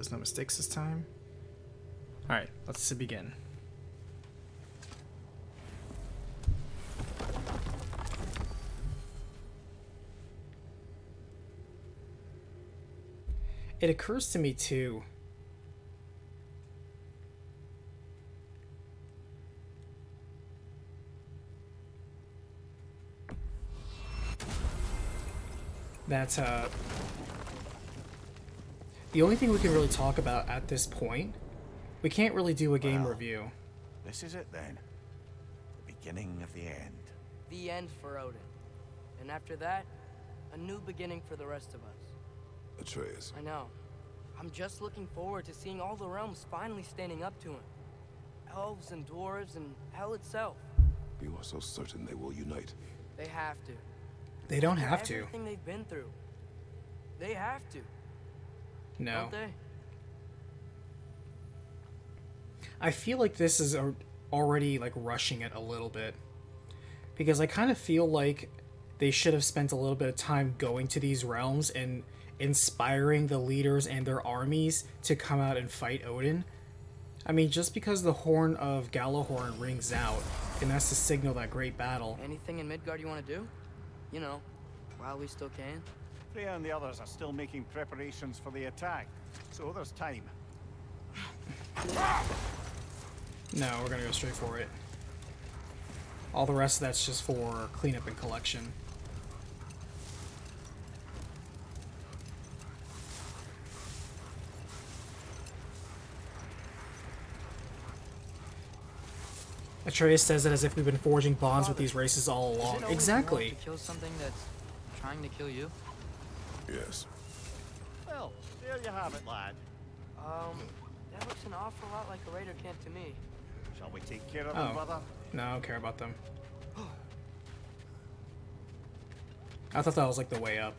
There's no mistakes this time. Alright, let's begin. It occurs to me too that the only thing we can really talk about at this point, we can't really do a game review. This is it then. The beginning of the end. The end for Odin. And after that, a new beginning for the rest of us. Atreus. I know. I'm just looking forward to seeing all the realms finally standing up to him. Elves and dwarves and hell itself. You are so certain they will unite. They have to. They don't have to. Everything they've been through. They have to. No. Don't they? I feel like this is already like rushing it a little bit. Because I kind of feel like they should have spent a little bit of time going to these realms and inspiring the leaders and their armies to come out and fight Odin. I mean, just because the horn of Gjallarhorn rings out, and that's to signal that great battle. Anything in Midgard you want to do? You know, while we still can. Freya and the others are still making preparations for the attack, so there's time. No, we're gonna go straight for it. All the rest of that's just for cleanup and collection. Atreus says it as if we've been forging bonds with these races all along. Exactly. To kill something that's trying to kill you? Yes. Well, there you have it, lad. That looks an awful lot like a raider camp to me. Shall we take care of them, brother? No, I don't care about them. I thought that was like the way up.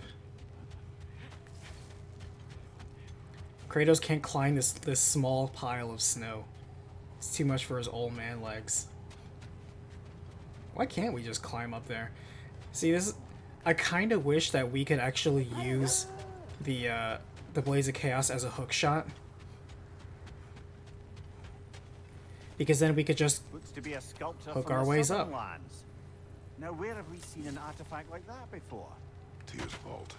Kratos can't climb this small pile of snow. It's too much for his old man legs. Why can't we just climb up there? See, this. I kind of wish that we could actually use the Blaze of Chaos as a hook shot, because then we could just Looks to be a sculptor hook from our the ways southern up. lands. Now, where have we seen an artifact like that before? Tyr's vault.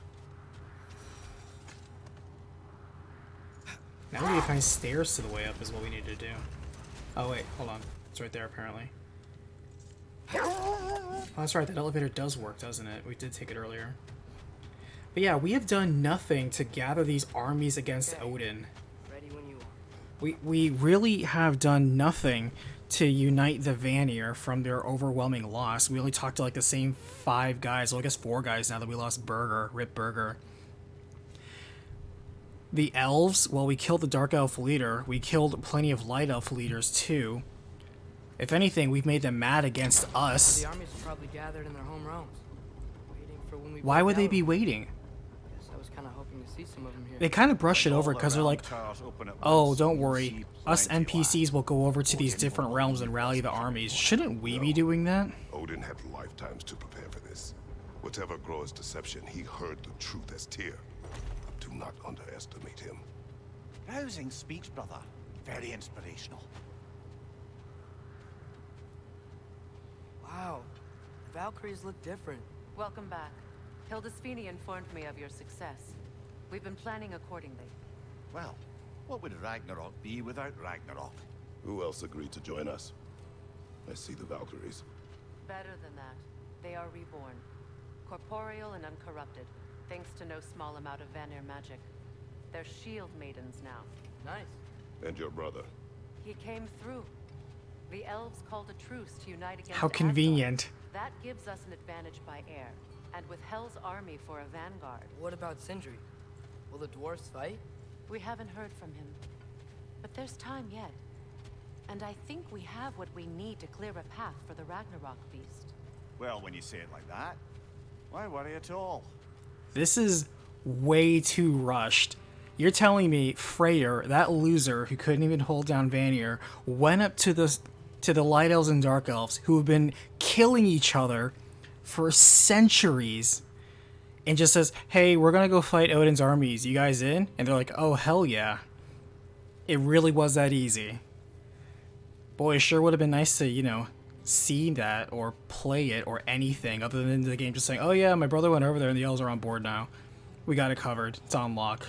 Now we need to find stairs to the way up is what we need to do. Oh wait, hold on. It's right there apparently. Oh, that's right, that elevator does work, doesn't it? We did take it earlier. But yeah, we have done nothing to gather these armies against Odin. Ready when you are. We really have done nothing to unite the Vanir from their overwhelming loss. We only talked to like the same 5 guys, well I guess 4 guys now that we lost Rip Burger. The elves, well, we killed the Dark Elf leader. We killed plenty of Light Elf leaders too. If anything, we've made them mad against us. The armies are probably gathered in their home realms, waiting for when we. Why would they be waiting? Guess I was kind of hoping to see some of them here. They kind of brush it over because they're like, oh, don't worry. Us NPCs will go over to these different realms and rally the armies. Shouldn't we be doing that? Odin had lifetimes to prepare for this. Whatever Groa's deception, he heard the truth as Tyr. Do not underestimate him. Rousing speech, brother. Very inspirational. Wow, the Valkyries look different. Welcome back. Hildisvini informed me of your success. We've been planning accordingly. Well, what would Ragnarok be without Ragnarok? Who else agreed to join us? I see the Valkyries. Better than that, they are reborn. Corporeal and uncorrupted, thanks to no small amount of Vanir magic. They're shield maidens now. Nice. And your brother. He came through. The elves called a truce to unite against How convenient. Asgard. That gives us an advantage by air, and with Hell's army for a vanguard. What about Sindri? Will the dwarves fight? We haven't heard from him. But there's time yet. And I think we have what we need to clear a path for the Ragnarok beast. Well, when you say it like that, why worry at all? This is way too rushed. You're telling me Freyr, that loser who couldn't even hold down Vanir, went up to the Light Elves and Dark Elves who have been killing each other for centuries and just says, hey, we're gonna go fight Odin's armies. You guys in? And they're like, oh, hell yeah. It really was that easy. Boy, it sure would have been nice to, you know, see that or play it or anything other than the game just saying, oh yeah, my brother went over there and the elves are on board now. We got it covered. It's on lock.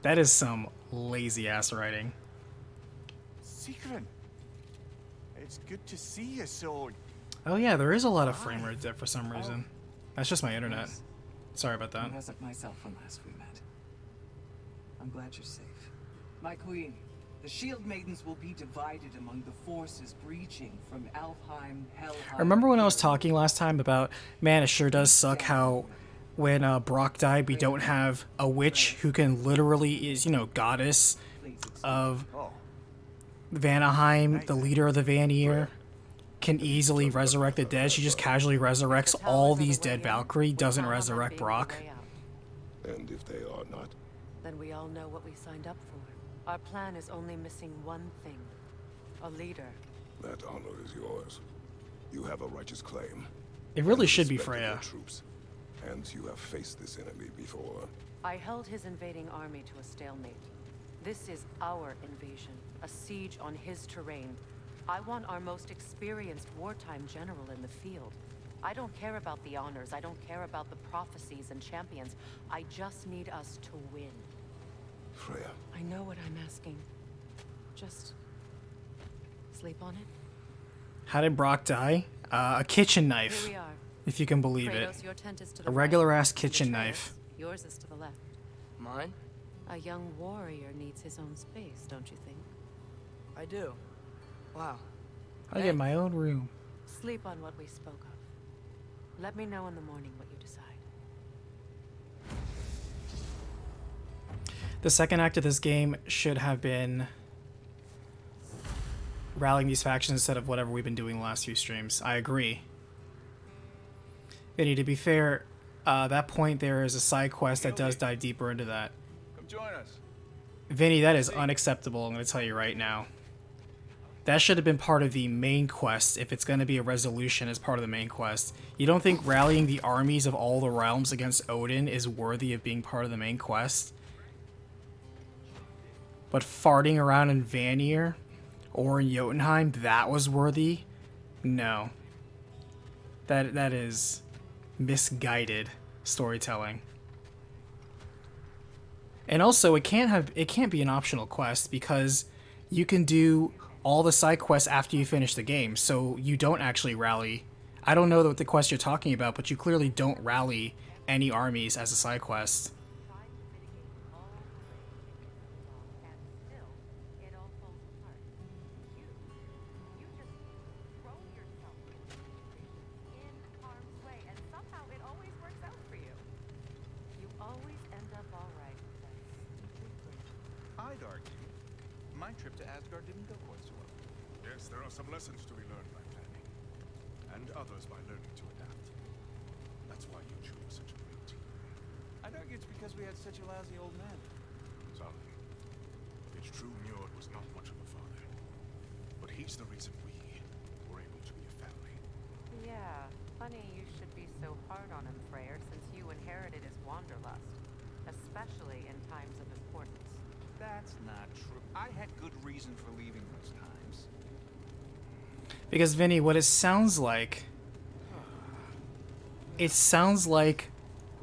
That is some lazy ass writing. Secret. It's good to see you, so. Oh yeah, there is a lot of frame rate dip for some reason. That's just my internet. Yes. Sorry about that. I wasn't myself when last we met. I'm glad you're safe. My queen, the Shield Maidens will be divided among the forces breaching from Alfheim, Helheim... I remember when I was talking last time about, man, it sure does suck how when Brock died, we don't have a witch who can literally is, you know, goddess of Oh, Vanaheim, the leader of the Vanir, can easily resurrect the dead. She just casually resurrects all these dead Valkyrie, doesn't resurrect Brock. And if they are not, Then we all know what we signed up for. Our plan is only missing one thing. A leader. that honor is yours. You have a righteous claim. It really should be Respect of your Freya. troops. And you have faced this enemy before. I held his invading army to a stalemate. This is our invasion, a siege on his terrain. I want our most experienced wartime general in the field. I don't care about the honors, I don't care about the prophecies and champions. I just need us to win. Freya, I know what I'm asking. Just sleep on it. How did Brock die? A kitchen Here knife, we are. if you can believe it. Kratos, your tent is to the A regular right. ass kitchen Atreus, knife. Yours is to the left. Mine? A young warrior needs his own space, don't you think? I do. Wow. I get my own room. Sleep on what we spoke of. Let me know in the morning what you decide. The second act of this game should have been rallying these factions instead of whatever we've been doing the last few streams. I agree. Vinny, to be fair, that point there is a side quest that does dive deeper into that. Come join us. Vinny, that is unacceptable, I'm going to tell you right now. That should have been part of the main quest if it's going to be a resolution as part of the main quest. You don't think rallying the armies of all the realms against Odin is worthy of being part of the main quest? But farting around in Vanir or in Jotunheim, that was worthy? No. That is misguided storytelling. And also, it can't be an optional quest because you can do all the side quests after you finish the game, so you don't actually rally. I don't know what the quest you're talking about, but you clearly don't rally any armies as a side quest. I'd argue my trip to Asgard didn't go quite so well. yes, there are some lessons to be learned by planning, and others by learning to adapt. That's why you chose such a great team. I'd argue it's because we had such a lousy old man. Some. It's true Njord was not much of a father, but he's the reason we were able to be a family. Yeah, funny you should be so hard on him, Freyr, since you inherited his wanderlust, especially in times of importance. That's not true. I had good reason for leaving those times. Because, Vinny, what it sounds like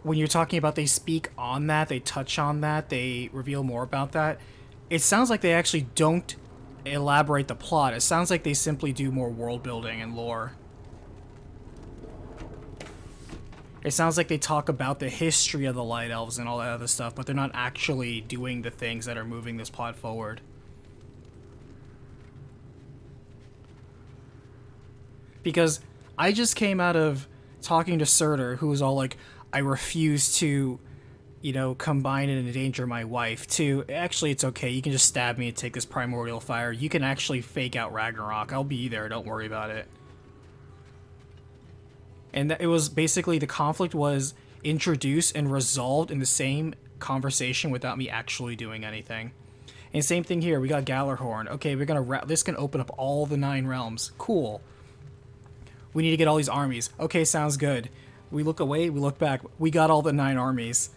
when you're talking about they speak on that, they touch on that, they reveal more about that, it sounds like they actually don't elaborate the plot. It sounds like they simply do more world building and lore. It sounds like they talk about the history of the Light Elves and all that other stuff, but they're not actually doing the things that are moving this plot forward. Because I just came out of talking to Surtur, who was all like, I refuse to, you know, combine and endanger my wife, to, actually, it's okay, you can just stab me and take this primordial fire. You can actually fake out Ragnarok. I'll be there, don't worry about it. And it was basically the conflict was introduced and resolved in the same conversation without me actually doing anything. And same thing here, we got Gallarhorn. Okay, we're gonna this can open up all the 9 realms. Cool. We need to get all these armies. Okay, sounds good. We look away, we look back. We got all the 9 armies.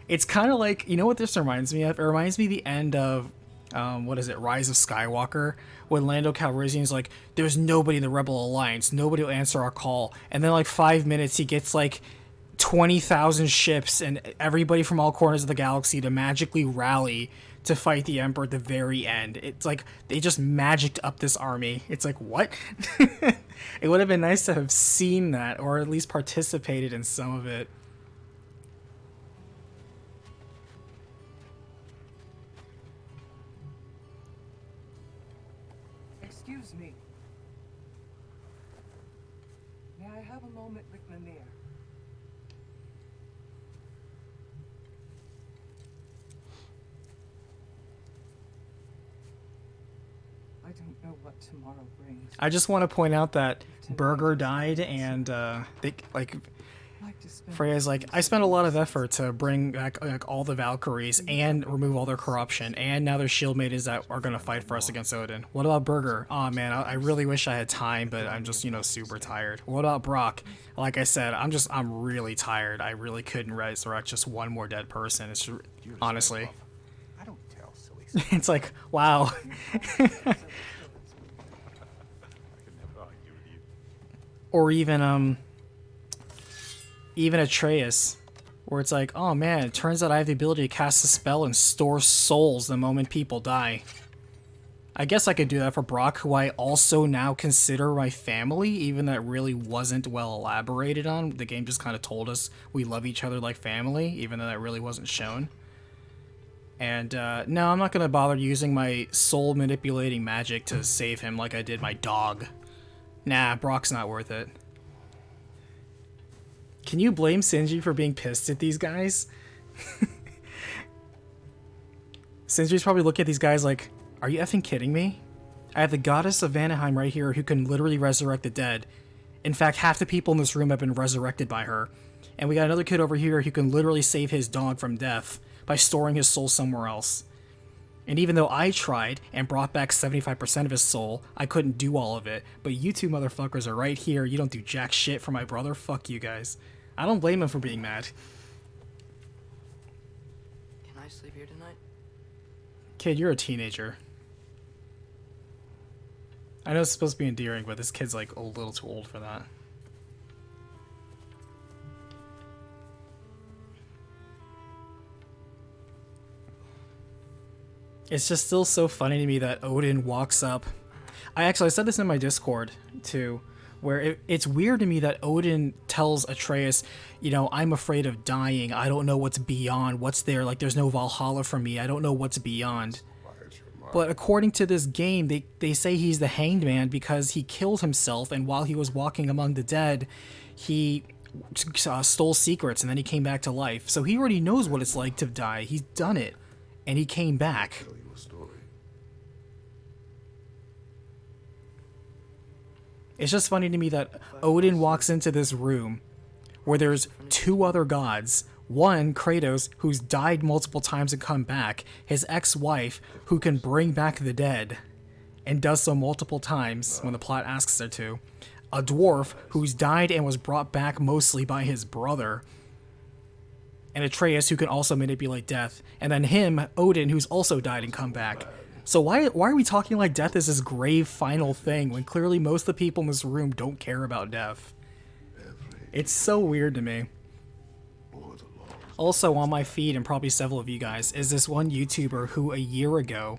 It's kind of like, you know what this reminds me of? It reminds me of the end of what is it, Rise of Skywalker, when Lando Calrissian's like, there's nobody in the Rebel Alliance, nobody will answer our call, and then like 5 minutes he gets like 20,000 ships and everybody from all corners of the galaxy to magically rally to fight the Emperor at the very end. It's like they just magicked up this army. It's like, what? It would have been nice to have seen that, or at least participated in some of it. Excuse me. May I have a moment with Mimir? I don't know what tomorrow brings. I just want to point out that Burger died, and they like Freya's like, I spent a lot of effort to bring back like all the Valkyries and remove all their corruption, and now there's shield maidens that are gonna fight for us against Odin. What about Burger? Oh man, I really wish I had time, but I'm just, you know, super tired. What about Brock? Like I said, I'm really tired. I really couldn't resurrect just one more dead person. It's honestly, I don't tell silly stuff. it's like, wow. I could never argue with you. Or even Atreus, where it's like, oh man, it turns out I have the ability to cast a spell and store souls the moment people die. I guess I could do that for Brock, who I also now consider my family, even though it really wasn't well elaborated on. The game just kind of told us we love each other like family, even though that really wasn't shown. And no, I'm not going to bother using my soul manipulating magic to save him like I did my dog. Nah, Brock's not worth it. Can you blame Shinji for being pissed at these guys? Shinji's probably looking at these guys like, are you effing kidding me? I have the goddess of Vanaheim right here who can literally resurrect the dead. In fact, half the people in this room have been resurrected by her. And we got another kid over here who can literally save his dog from death by storing his soul somewhere else. And even though I tried and brought back 75% of his soul, I couldn't do all of it. But you two motherfuckers are right here. You don't do jack shit for my brother. Fuck you guys. I don't blame him for being mad. Can I sleep here tonight? Kid, you're a teenager. I know it's supposed to be endearing, but this kid's like a little too old for that. It's just still so funny to me that Odin walks up. I said this in my Discord too, where it's weird to me that Odin tells Atreus, you know, I'm afraid of dying. I don't know what's beyond. What's there? Like, there's no Valhalla for me. I don't know what's beyond. But according to this game, they say he's the hanged man because he killed himself, and while he was walking among the dead, he stole secrets, and then he came back to life. So he already knows what it's like to die. He's done it, and he came back. It's just funny to me that Odin walks into this room where there's two other gods. One, Kratos, who's died multiple times and come back. His ex-wife, who can bring back the dead and does so multiple times when the plot asks her to. A dwarf who's died and was brought back mostly by his brother. And Atreus, who can also manipulate death. And then him, Odin, who's also died and come back. So why are we talking like death is this grave final thing when clearly most of the people in this room don't care about death? It's so weird to me. Also on my feed, and probably several of you guys, is this one YouTuber who a year ago,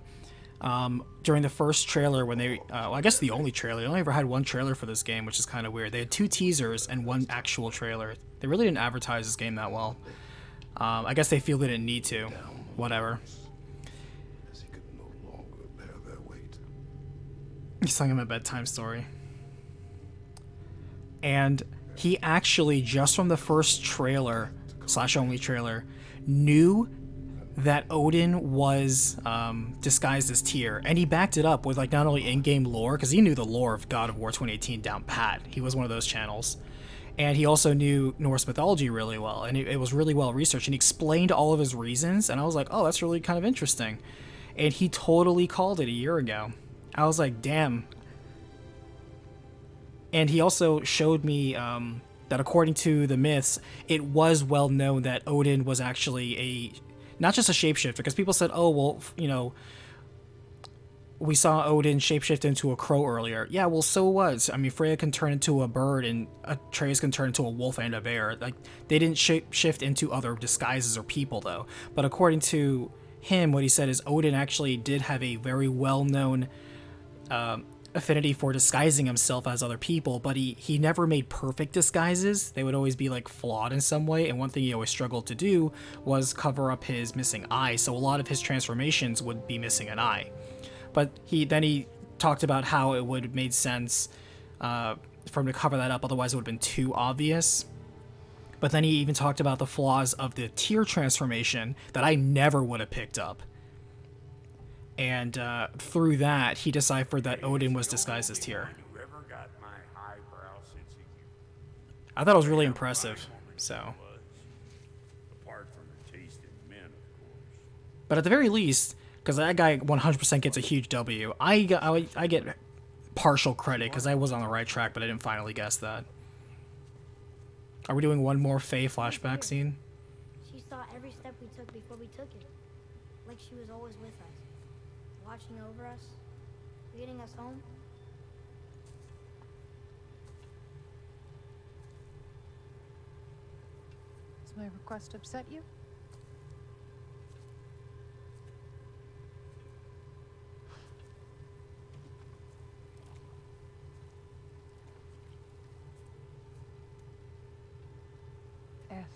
during the first trailer when they, well, I guess the only trailer, they only ever had one trailer for this game, which is kind of weird. They had two teasers and one actual trailer. They really didn't advertise this game that well. I guess they feel they didn't need to. Whatever. He's telling him a bedtime story. And he actually, just from the first trailer, / only trailer, knew that Odin was disguised as Tyr. And he backed it up with like not only in-game lore, because he knew the lore of God of War 2018 down pat. He was one of those channels. And he also knew Norse mythology really well. And it was really well researched. And he explained all of his reasons. And I was like, oh, that's really kind of interesting. And he totally called it a year ago. I was like, damn. And he also showed me that according to the myths, it was well known that Odin was actually not just a shapeshifter, because people said, oh, well, you know, we saw Odin shapeshift into a crow earlier. Yeah, well, so was. I mean, Freya can turn into a bird, and Atreus can turn into a wolf and a bear. Like, they didn't shift into other disguises or people, though. But according to him, what he said is Odin actually did have a very well-known affinity for disguising himself as other people, but he never made perfect disguises. They would always be like flawed in some way, and one thing he always struggled to do was cover up his missing eye, so a lot of his transformations would be missing an eye. But he talked about how it would have made sense for him to cover that up, otherwise it would have been too obvious. But then he even talked about the flaws of the tear transformation that I never would have picked up. And through that, he deciphered that Odin was disguised as Tyr. I thought it was really impressive. So, but at the very least, because that guy 100% gets a huge W, I get partial credit because I was on the right track, but I didn't finally guess that. Are we doing one more Faye flashback scene? She saw every step we took before we took it, like she was always with us. Watching over us, leading us home. Does my request upset you? Death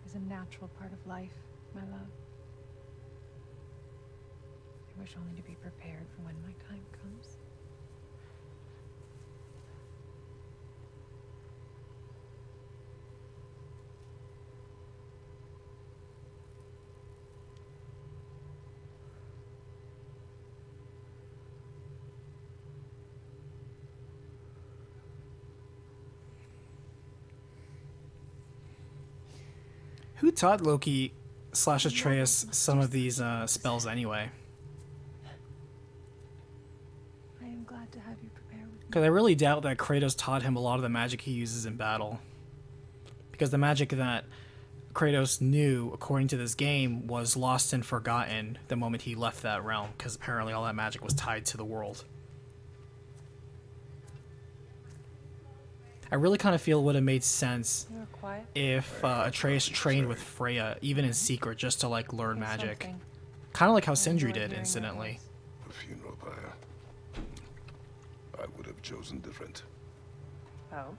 is a natural part of life, my love. I wish only to be prepared for when my time comes. Who taught Loki / Atreus some of these spells anyway? I am glad to have you prepare with me. Because I really doubt that Kratos taught him a lot of the magic he uses in battle. Because the magic that Kratos knew, according to this game, was lost and forgotten the moment he left that realm, because apparently all that magic was tied to the world. I really kind of feel it would have made sense You're quiet. if Atreus trained with Freya, even in secret, just to like learn There's magic. something. Kind of like how I Sindri enjoyed did, hearing your incidentally. voice. The funeral pyre. I would have chosen different. Oh?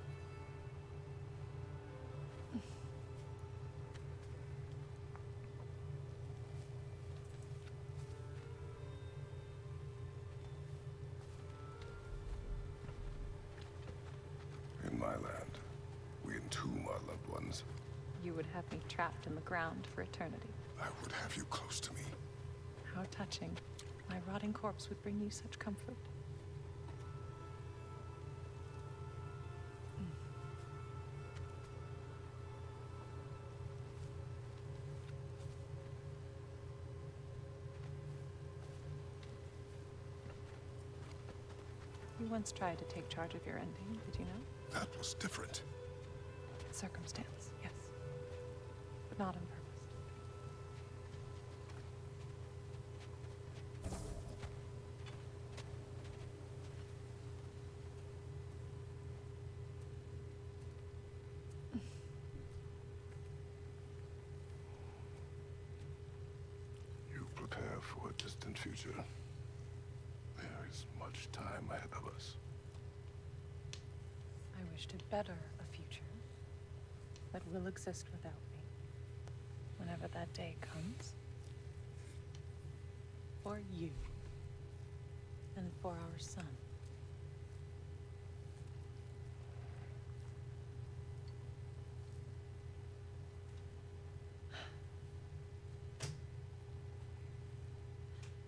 In my land, we entomb our loved ones. You would have me trapped in the ground for eternity. I would have you close to me. How touching. My rotting corpse would bring you such comfort. You once tried to take charge of your ending, did you know? That was different. Circumstance, yes. But not on purpose. You prepare for a distant future. There is much time ahead of us. I wish to better a future that will exist without me, whenever that day comes. For you. And for our son.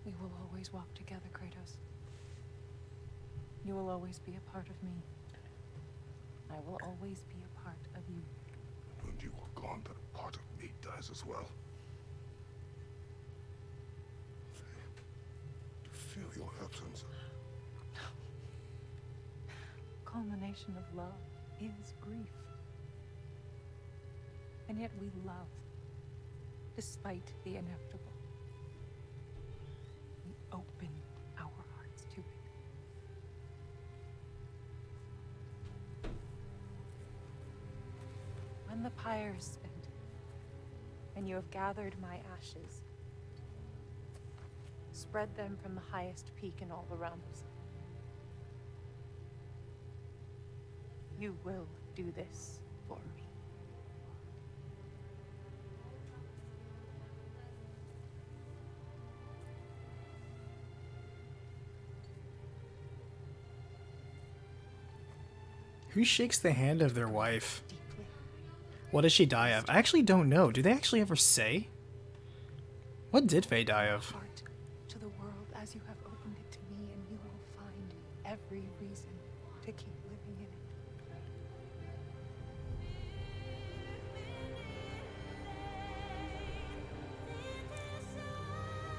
We will always walk together, Kratos. You will always be a part of me. I will always be a part of you. When you are gone, that part of me dies as well. To feel your absence. Culmination of love is grief. And yet we love, despite the inevitable. We open the pyres, and you have gathered my ashes. Spread them from the highest peak in all the realms. You will do this for me. Who shakes the hand of their wife? What does she die of? I actually don't know. Do they actually ever say? What did Faye die of? Heart to the world as you have opened it to me, and you will find every reason to keep living in it.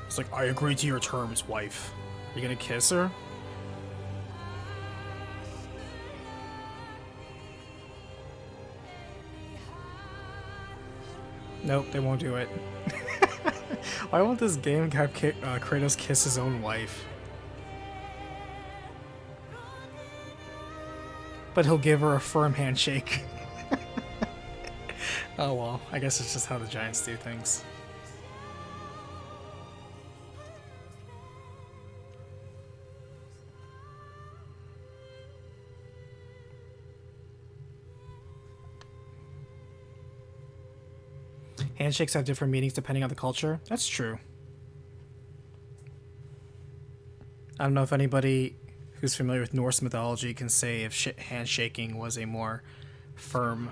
It's like, I agree to your terms, wife. Are you gonna kiss her? Nope, they won't do it. Why won't this game have Kratos kiss his own wife? But he'll give her a firm handshake. Oh well, I guess it's just how the Giants do things. Handshakes have different meanings depending on the culture. That's true. I don't know if anybody who's familiar with Norse mythology can say if handshaking was a more firm,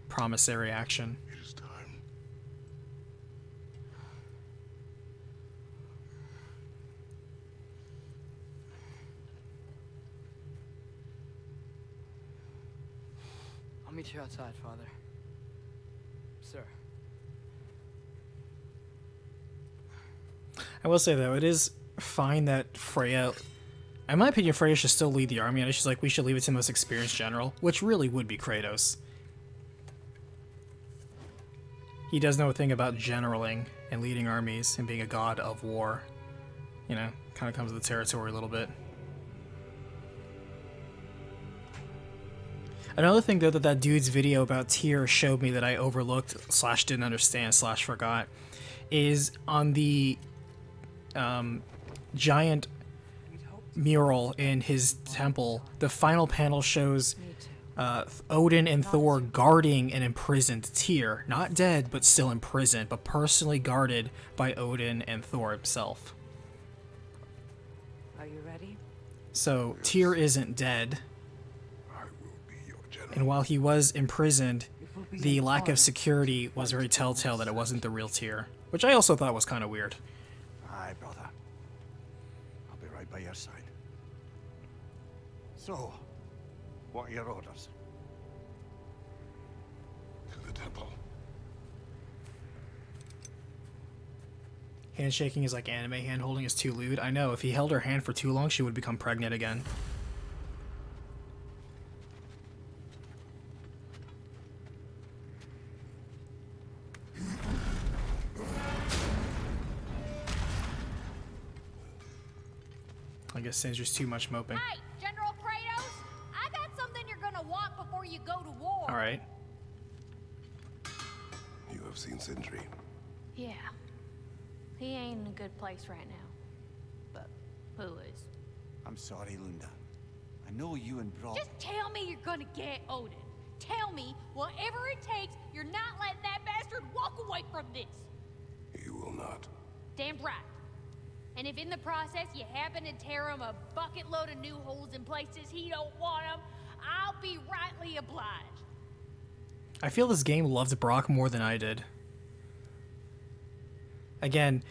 promissory action. It is time. I'll meet you outside, Father. Sir. I will say though, it is fine that Freya, in my opinion, Freya should still lead the army. And she's like, we should leave it to the most experienced general, which really would be Kratos. He does know a thing about generaling and leading armies and being a god of war. You know, kind of comes with the territory a little bit. Another thing though that dude's video about Tyr showed me that I overlooked / didn't understand / forgot is on the giant mural in his temple. The final panel shows Odin and Thor guarding an imprisoned Tyr. Not dead, but still imprisoned, but personally guarded by Odin and Thor himself. Are you ready? So Tyr isn't dead. I will be your general. And while he was imprisoned, the lack of security was very telltale that it wasn't the real Tyr. Which I also thought was kind of weird. Aye, brother. I'll be right by your side. So, what are your orders? To the temple. Handshaking is like anime, hand-holding is too lewd. I know, if he held her hand for too long, she would become pregnant again. I guess Sindri's too much moping. Hey, General Kratos! I got something you're gonna want before you go to war. Alright. You have seen Sindri. Yeah. He ain't in a good place right now. But who is? I'm sorry, Lunda. I know you and Brock... Just tell me you're gonna get Odin. Tell me, whatever it takes, you're not letting that bastard walk away from this. You will not. Damn right. And if in the process you happen to tear him a bucket load of new holes in places he don't want them, I'll be rightly obliged. I feel this game loved Brock more than I did. Again,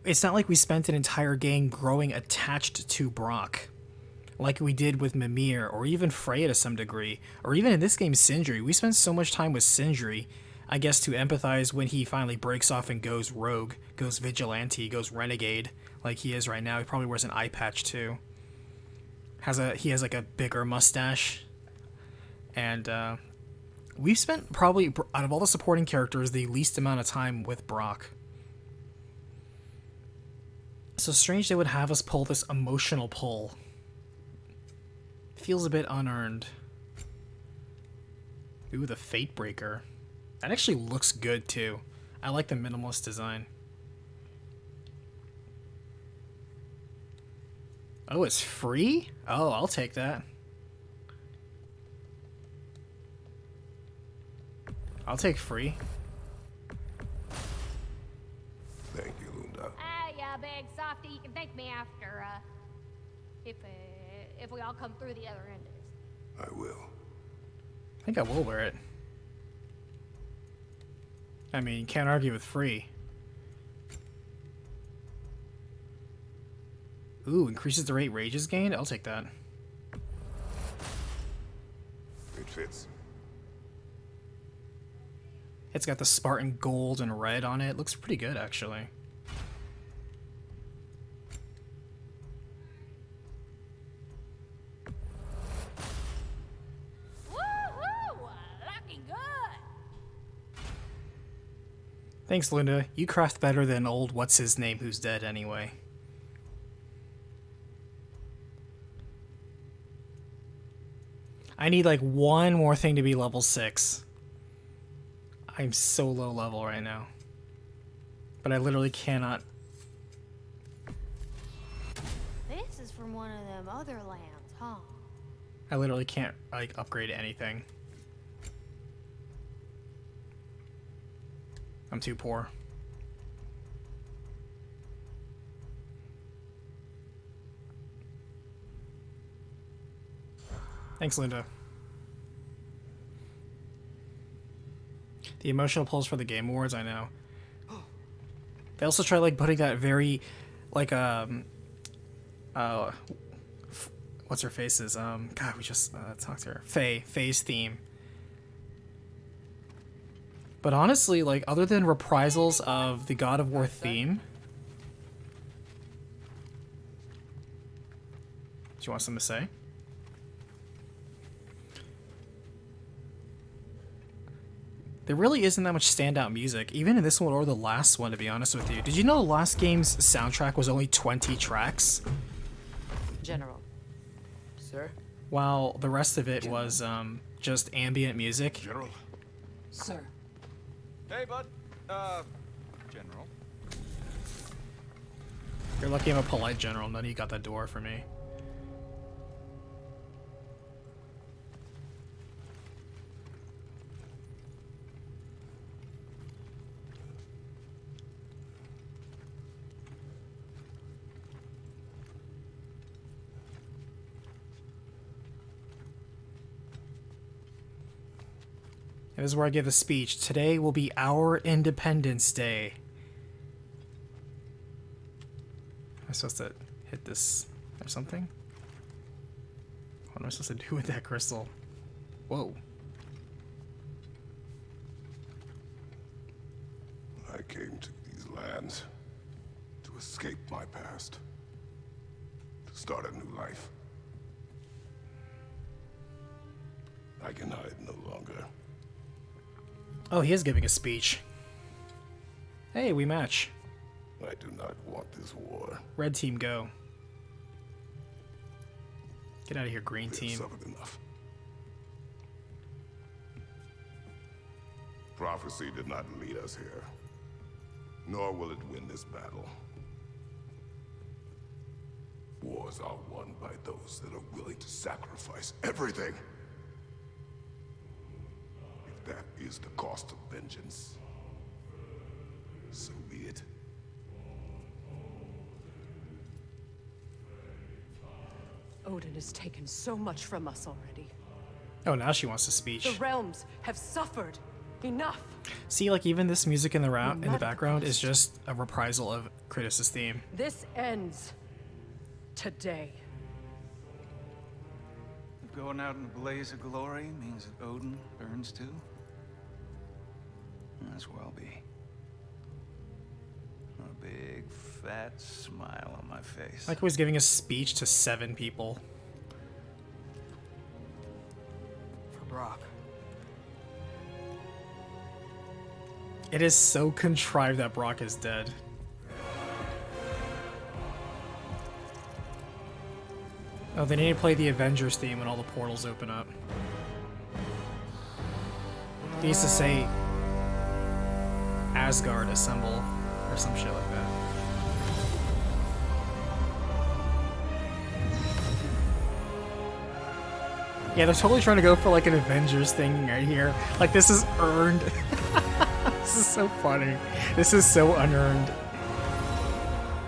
it's not like we spent an entire game growing attached to Brock, like we did with Mimir, or even Freya to some degree, or even in this game Sindri. We spent so much time with Sindri, I guess, to empathize when he finally breaks off and goes rogue, goes vigilante, goes renegade, like he is right now. He probably wears an eye patch too. He has like a bigger mustache. And we've spent probably, out of all the supporting characters, the least amount of time with Brock. So strange they would have us pull this emotional pull. Feels a bit unearned. Ooh, the Fate Breaker. That actually looks good too. I like the minimalist design. Oh, it's free? Oh, I'll take that. I'll take free. Thank you, Lunda. Yeah, big softy. You can thank me after, if we all come through the other end of this. I will. I think I will wear it. I mean, can't argue with free. Ooh, increases the rate rage is gained? I'll take that. It fits. It's got the Spartan gold and red on it. Looks pretty good, actually. Woohoo! Looking good! Thanks, Linda. You craft better than old what's-his-name who's dead anyway. I need like one more thing to be level 6. I'm so low level right now. But I literally cannot. This is from one of them other lands, huh? I literally can't like upgrade anything. I'm too poor. Thanks, Linda. The emotional pulls for the Game Awards, I know. They also try like putting that very, like what's her face's God, we just talked to her. Faye's theme. But honestly, like other than reprisals of the God of War theme, do you want something to say? There really isn't that much standout music, even in this one or the last one, to be honest with you. Did you know the last game's soundtrack was only 20 tracks? General. Sir? While the rest of it was just ambient music. General? Sir. Hey, bud. General. You're lucky I'm a polite general. None of you got that door for me. And this is where I give a speech. Today will be our Independence Day. Am I supposed to hit this or something? What am I supposed to do with that crystal? Whoa. I came to these lands to escape my past, to start a new life. I can hide no longer. Oh, he is giving a speech. Hey, we match. I do not want this war. Red team, go. Get out of here, green They have team. suffered enough. Prophecy did not lead us here, nor will it win this battle. Wars are won by those that are willing to sacrifice everything. If that is the cost of vengeance, so be it. Odin has taken so much from us already. Oh, now she wants a The speech. realms have suffered. Enough. See, like even this music in the No matter the background is cost. just a reprisal of Kratos' theme. This ends today. If going out in a blaze of glory means that Odin burns too, that's where I'll be. A big, fat smile on my face. Like he was giving a speech to 7 people. For Brock. It is so contrived that Brock is dead. Oh, they need to play the Avengers theme when all the portals open up. They used to say, Asgard assemble or some shit like that. Yeah, they're totally trying to go for like an Avengers thing right here. Like, this is earned. This is so funny. This is so unearned.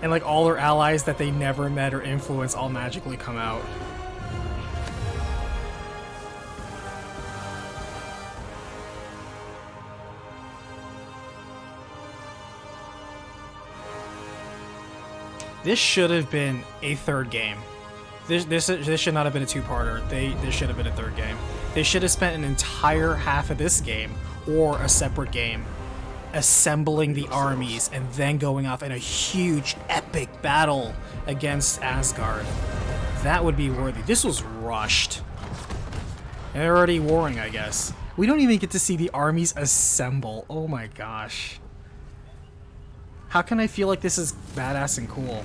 And like all their allies that they never met or influenced all magically come out. This should have been a third game. This should not have been a two-parter. This should have been a third game. They should have spent an entire half of this game, or a separate game, assembling the armies and then going off in a huge, epic battle against Asgard. That would be worthy. This was rushed. And they're already warring, I guess. We don't even get to see the armies assemble. Oh my gosh. How can I feel like this is badass and cool?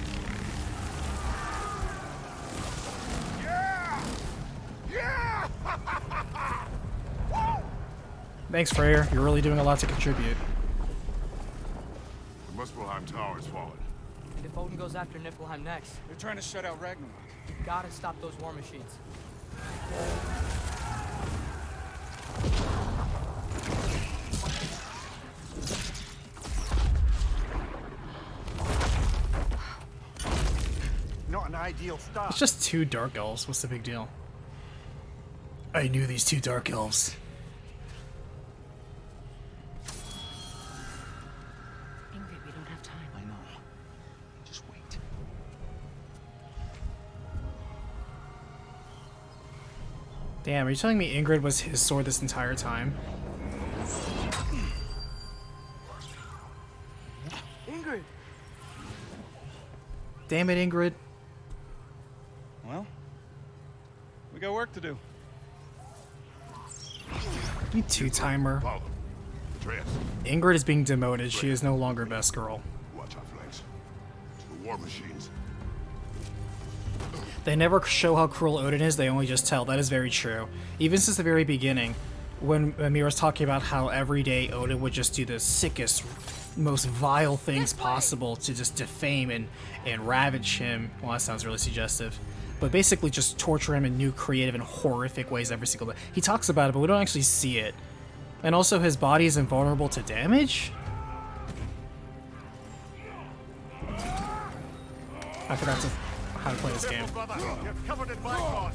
Thanks, Freyr. You're really doing a lot to contribute. The Muspelheim Tower is fallen. If Odin goes after Niflheim next, They're trying to shut out Ragnarok. we gotta stop those war machines. Not an ideal start. It's just 2 Dark Elves. What's the big deal? I knew these 2 Dark Elves. Ingrid, we don't have time. I know. Just wait. Damn, are you telling me Ingrid was his sword this entire time? Ingrid! Damn it, Ingrid. Well, we got work to do. You two-timer. Follow. Atreus, Ingrid is being demoted. She is no longer best girl. watch our flanks. The war machines. They never show how cruel Odin is, they only just tell. That is very true. Even since the very beginning, when Mira was talking about how every day Odin would just do the sickest, most vile things possible to just defame and ravage him. Well, that sounds really suggestive. But basically just torture him in new, creative, and horrific ways every single day. He talks about it, but we don't actually see it. And also, his body is invulnerable to damage? I forgot how to play this game. Brother, you're covered in black moss.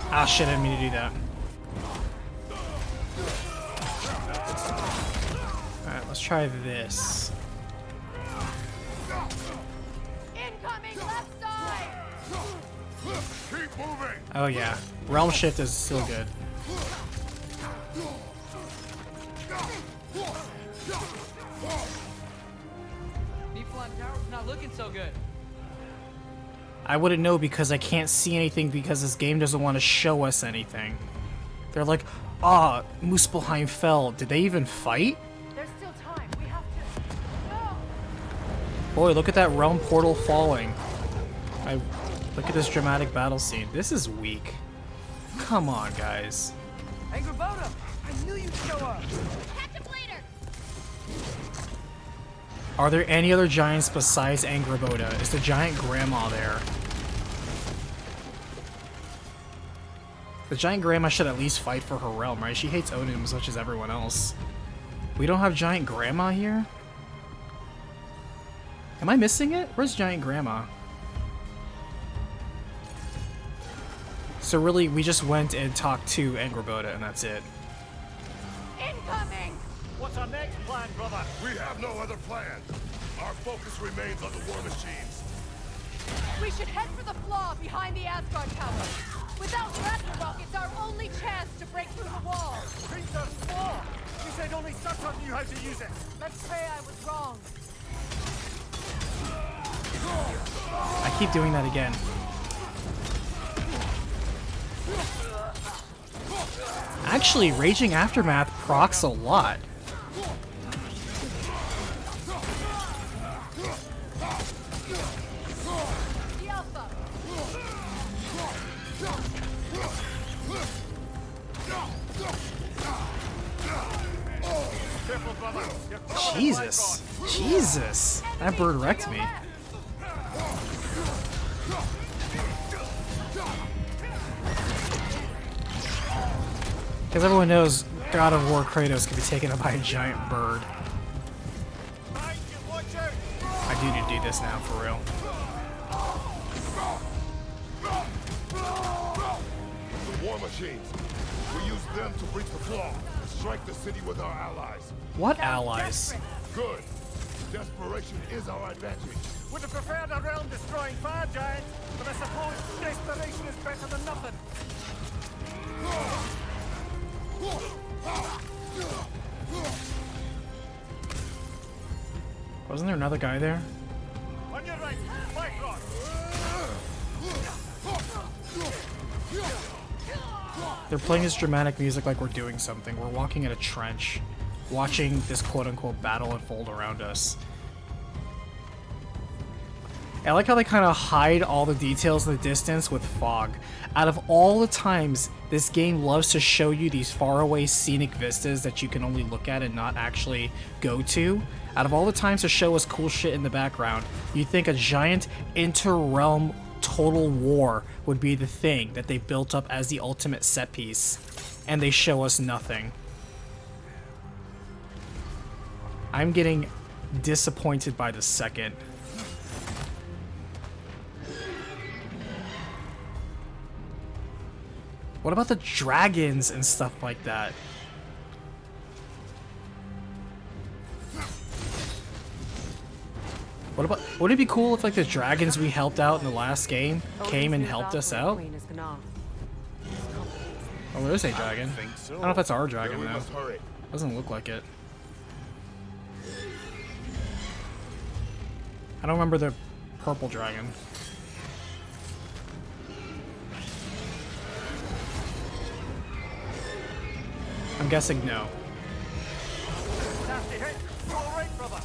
Ah, shit, I didn't mean to do that. Alright, let's try this. Incoming left side! Keep moving! Oh yeah, Realm Shift is still good. Niflheim Tower's not looking so good. I wouldn't know because I can't see anything because this game doesn't want to show us anything. They're like, ah, Muspelheim fell. Did they even fight? There's still time. We have to. No! Boy, look at that realm portal falling. Look at this dramatic battle scene. This is weak. Come on, guys. Angrboda! I knew you'd show up! Catch him later! Are there any other giants besides Angrboda? Is the giant grandma there? The giant grandma should at least fight for her realm, right? She hates Odin as much as everyone else. We don't have giant grandma here? Am I missing it? Where's giant grandma? So really, we just went and talked to Angrboda and that's it. Incoming! What's our next plan, brother? We have no other plan. Our focus remains on the war machines. We should head for the flaw behind the Asgard Tower. Without Ragnarok, it's our only chance to break through the wall. Princess War! You said only Saturn knew how to use it. Let's say I was wrong. I keep doing that again. Actually, Raging Aftermath procs a lot. The Alpha. Jesus. Jesus. That bird wrecked me. Because everyone knows God of War Kratos can be taken up by a giant bird. I do need to do this now, for real. The war machines. We use them to breach the flaw. Strike the city with our allies. What allies? Good. Desperation is our advantage. Would have preferred a realm-destroying fire giant, but I suppose desperation is better than nothing. Wasn't there another guy there? On your right, fight rod. They're playing this dramatic music like we're doing something. We're walking in a trench, watching this quote-unquote battle unfold around us. I like how they kind of hide all the details in the distance with fog. Out of all the times this game loves to show you these faraway scenic vistas that you can only look at and not actually go to, out of all the times to show us cool shit in the background, you'd think a giant inter-realm total war would be the thing that they built up as the ultimate set piece, and they show us nothing. I'm getting disappointed by the second. What about the dragons and stuff like that? What about? Would it be cool if like the dragons we helped out in the last game came and helped us out? Oh, there is a dragon. I don't know if that's our dragon though. Doesn't look like it. I don't remember the purple dragon. I'm guessing no. Nasty hit. All right, brother.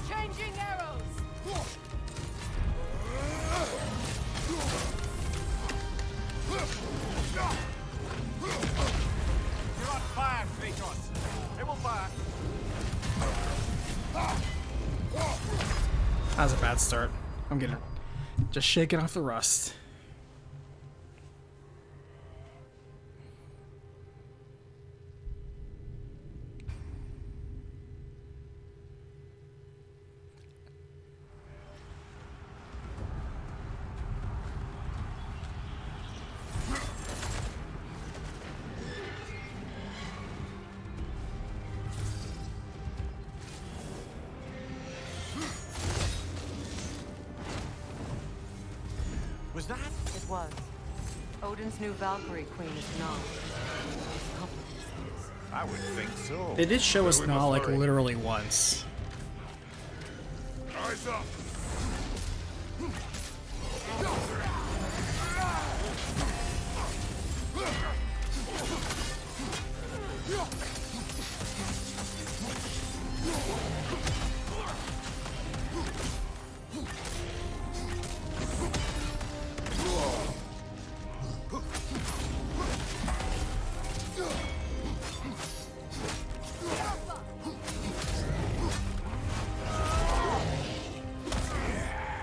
Changing arrows. You're on fire, Kratos. It will fire. That was a bad start. I'm getting just shaking off the rust. Was that? It was. Odin's new Valkyrie queen is not. I would think so. They did show us we Gnaw must like hurry. literally once. Eyes up.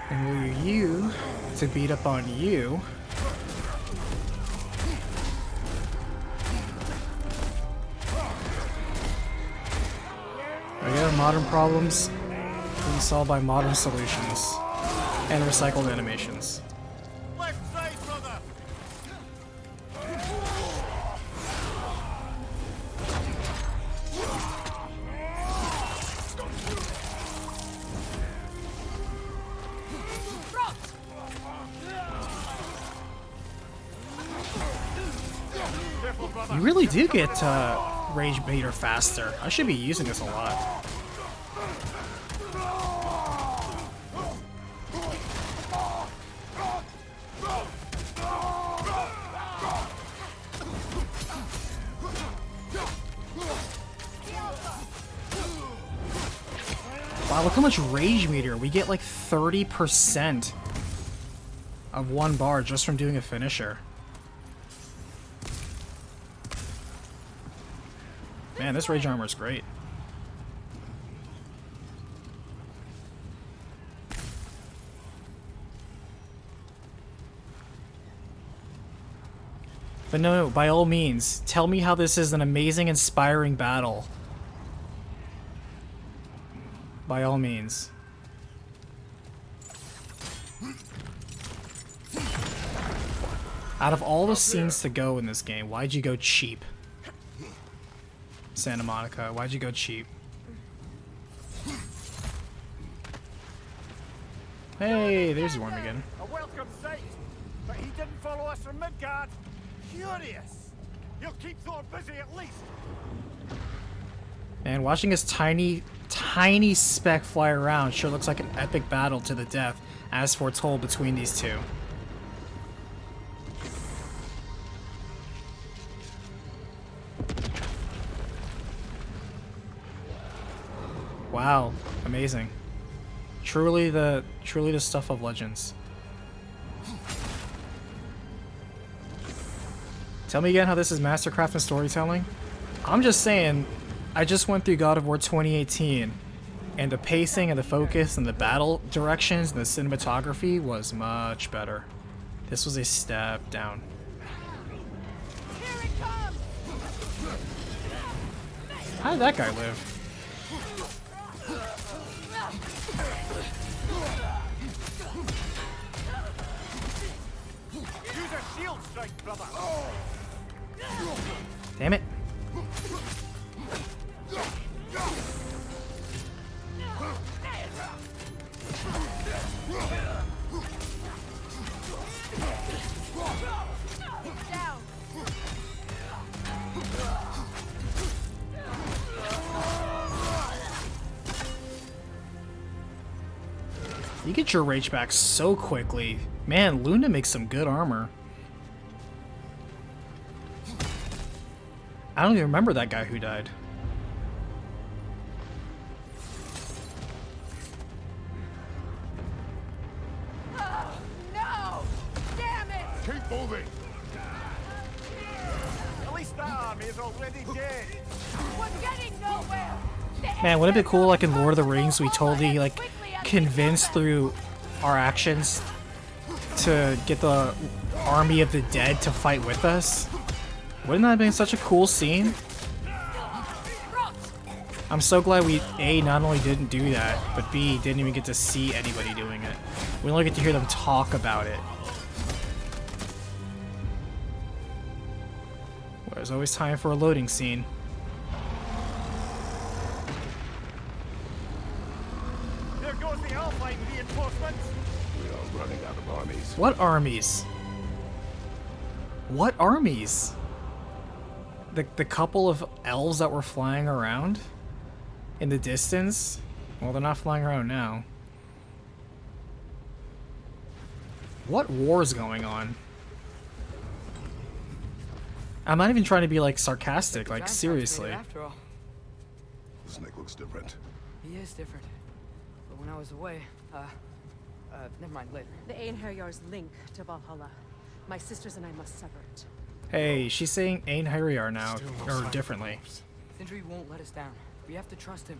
And were you to beat up on you? Again, modern problems being solved by modern solutions and recycled animations. Left side, brother. You really do get Rage Baiter faster. I should be using this a lot. Wow, look how much rage meter. We get like 30% of 1 bar just from doing a finisher. Man, this rage armor is great. But no, by all means, tell me how this is an amazing, inspiring battle. By all means. Out of all the scenes to go in this game, why'd you go cheap? Santa Monica, why'd you go cheap? Hey, there's Worm again. A welcome sight, but he didn't follow us from Midgard. Curious. He'll keep Thor busy at least. Man, watching this tiny speck fly around sure looks like an epic battle to the death, as foretold between these two. Wow, amazing. Truly the stuff of legends. Tell me again how this is mastercraft and storytelling? I'm just saying, I just went through God of War 2018, and the pacing and the focus and the battle directions and the cinematography was much better. This was a step down. Here it comes! How did that guy live? Use a shield strike, brother. Damn it. Down! You get your rage back so quickly. Man, Luna makes some good armor. I don't even remember that guy who died. Oh, no! Damn it! Keep moving. At least that army is already dead. We're getting nowhere! Man, wouldn't it be cool like in Lord of the Rings we totally like convinced through our actions to get the army of the dead to fight with us? Wouldn't that have been such a cool scene? I'm so glad we A, not only didn't do that, but B, didn't even get to see anybody doing it. We only get to hear them talk about it. Well, there's always time for a loading scene. There goes the Alpine reinforcements. We are running out of armies. What armies? What armies? The couple of elves that were flying around in the distance? Well, they're not flying around now. What war is going on? I'm not even trying to be like sarcastic, like seriously. After all, Snake looks different. he is different. But when I was away, never mind, later. The Einherjar's link to Valhalla. My sisters and I must sever it. Hey, she's saying Einherjar now, or differently. Sindri won't let us down. We have to trust him.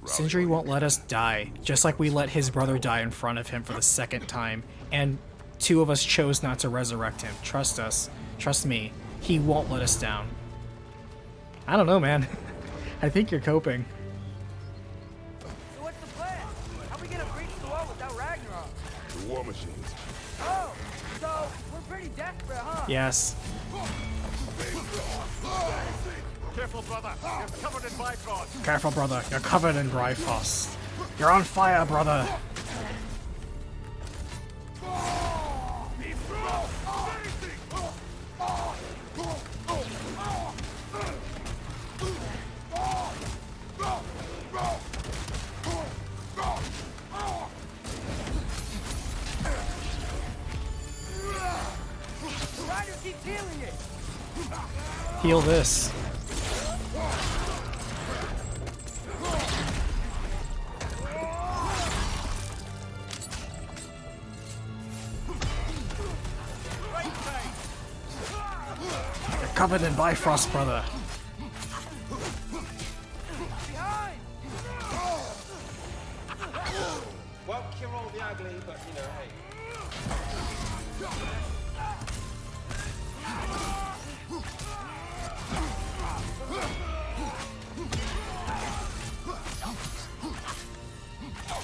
Sindri won't let us die, just like we let his brother die in front of him for the second time, and 2 of us chose not to resurrect him. Trust us. Trust me. He won't let us down. I don't know, man. I think you're coping. So what's the plan? How are we gonna breach the wall without Ragnarok? The war machines. Oh, so we're pretty desperate, huh? Yes. Careful, brother. You're covered in Bifrost. Careful, brother. You're covered in Bifrost. You're on fire, brother. The rider keeps healing it. Heal this. Covenant Bifrost, brother. Behind! Won't cure all the ugly, but you know, hey.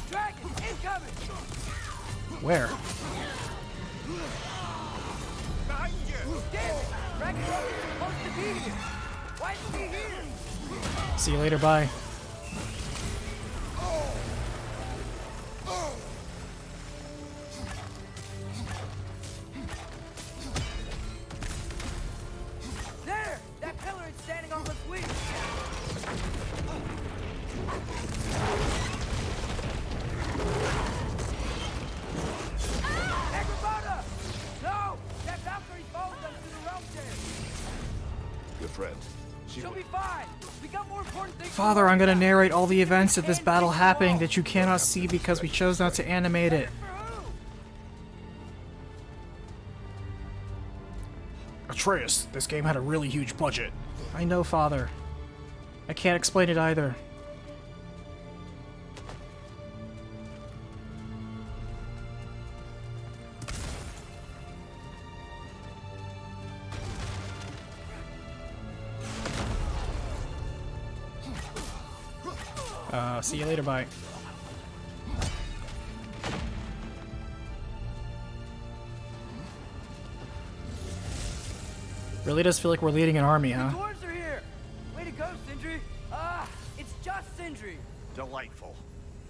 Dragon, incoming! Where? Behind you! Damn it! Ragnarok is supposed to be here! Why isn't he here? See you later, bye. There! That pillar is standing on its wings! Agrabata! No! That Valkyrie followed them to the realm there! Your friend. She'll be fine! We got more important things. Father, I'm gonna narrate all the events of this battle happening that you cannot see because we chose not to animate it. Atreus, this game had a really huge budget. I know, Father. I can't explain it either. See you later, bye. Really does feel like we're leading an army, huh? The dwarves are here! Way to go, Sindri! Ah, it's just Sindri! Delightful.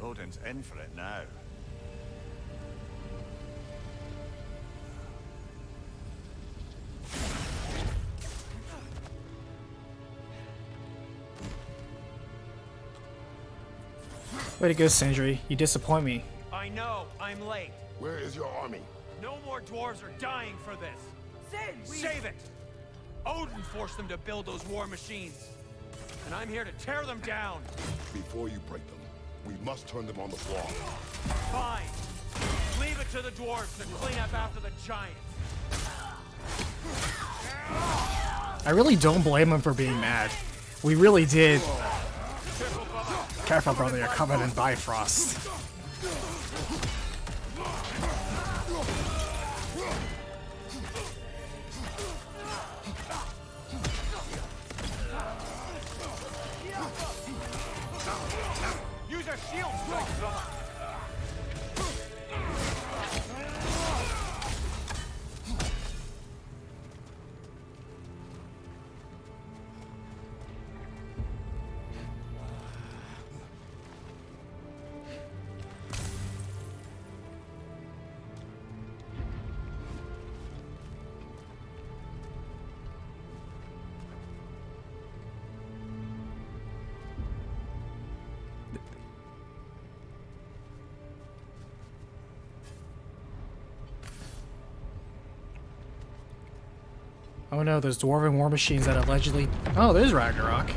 Odin's in for it now. Way to go, Sindri. You disappoint me. I know, I'm late. Where is your army? No more dwarves are dying for this. Sin! Save it! Odin forced them to build those war machines. And I'm here to tear them down. Before you break them, we must turn them on the floor. Fine. Leave it to the dwarves to clean up after the giants. I really don't blame him for being mad. We really did. Careful, brother, you're covered in Bifrost. Use a shield strike, brother! Oh no, those dwarven war machines that allegedly... Oh, there's Ragnarok.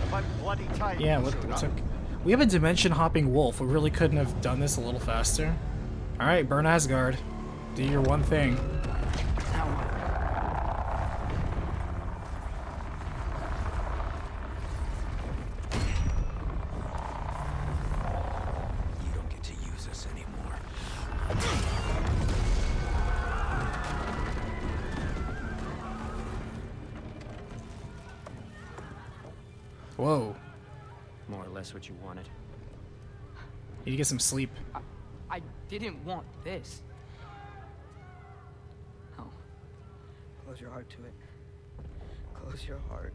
About bloody time. Yeah, what took... We have a dimension hopping wolf. We really couldn't have done this a little faster. Alright, burn Asgard. Do your one thing. You don't get to use us anymore. Whoa. More or less what you wanted. Need to get some sleep. I didn't want this. Oh. Close your heart to it. Close your heart.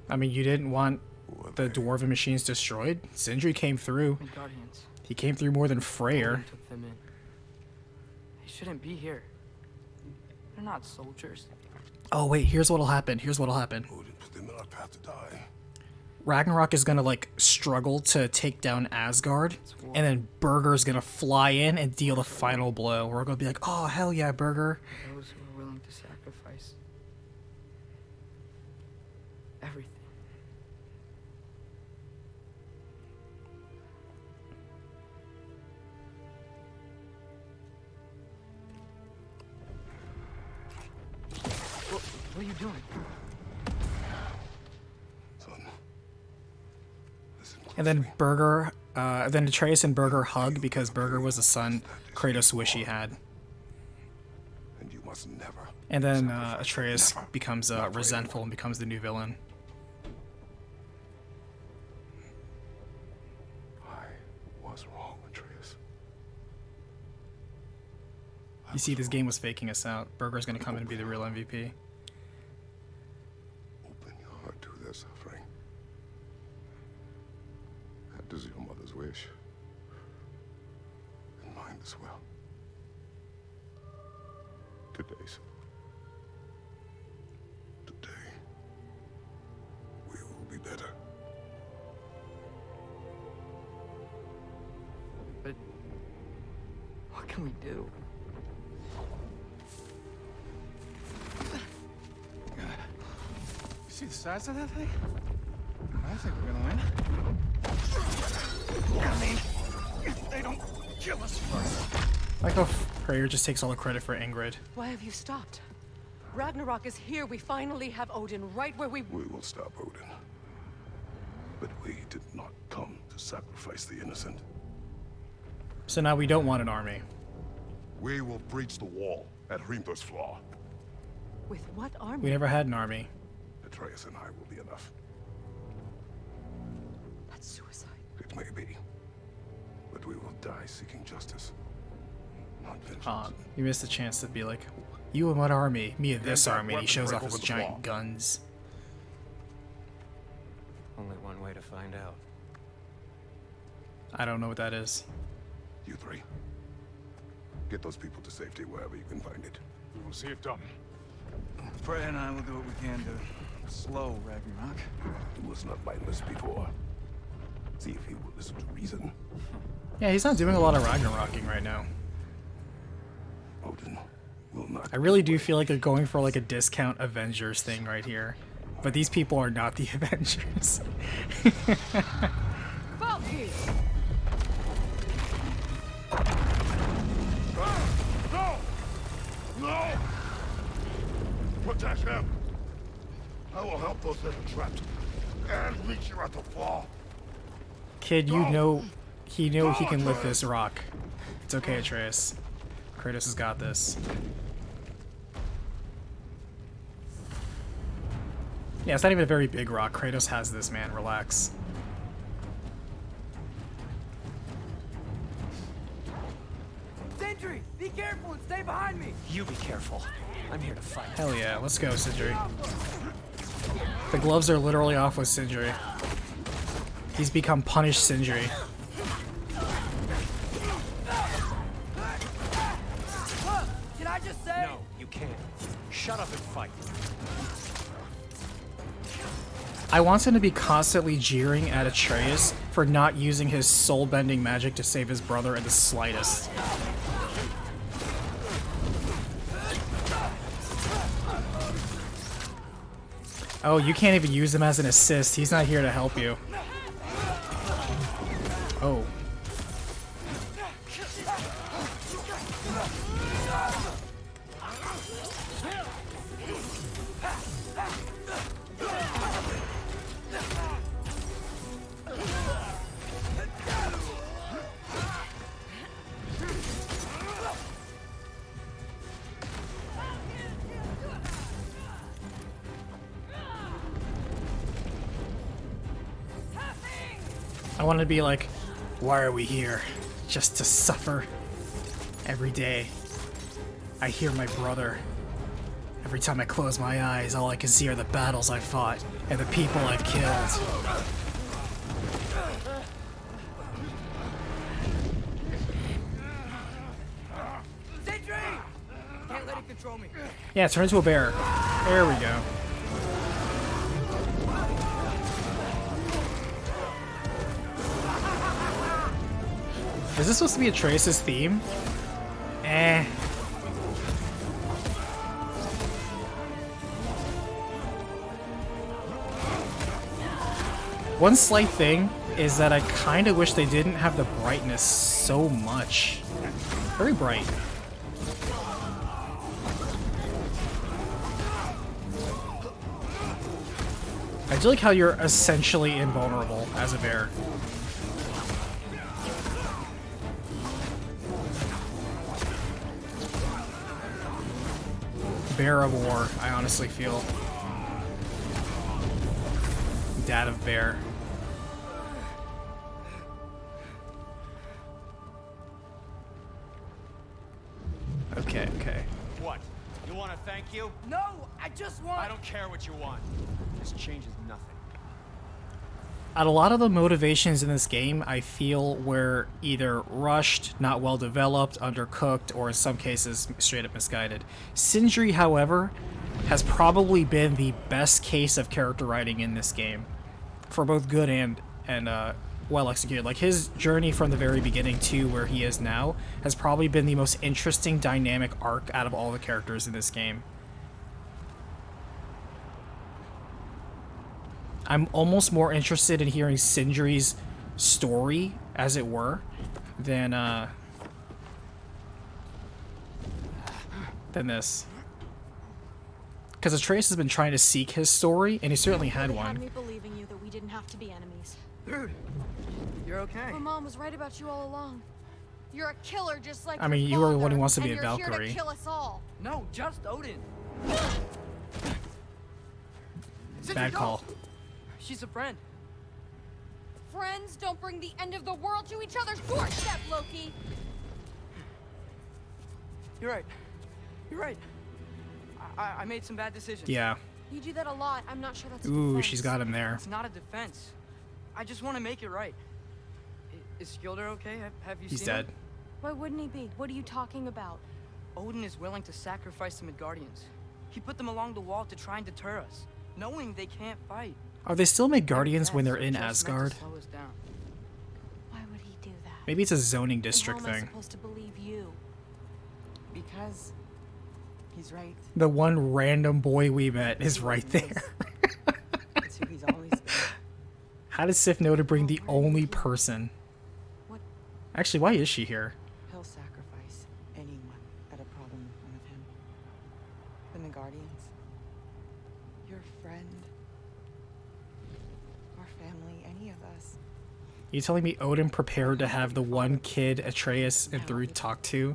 I mean, you didn't want the dwarven machines destroyed? Sindri came through. Guardians. He came through more than Freyr. Took them in. They shouldn't be here. They're not soldiers. Oh wait, here's what'll happen. Here's what'll happen. Odin put them in our path to die. Ragnarok is gonna like struggle to take down Asgard, and then Burger's gonna fly in and deal the final blow. We're gonna be like, oh hell yeah, Burger. Those who are willing to sacrifice everything. What are you doing? Son. Listen And then closely. then Atreus and Burger hug because Burger was the son Kratos wish he had. And you must never. And then sacrifice. Atreus Never. becomes Not for resentful anyone. and becomes the new villain. I was wrong, Atreus. You see, this game was faking us out. Burger's gonna come in and be the real MVP. Open your heart to their suffering. That is your mother's wish. And mine as well. Today's. Today. We will be better. But what can we do? You see the size of that thing? I think we're gonna win. I mean, if they don't kill us first. Like how Freyr just takes all the credit for Ingrid. Why have you stopped? Ragnarok is here. We finally have Odin right where we... We will stop Odin. But we did not come to sacrifice the innocent. So now we don't want an army. We will breach the wall at Hrimthor's Flaw. With what army? We never had an army. Atreus and I will be enough. That's suicide. It may be. But we will die seeking justice. Not vengeance. You missed the chance to be like, you and what army? Me and this Get that army. And he weapon shows right off his over the giant wall. guns. Only one way to find out. I don't know what that is. You three. Get those people to safety wherever you can find it. We will see it done. Freya and I will do what we can to slow Ragnarok. He was not mindless before. See if he will listen to reason. Yeah, he's not doing a lot of Ragnaroking right now. Odin will not. I really do feel like they're going for like a discount Avengers thing right here. But these people are not the Avengers. Valkyrie! No! No! Protect him! I will help those that are trapped. And meet you at the fall. Kid, you know he can lift this rock. It's okay, Atreus. Kratos has got this. Yeah, it's not even a very big rock. Kratos has this, man. Relax. Sentry, be careful and stay behind me. You be careful. I'm here to fight. Hell yeah, let's go, Sindri. The gloves are literally off with Sindri. He's become punished Sindri. Can I just say? No, you can't. Shut up and fight. I want him to be constantly jeering at Atreus for not using his soul-bending magic to save his brother in the slightest. Oh, you can't even use him as an assist. He's not here to help you. Oh. I want to be like, why are we here? Just to suffer every day. I hear my brother. Every time I close my eyes, all I can see are the battles I fought and the people I've killed. Sentry! Can't let it control me. Yeah, turn into a bear. There we go. Is this supposed to be Atreus' theme? Eh. One slight thing is that I kind of wish they didn't have the brightness so much. Very bright. I do like how you're essentially invulnerable as a bear. Bear of war, I honestly feel. Dad of bear. Okay, okay. What? You want to thank you? No, I just want... I don't care what you want. This changes nothing. At a lot of the motivations in this game, I feel were either rushed, not well developed, undercooked, or in some cases, straight up misguided. Sindri, however, has probably been the best case of character writing in this game, for both good and well executed. Like, his journey from the very beginning to where he is now has probably been the most interesting dynamic arc out of all the characters in this game. I'm almost more interested in hearing Sindri's story, as it were, than this. Because Atreus has been trying to seek his story, and he certainly had They one. had me believing you that we didn't have to be enemies. Dude, you're okay. My mom was right about you all along. You're a killer just like I mean, your you are the one father, who wants to be and a you're here Valkyrie. to kill us all. No, just Odin. Bad call. She's a friend. Friends don't bring the end of the world to each other's doorstep, Loki. You're right. You're right. I made some bad decisions. Yeah. You do that a lot. I'm not sure that's Ooh, defense. she's got him there. It's not a defense. I just want to make it right. Is Skilder okay? Have you He's seen dead. him? Why wouldn't he be? What are you talking about? Odin is willing to sacrifice the Midgardians. He put them along the wall to try and deter us, knowing they can't fight. Are they still Midgardians when they're in Just meant to Asgard? slow us down. Why would he do that? Maybe it's a zoning And district how am I thing. supposed to believe you? Because he's right. The one random boy we met is right there. It's who he's always been. How does Sif know to bring the only person? What? Actually, why is she here? He'll sacrifice anyone at a problem in front of him. The Guardians, your friend, our family, any of us. You telling me Odin prepared to have the one kid Atreus and Thrud talk to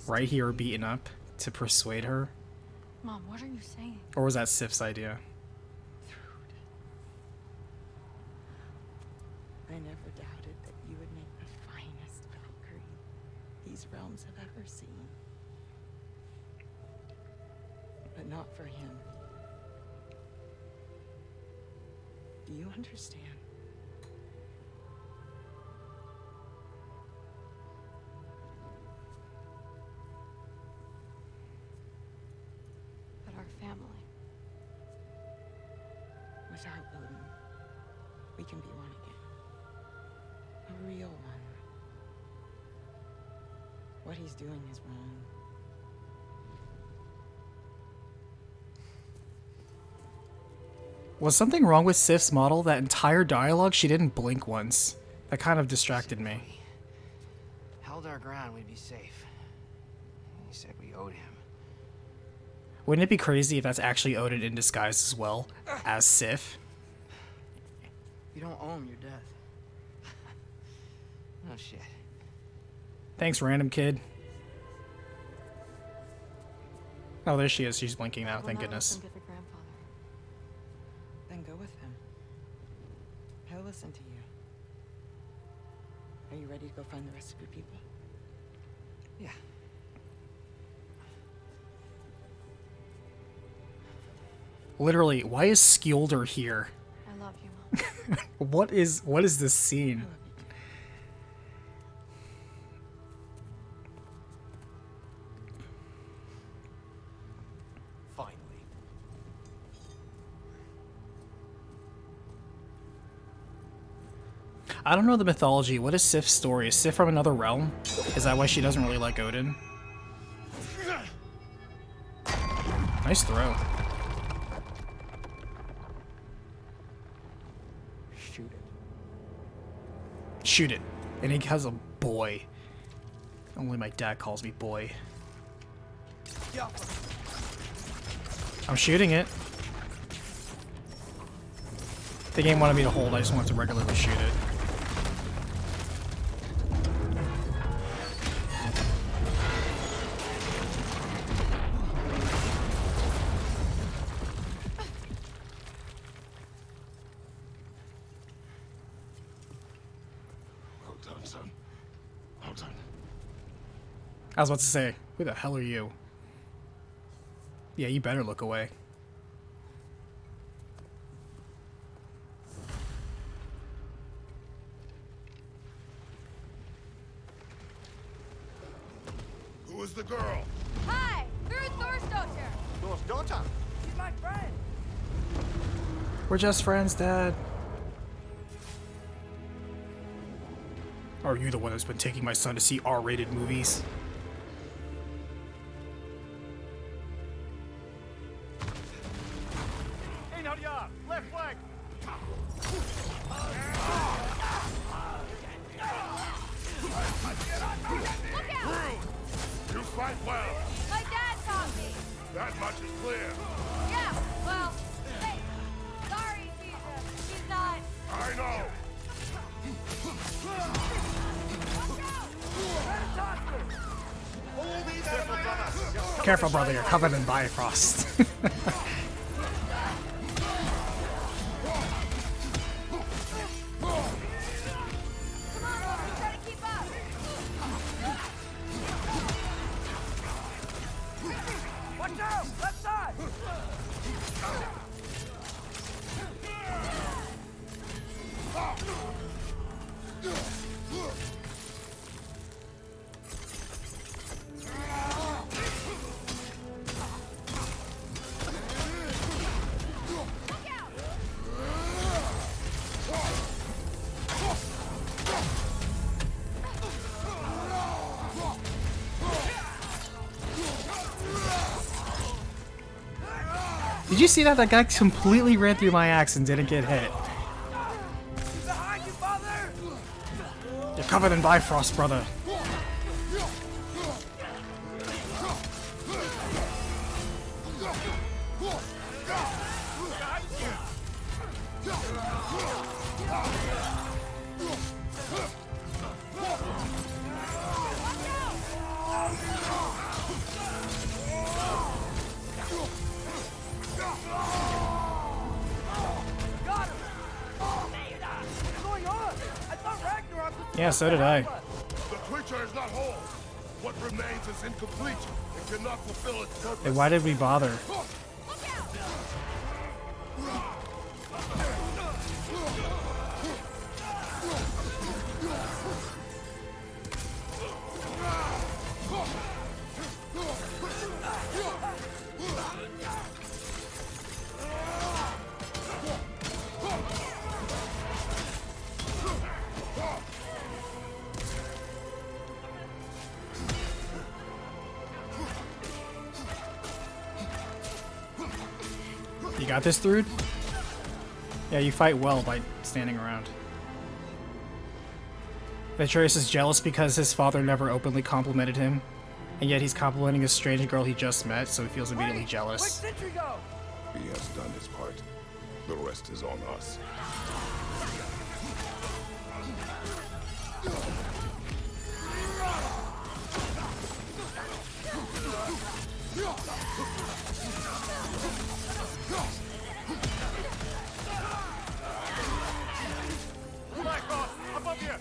right here beaten up to persuade her? Mom, what are you saying? Or was that Sif's idea? I never doubted that you would make the finest Valkyrie these realms have ever seen. But not for him. Do you understand? But our family. Without Odin, we can be one again. A real one. What he's doing is wrong. Was something wrong with Sif's model? That entire dialogue, she didn't blink once. That kind of distracted me. Held our ground, we'd be safe. He said we owed him. Wouldn't it be crazy if that's actually Odin in disguise as well, as Sif? You don't owe him your death. No shit. Thanks, random kid. Oh, there she is. She's blinking now, thank goodness. Then go with him. He'll listen to you. Are you ready to go find the rest of your people? Yeah. Literally, why is Skilder here? I love you, Mom. What is this scene? Finally. I don't know the mythology. What is Sif's story? Is Sif from another realm? Is that why she doesn't really like Odin? Nice throw. Shoot it. Shoot it. And he has a boy. Only my dad calls me boy. I'm shooting it. The game wanted me to hold, I just wanted to regularly shoot it. Well done, son. Well done. I was about to say, who the hell are you? Yeah, you better look away. Who is the girl? Hi, we're Thor's daughter. Thor's daughter? She's my friend. We're just friends, Dad. Are you the one that's been taking my son to see R-rated movies? In on your left flank. You fight well. My dad taught me. That much is clear. Yeah, well, hey, sorry, she's not. I know. Careful, brother, you're covered in Bifrost. Try to keep up. Watch out! Left side! Did you see that? That guy completely ran through my axe and didn't get hit. Behind you, father! You're covered in Bifrost, brother. Got him! What's going on? I thought Ragnarok was... Yeah, so did I. The creature is not whole. What remains is incomplete. It cannot fulfill its purpose. Hey, why did we bother? You got this, Thrud? Yeah, you fight well by standing around. Atreus is jealous because his father never openly complimented him, and yet he's complimenting a strange girl he just met, so he feels immediately jealous. Where'd Sentry go? He has done his part. The rest is on us. Above you.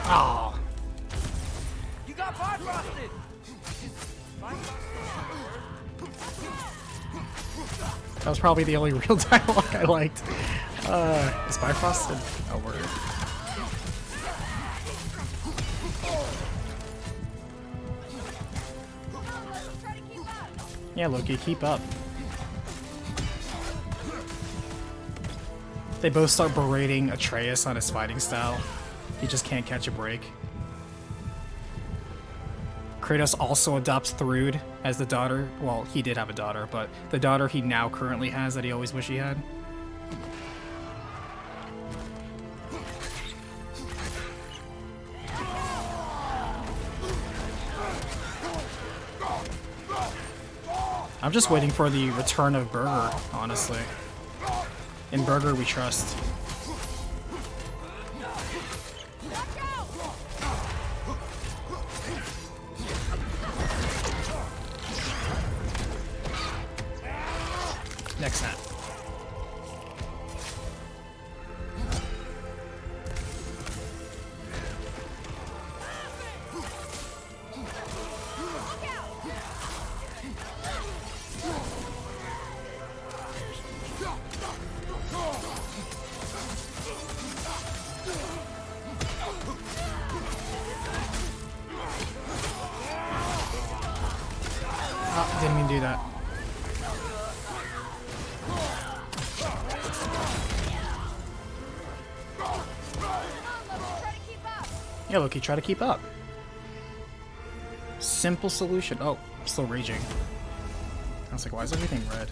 Oh, You got Bifrosted! that was probably the only real dialogue I liked. Is Bifrosted? Oh, word. Yeah, Loki, keep up. They both start berating Atreus on his fighting style. He just can't catch a break. Kratos also adopts Thrud as the daughter. Well, he did have a daughter, but the daughter he now currently has that he always wished he had. I'm just waiting for the return of Burger, honestly. In Burger, we trust. Next snap. Oh, didn't mean to do that. Yeah, Loki, try to keep up. Simple solution. Oh, I'm still raging. I was like, why is everything red?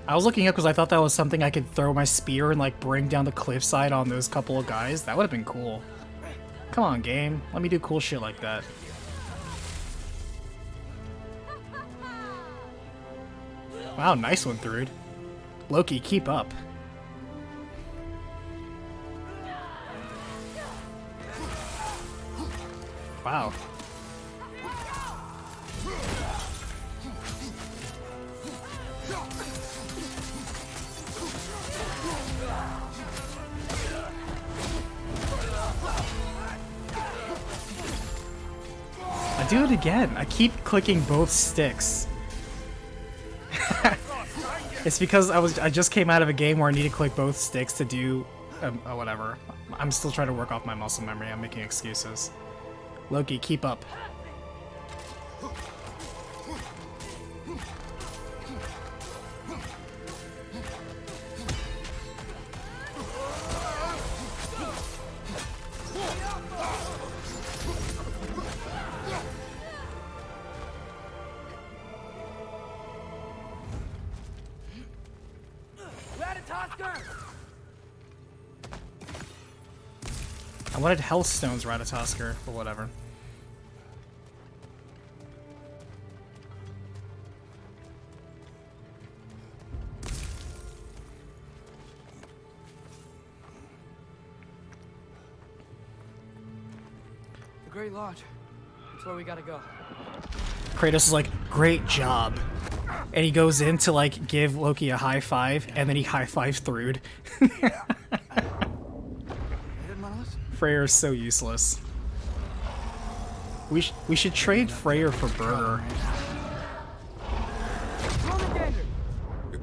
I was looking up because I thought that was something I could throw my spear and like bring down the cliffside on those couple of guys. That would have been cool. Come on, game. Let me do cool shit like that. Wow, nice one, Thrud. Loki, keep up. Wow. I do it again. I keep clicking both sticks. It's because I just came out of a game where I need to click both sticks to do whatever. I'm still trying to work off my muscle memory. I'm making excuses. Loki, keep up. I wanted Hellstone's Ratatosker, but whatever. The Great Lodge. That's where we gotta go. Kratos is like, great job. And he goes in to like give Loki a high five, and then he high fives Thrud. Freyr is so useless. We should trade Freyr for Burger.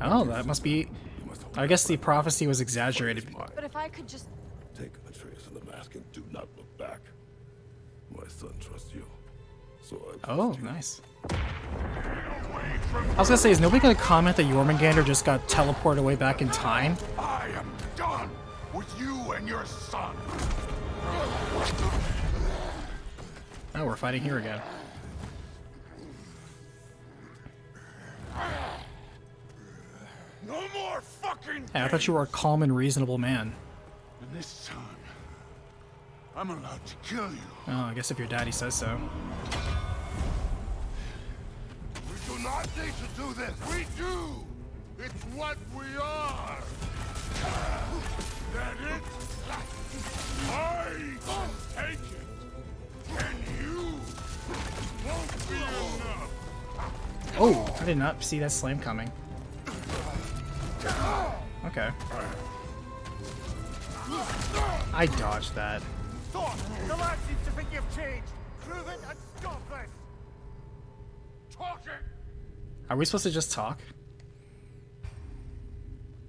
Oh, that must be... I guess the prophecy was exaggerated. But if I could just... Take Atreus and the mask and do not look back. My son trusts you. So I Oh, nice. I was gonna say, is nobody gonna comment that Jormungandr just got teleported away back in time? I am done with you and your son. Oh, we're fighting here again. No more fucking. Hey, I thought you were a calm and reasonable man. And this time, I'm allowed to kill you. Oh, I guess if your daddy says so. We do not need to do this. We do. It's what we are. That it? I take it. And you won't be enough. Oh, I did not see that slam coming. Okay. I dodged that. Thor, the lad seems to think you've changed. Prove it and stop this. Talking. Are we supposed to just talk?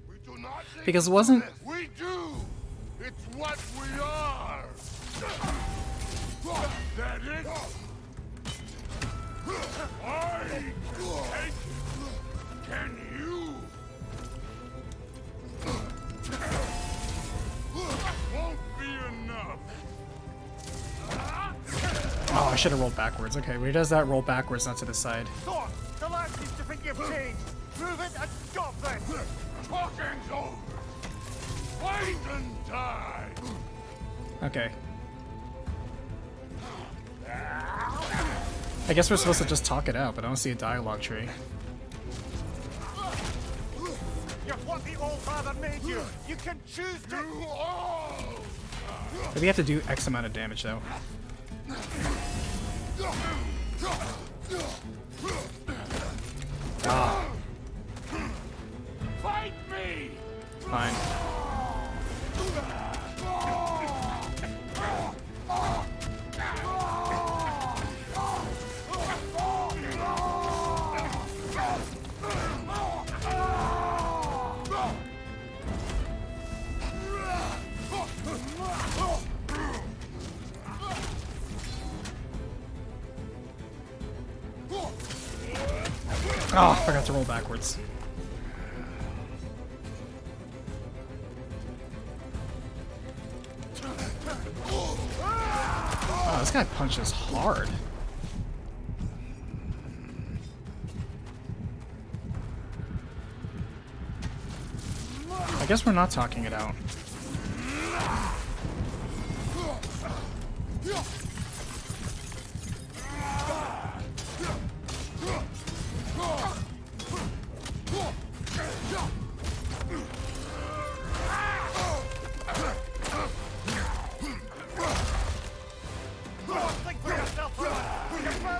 We do not need Because to it wasn't... do this. We do. It's what we are. That it? I take it. Can you? Won't be enough. Oh, should have rolled backwards. Okay, when he does that, roll backwards, not to the side. Thor, the lad seems to think you've changed. Prove it and stop this. Talking's over. Wait and die. Okay. I guess we're supposed to just talk it out, but I don't see a dialogue tree. You're what the All-Father made you. You can choose to... Maybe you have to do X amount of damage, though. Ah. Fight me. Fine. Oh, I forgot to roll backwards. Oh, this guy punches hard. I guess we're not talking it out.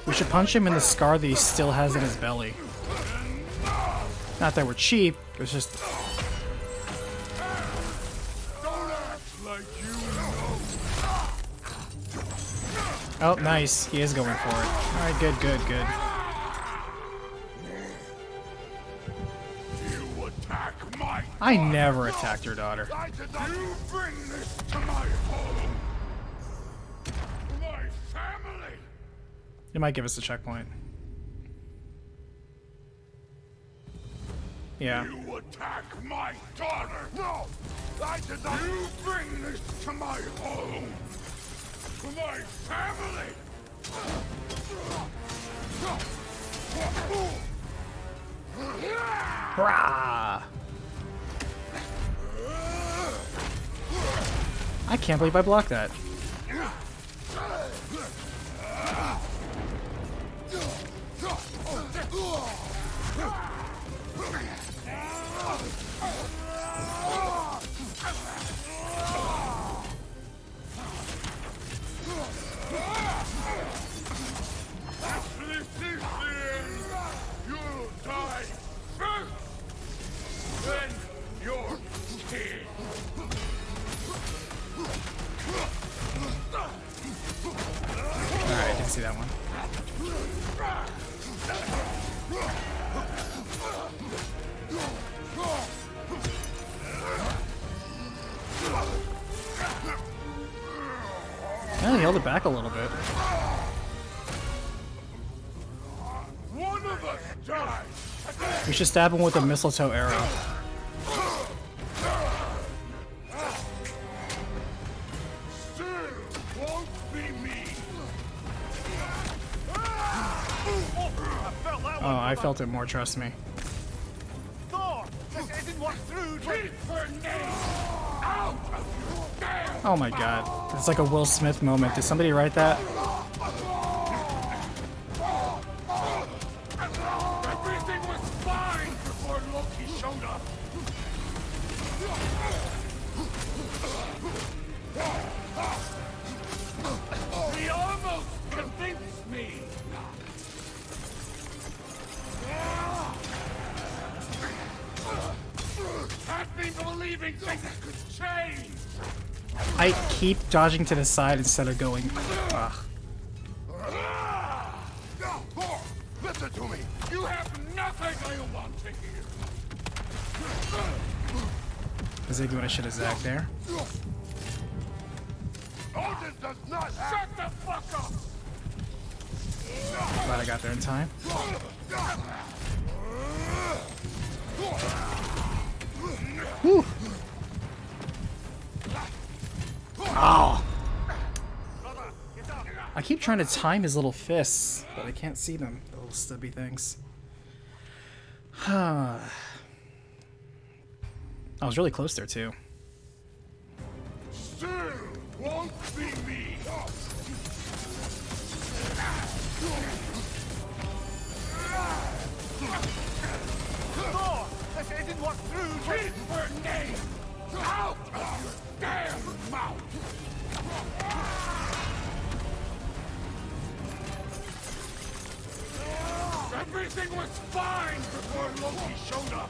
We should punch him in the scar that he still has in his belly. Not that we're cheap, it's just... Oh, nice. He is going for it. Alright, good, good, good. You attack my I never attacked your daughter. You bring this to my home. My family. It might give us a checkpoint. Yeah. You attack my daughter. No, I did not. You bring this to my home. My family. Hurrah! I can't believe I blocked that. You'll die first. Then your king. Alright, I didn't see that one. Yeah, he held it back a little bit. One of us died. We should stab him with a mistletoe arrow. Still won't be me. Oh, I felt it more, trust me. Thor, this isn't what through. Keep her name out of your damn. Oh my god. It's like a Will Smith moment. Did somebody write that? Everything was fine before Loki showed up. He almost convinced me. Had me believing things could change. I keep dodging to the side instead of going. Ugh. Thor, listen to me. You have nothing I want to hear. Was he doing a shit of Zach there? Odin does not shut the fuck up. Glad I got there in time. Whew. Oh. I keep trying to time his little fists, but I can't see them. The little stubby things. I was really close there, too. Still won't be me. Thor, this isn't what through. Keep her name out of your damn mouth. Everything was fine before Loki showed up.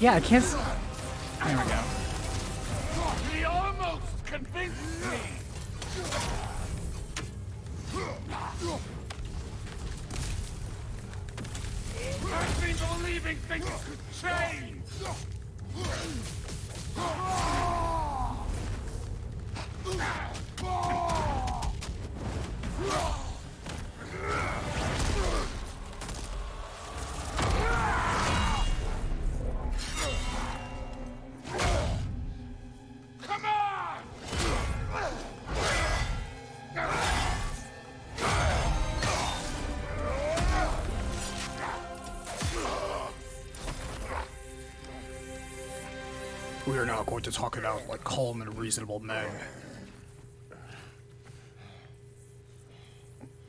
Yeah, I can't. There we go. He almost convinced me. I've been believing things could change. Come on! We are now going to talk it out like calm and reasonable men.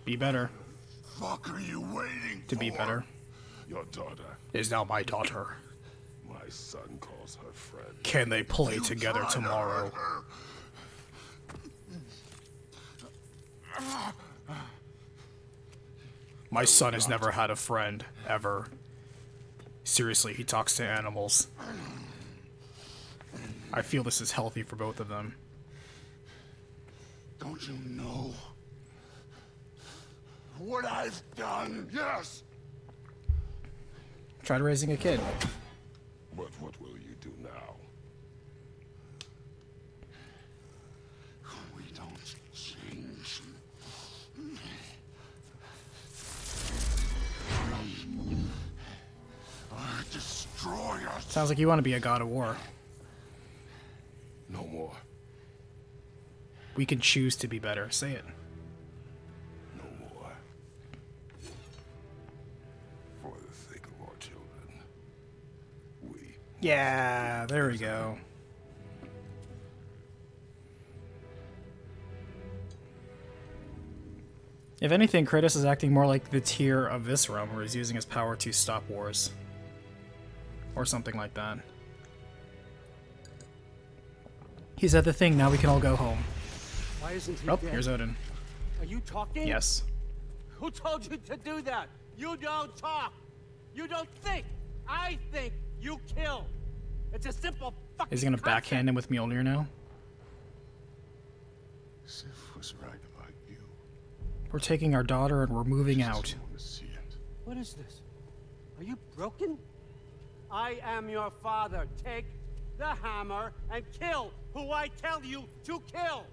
Be better. Fuck are you waiting To be for? better. Your daughter. Is now my daughter. My son calls her friend. Can they play together tried to tomorrow? hurt My son has never had a friend, ever. Seriously, he talks to animals. I feel this is healthy for both of them. Don't you know what I've done? Yes. Tried raising a kid. But what will you do now? We don't change. Destroyers. Sounds like you want to be a god of war. No more. We can choose to be better. Say it. No more. For the sake of our children. We. Yeah, there we go. If anything, Kratos is acting more like the tier of this realm, where he's using his power to stop wars. Or something like that. He's at the thing, now we can all go home. Why isn't he Oh, dead? here's Odin. Are you talking? Yes. Who told you to do that? You don't talk. You don't think. I think. You kill. It's a simple fucking Is he gonna concept. backhand him with Mjolnir now? Sif was right about you. We're taking our daughter and we're moving out. Want to see it. What is this? Are you broken? I am your father. Take the hammer and kill who I tell you to kill.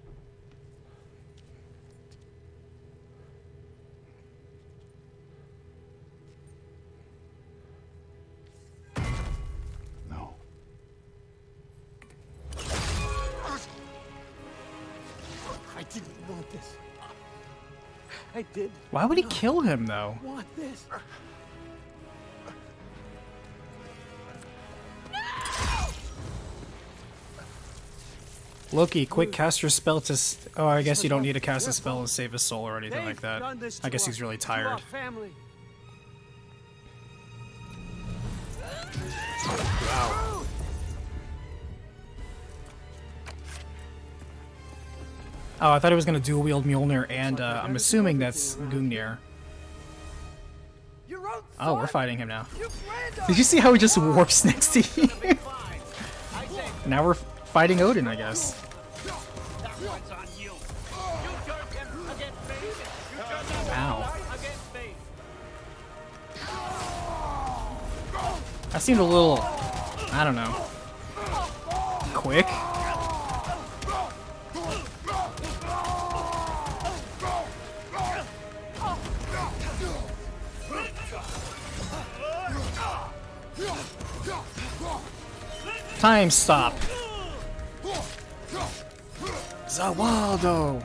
No. I didn't want this. I did. Why would he kill him, though? Want this. Loki, quick cast your spell to... Oh, I guess you don't need to cast a spell and save his soul or anything like that. I guess he's really tired. Wow. Oh, I thought he was going to dual wield Mjolnir, and I'm assuming that's Gungnir. Oh, we're fighting him now. Did you see how he just walks next to you? Now we're fighting Odin, I guess. Wow. That seemed a little, I don't know, quick. Time stop. Zawaldo!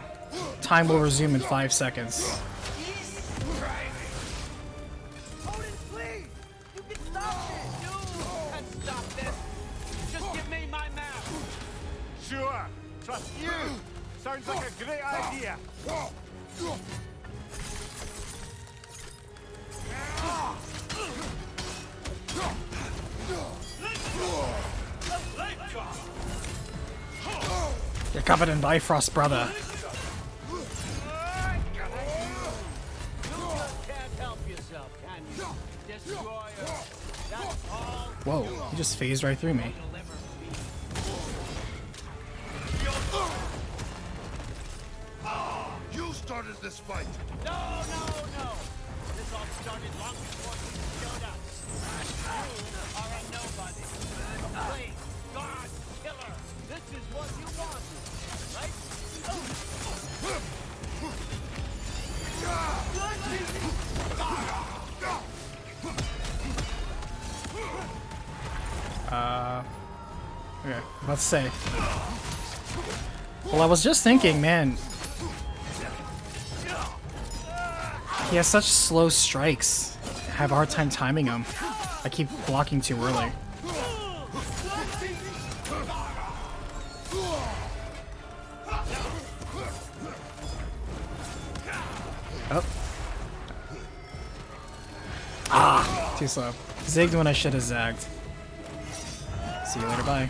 Time will resume in 5 seconds. Odin, please! You can stop this! You can stop this! Just give me my map! Sure. Trust you. Sounds like a great idea. You're covered in Bifrost, brother. You just can't help yourself, can you? Destroyer. That's all. Whoa, he just phased right through me. You started this fight. No, no, no. This all started long before you showed up. You are a nobody. A plague, god, killer. This is what you wanted, right? Okay, let's say. Well, I was just thinking, man. He has such slow strikes. I have a hard time timing him. I keep blocking too early. Oh. Ah, too slow. Zigged when I should have zagged. See you later, bye.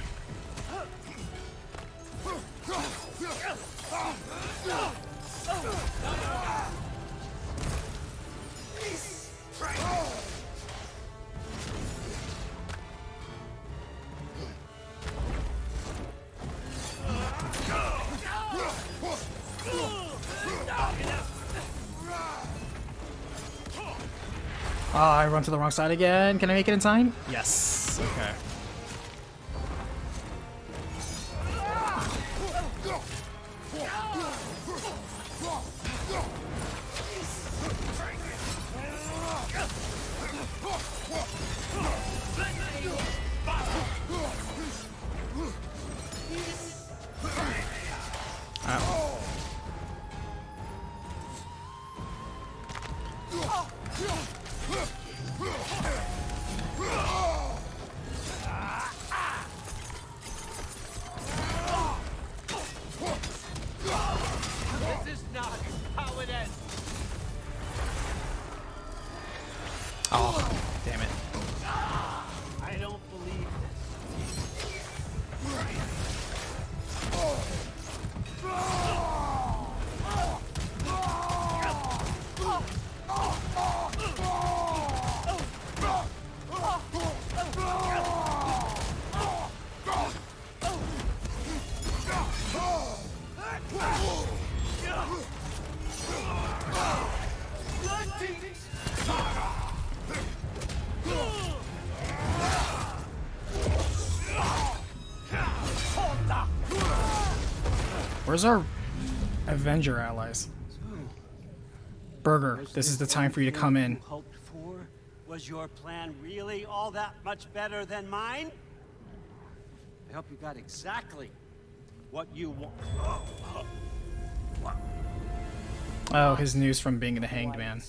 Oh, I run to the wrong side again. Can I make it in time? Yes. Okay. This is not how it ends. Oh, damn it. I don't believe Where's our Avenger allies? Burger, this is the time for you to come in. Hoped for? Was your plan really all that much better than mine? I hope you got exactly what you want. Oh, his news from being the Hanged Man.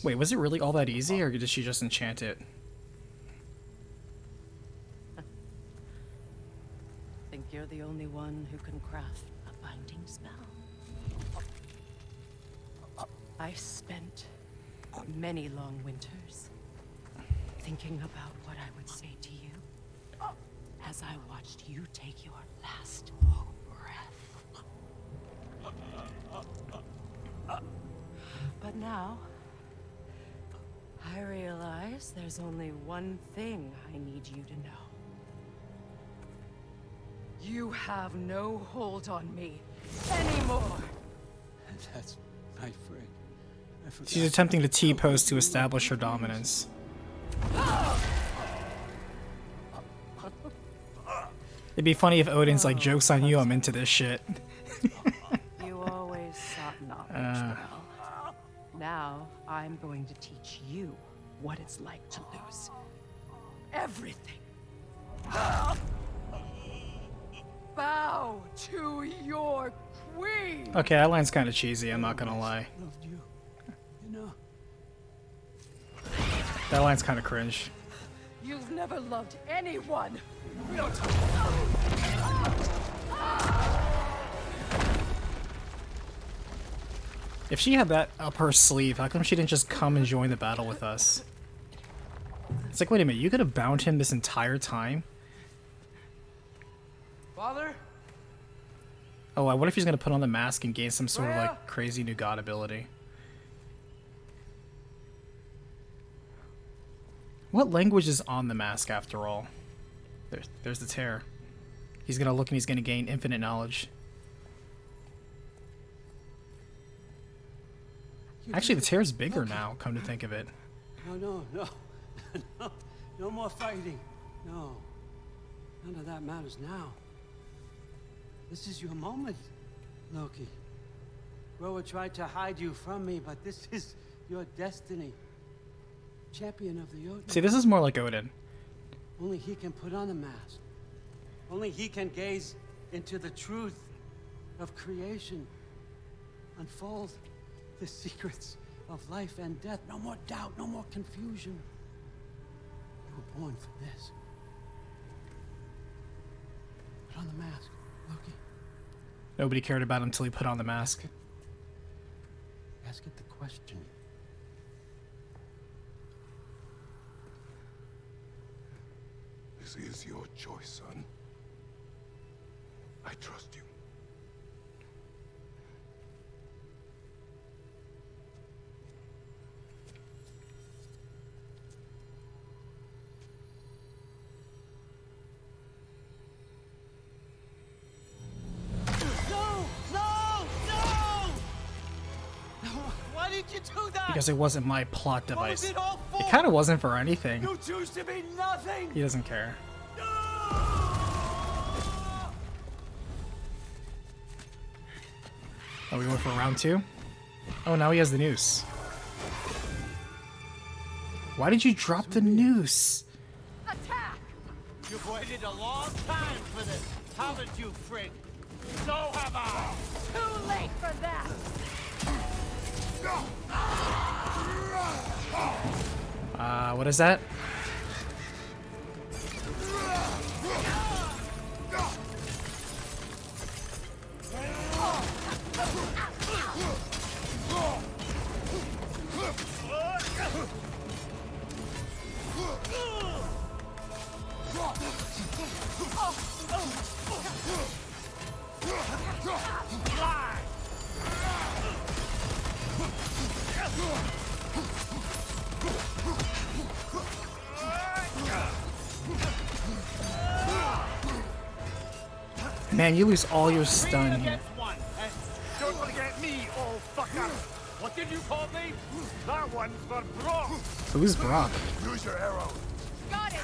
Wait, was it really all that easy, or did she just enchant it? Think you're the only one who can craft a binding spell? I spent many long winters thinking about what I would say to you as I watched you take your last breath. But now, I realize there's only one thing I need you to know. You have no hold on me anymore. That's my friend. She's attempting to T-pose to establish her dominance. It'd be funny if Odin's like, joke's on you, I'm into this shit. You always sought knowledge, well. Now, I'm going to teach you what it's like to lose everything. bow to your queen. Okay, that line's kind of cheesy, I'm not gonna lie. Loved you. You know, That line's kind of cringe. you've never loved anyone. We don't If she had that up her sleeve, how come she didn't just come and join the battle with us? It's like, wait a minute, you could have bound him this entire time? Father? Oh, what if he's gonna put on the mask and gain some sort of like crazy new god ability? What language is on the mask after all? There's the tear. He's gonna look and he's gonna gain infinite knowledge. Actually, the tear's bigger now, come to think of it. No, no. No more fighting. No. None of that matters now. This is your moment, Loki. Groa tried to hide you from me, but this is your destiny. Champion of the Odin. See, this is more like Odin. Only he can put on the mask. Only he can gaze into the truth of creation. Unfold the secrets of life and death. No more doubt, no more confusion. You were born for this. Put on the mask, Loki. Nobody cared about him until he put on the mask. Ask it the question. This is your choice, son. I trust you. Why did you do that? Because it wasn't my plot What was device. it all for? It kind of wasn't for anything. You choose to be nothing. He doesn't care. Oh, we went for round 2? Oh, now he has the noose. Why did you drop the noose? Attack! You've waited a long time for this, haven't you, Frigg? So have I. Too late for that. What is that? Man, you lose all your stun here. Don't forget me, old fucker. What did you call me? That one's for Brock. Who's Brock? Use your arrow. Got it.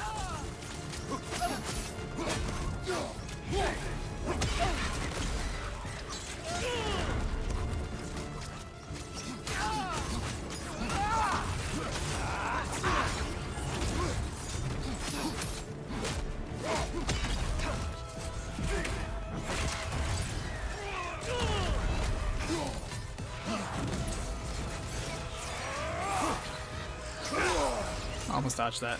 Almost dodged that.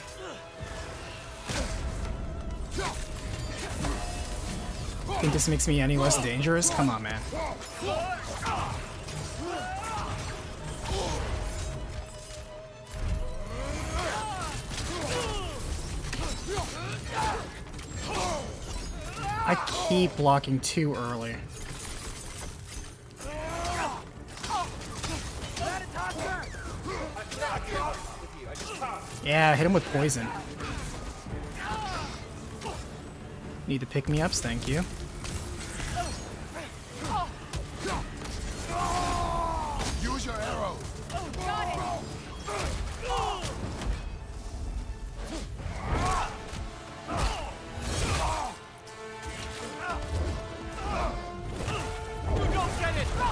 Think this makes me any less dangerous? Come on, man. I keep blocking too early. Yeah, hit him with poison. Need to pick me ups, thank you. Use your arrow.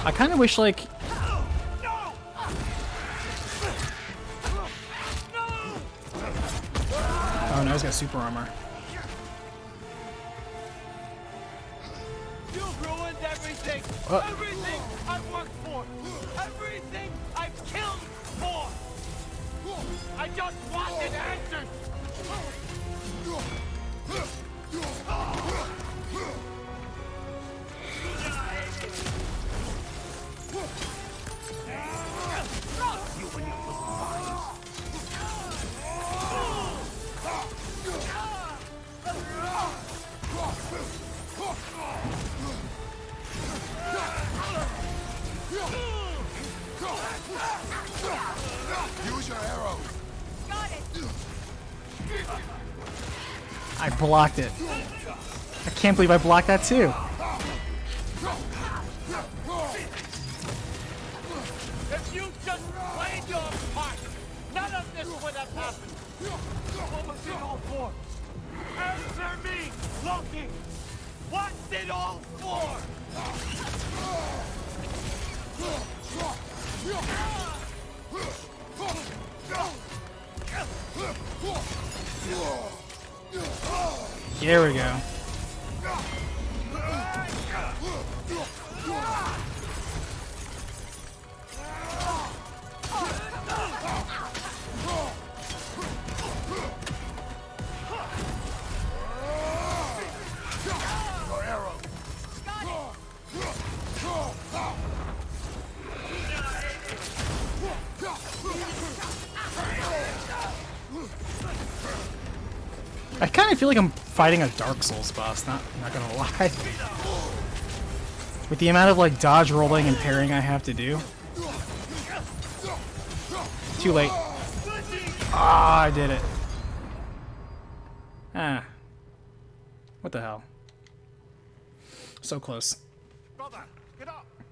I kind of wish, like... Oh, no, he's got super armor. everything! Everything I've worked for! Everything I've killed for! I just wanted answers! You and your little vines. Use your arrow. Got it. I blocked it. I can't believe I blocked that too. If you just played your part, none of this would have happened. What was it all for? Answer me, Loki! What's it all for? Here we go. I kind of feel like I'm fighting a Dark Souls boss, not gonna lie. With the amount of like dodge rolling and parrying I have to do. Too late. Ah, I did it. Ah. What the hell? So close.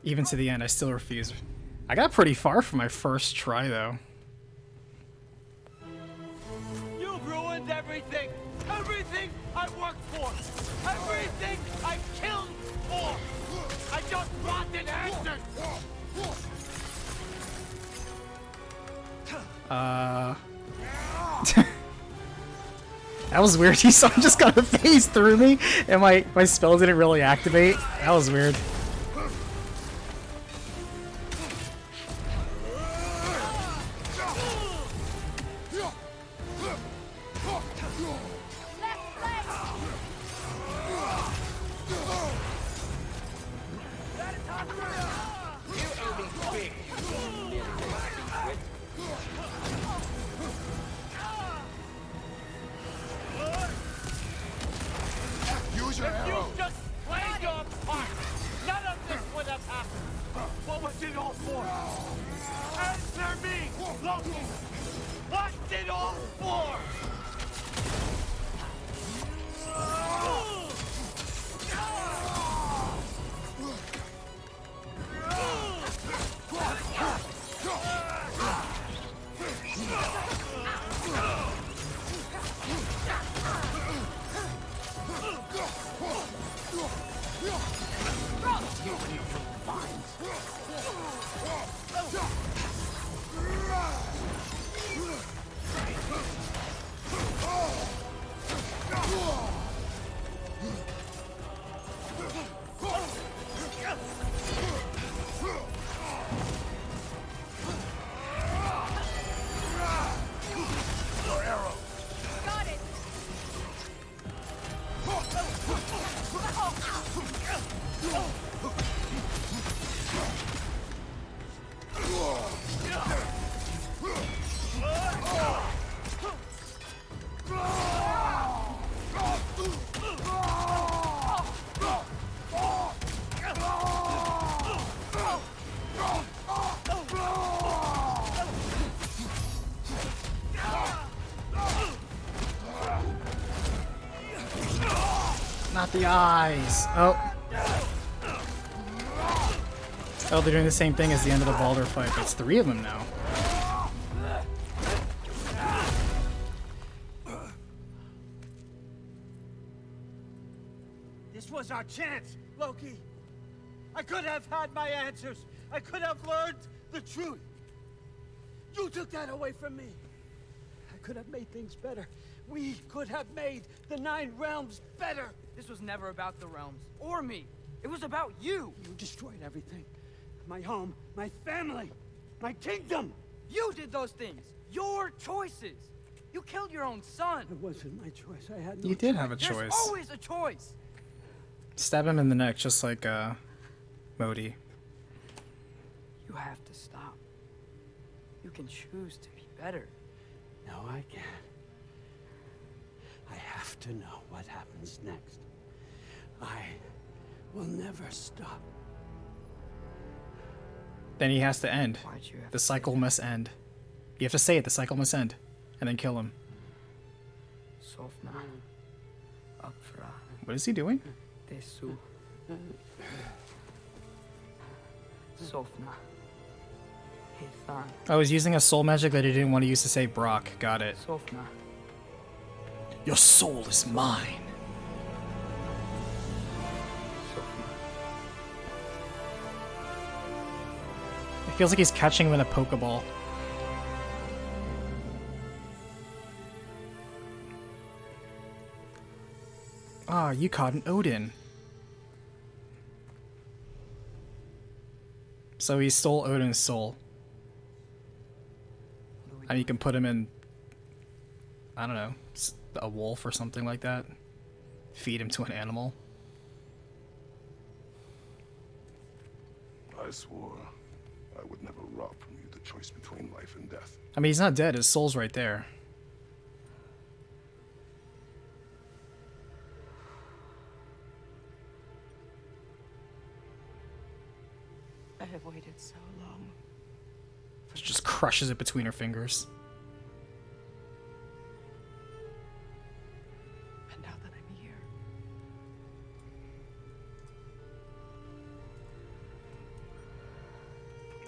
Even to the end, I still refuse. I got pretty far for my first try though. You ruined everything! Everything I worked for! Everything I killed for! I just wanted answers! That was weird. He just got a phase through me, and my spell didn't really activate. That was weird. Use your If you arrow. just played your part, none of this would have happened. What was it all for? Answer me, Loki! What's it all for? Got it. Not the eyes. Oh. Oh, they're doing the same thing as the end of the Baldur fight. But it's 3 of them now. This was our chance, Loki. I could have had my answers. I could have learned the truth. You took that away from me. I could have made things better. We could have made the 9 realms better. This was never about the realms, or me. It was about you! You destroyed everything. My home, my family, my kingdom! You did those things! Your choices! You killed your own son! It wasn't my choice. I had no You did choice. have a choice. There's always a choice! Stab him in the neck, just like, Modi. You have to stop. You can choose to be better. No, I can't. I have to know what happens next. I will never stop. Then he has to end. Why'd you have The to cycle must end. You have to say it, the cycle must end. And then kill him. Sofna. Apfra. What is he doing? Tesu. Sofna. Hithan. I was using a soul magic that he didn't want to use to save Brock. Got it. Sofna. Your soul is mine. It feels like he's catching him in a Pokeball. Ah, you caught an Odin. So he stole Odin's soul. And you can put him in, I don't know, a wolf or something like that. Feed him to an animal. I swore I would never rob from you the choice between life and death. I mean, he's not dead. His soul's right there. I have waited so long. She just crushes it between her fingers. And now that I'm here,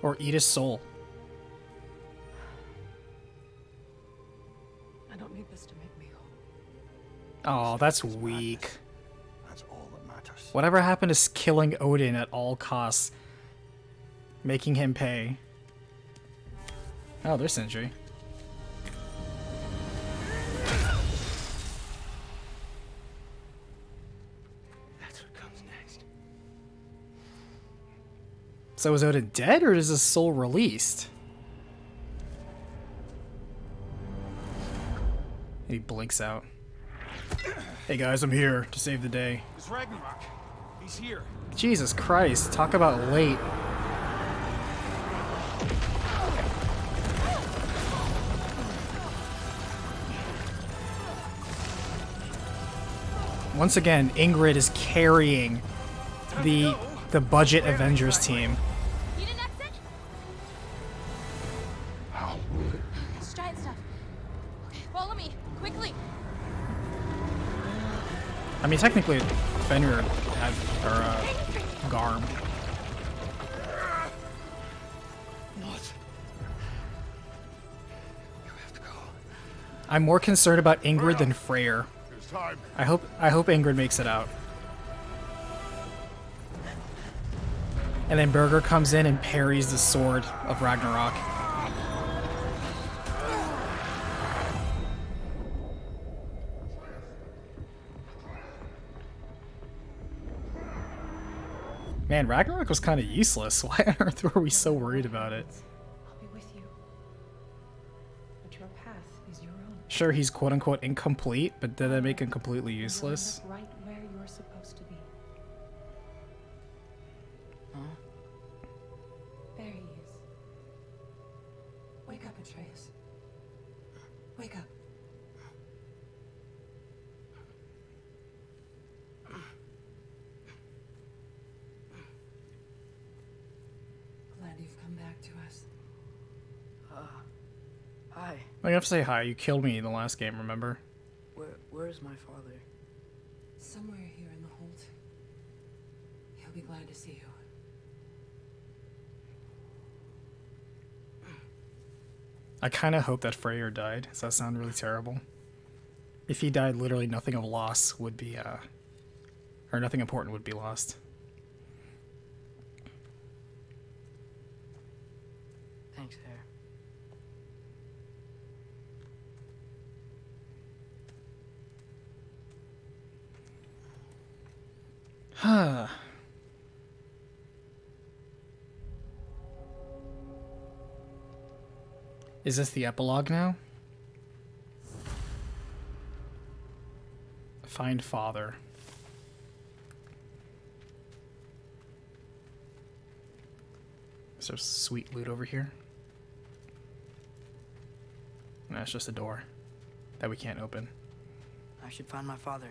Or eat his soul. I don't need this to make me whole. Oh, that's weak. That's all that matters. Whatever happened to killing Odin at all costs? Making him pay. Oh, there's Sindri. That's what comes next. So is Odin dead, or is his soul released? He blinks out. Hey guys, I'm here to save the day. It's Ragnarok. He's here. Jesus Christ, talk about late. Once again, Ingrid is carrying the budget Avengers team. Need an exit? How? Let's try and stuff. Okay, follow me, quickly. I mean, technically, Fenrir had, or, Garm. What? You have to go. I'm more concerned about Ingrid than Freyr. It's time. I hope Ingrid makes it out. And then Berger comes in and parries the sword of Ragnarok. Man, Ragnarok was kind of useless. Why on earth were we so worried about it? I'll be with you. But your path is your own. Sure, he's quote-unquote incomplete, but did that make him completely useless? You will end up right where you're supposed to be. Huh? There he is. Wake up, Atreus. Wake up. Glad you've come back to us. Hi. I'm gonna have to say hi. You killed me in the last game, remember? Where's my father? Somewhere here in the hold. He'll be glad to see you. I kind of hope that Freyr died. Does that sound really terrible? If he died, literally nothing of loss would be, or nothing important would be lost. Thanks, Hare. Is this the epilogue now? Find father. Is there sweet loot over here? No, it's just a door that we can't open. I should find my father.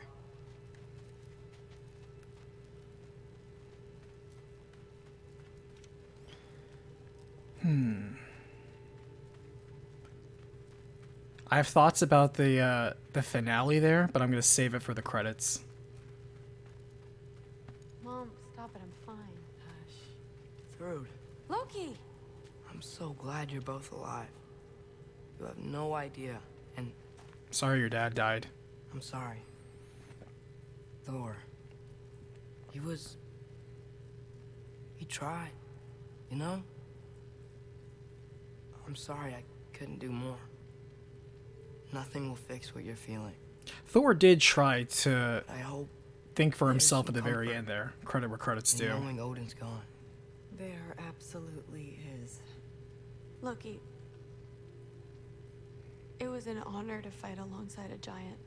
I have thoughts about the finale there, but I'm gonna save it for the credits. Mom, stop it. I'm fine. Hush. Thrud, Loki! I'm so glad you're both alive. You have no idea, and Sorry your dad died. I'm sorry. Thor. He tried, you know? I'm sorry I couldn't do more. Nothing will fix what you're feeling. Thor did try to I hope think for there's himself some at the very comfort end there. Credit where credit's in due. knowing Odin's gone. There absolutely is. Loki. It was an honor to fight alongside a giant.